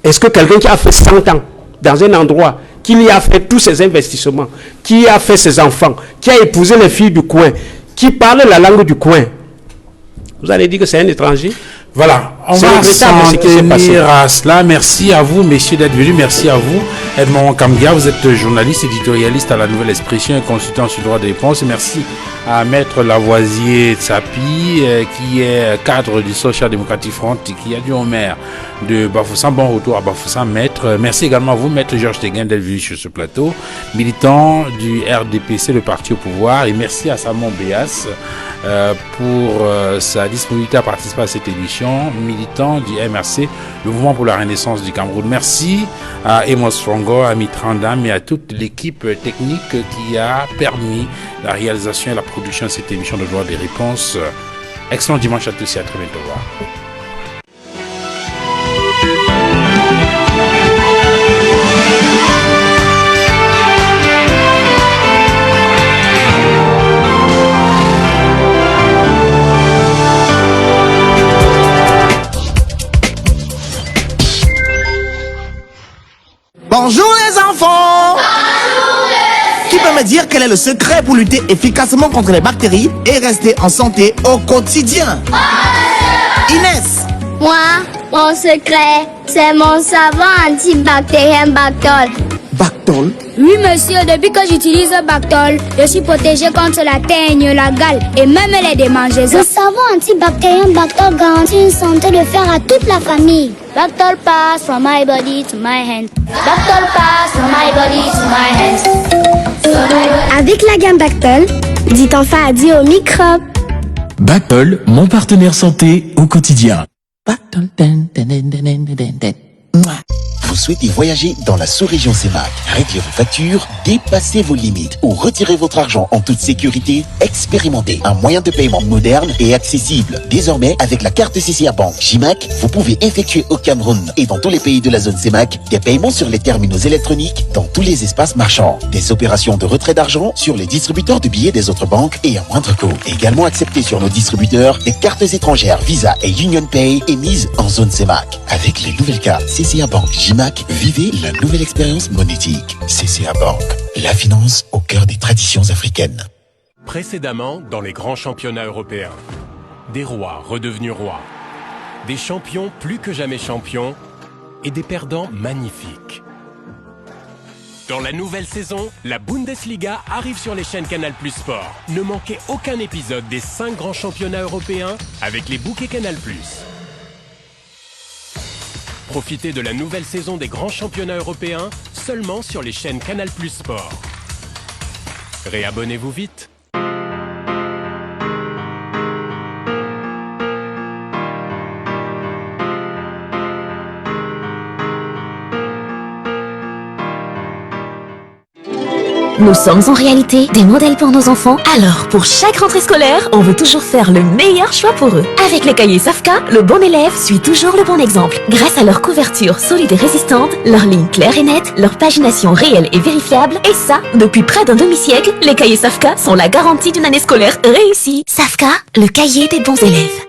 Est-ce que quelqu'un qui a fait 100 ans dans un endroit, qui y a fait tous ses investissements, qui a fait ses enfants, qui a épousé les filles du coin, qui parle la langue du coin, vous allez dire que c'est un étranger?
Voilà, on va s'en tenir à cela. Merci à vous, messieurs, d'être venus. Merci à vous, Edmond Kamgia. Vous êtes journaliste, éditorialiste à la Nouvelle Expression et consultant sur le droit de réponse. Et merci à Maître Lavoisier Tsapi, qui est cadre du Social Democratic Front, qui est adjoint au maire de Bafoussam. Bon retour à Bafoussam, Maître. Merci également à vous, Maître Georges Teguin, d'être venu sur ce plateau, militant du RDPC, le parti au pouvoir, et merci à Salmon Béas pour sa disponibilité à participer à cette émission, militant du MRC, le Mouvement pour la Renaissance du Cameroun. Merci à Amos Frongo, à Mitrandam et à toute l'équipe technique qui a permis la réalisation et la production de cette émission de Droit des Réponses. Excellent dimanche à tous et à très bientôt. Au revoir.
Bonjour les enfants. Qui peut me dire quel est le secret pour lutter efficacement contre les bactéries et rester en santé au quotidien? Inès.
Moi, mon secret, c'est mon savon antibactérien Bactol.
Bactol?
Oui monsieur, depuis que j'utilise Bactol, je suis protégée contre la teigne, la gale et même les démangeaisons.
Le savon antibactérien Bactol garantit une santé de fer à toute la famille.
Bactol pass from my body to my hands. Bactol pass from my body to my hands.
Avec la gamme Bactol, dites enfin adieu aux microbes.
Bactol, mon partenaire santé au quotidien.
Bactol.
Vous souhaitez voyager dans la sous-région CEMAC, réduire vos factures, dépasser vos limites ou retirer votre argent en toute sécurité? Expérimentez un moyen de paiement moderne et accessible. Désormais, avec la carte CCA Bank JMAC, vous pouvez effectuer au Cameroun et dans tous les pays de la zone CEMAC des paiements sur les terminaux électroniques dans tous les espaces marchands. Des opérations de retrait d'argent sur les distributeurs de billets des autres banques et à moindre coût. Également accepté sur nos distributeurs des cartes étrangères Visa et UnionPay émises en zone CEMAC. Avec les nouvelles cartes CCA Bank JMAC, vivez la nouvelle expérience monétique. CCA Bank, la finance au cœur des traditions africaines.
Précédemment, dans les grands championnats européens, des rois redevenus rois, des champions plus que jamais champions et des perdants magnifiques. Dans la nouvelle saison, la Bundesliga arrive sur les chaînes Canal+ Sport. Ne manquez aucun épisode des 5 grands championnats européens avec les bouquets Canal+. Profitez de la nouvelle saison des grands championnats européens seulement sur les chaînes Canal+ Sport. Réabonnez-vous vite.
Nous sommes en réalité des modèles pour nos enfants. Alors, pour chaque rentrée scolaire, on veut toujours faire le meilleur choix pour eux. Avec les cahiers Safka, le bon élève suit toujours le bon exemple. Grâce à leur couverture solide et résistante, leur ligne claire et nette, leur pagination réelle et vérifiable, et ça, depuis près d'un demi-siècle, les cahiers Safka sont la garantie d'une année scolaire réussie. Safka, le cahier des bons élèves.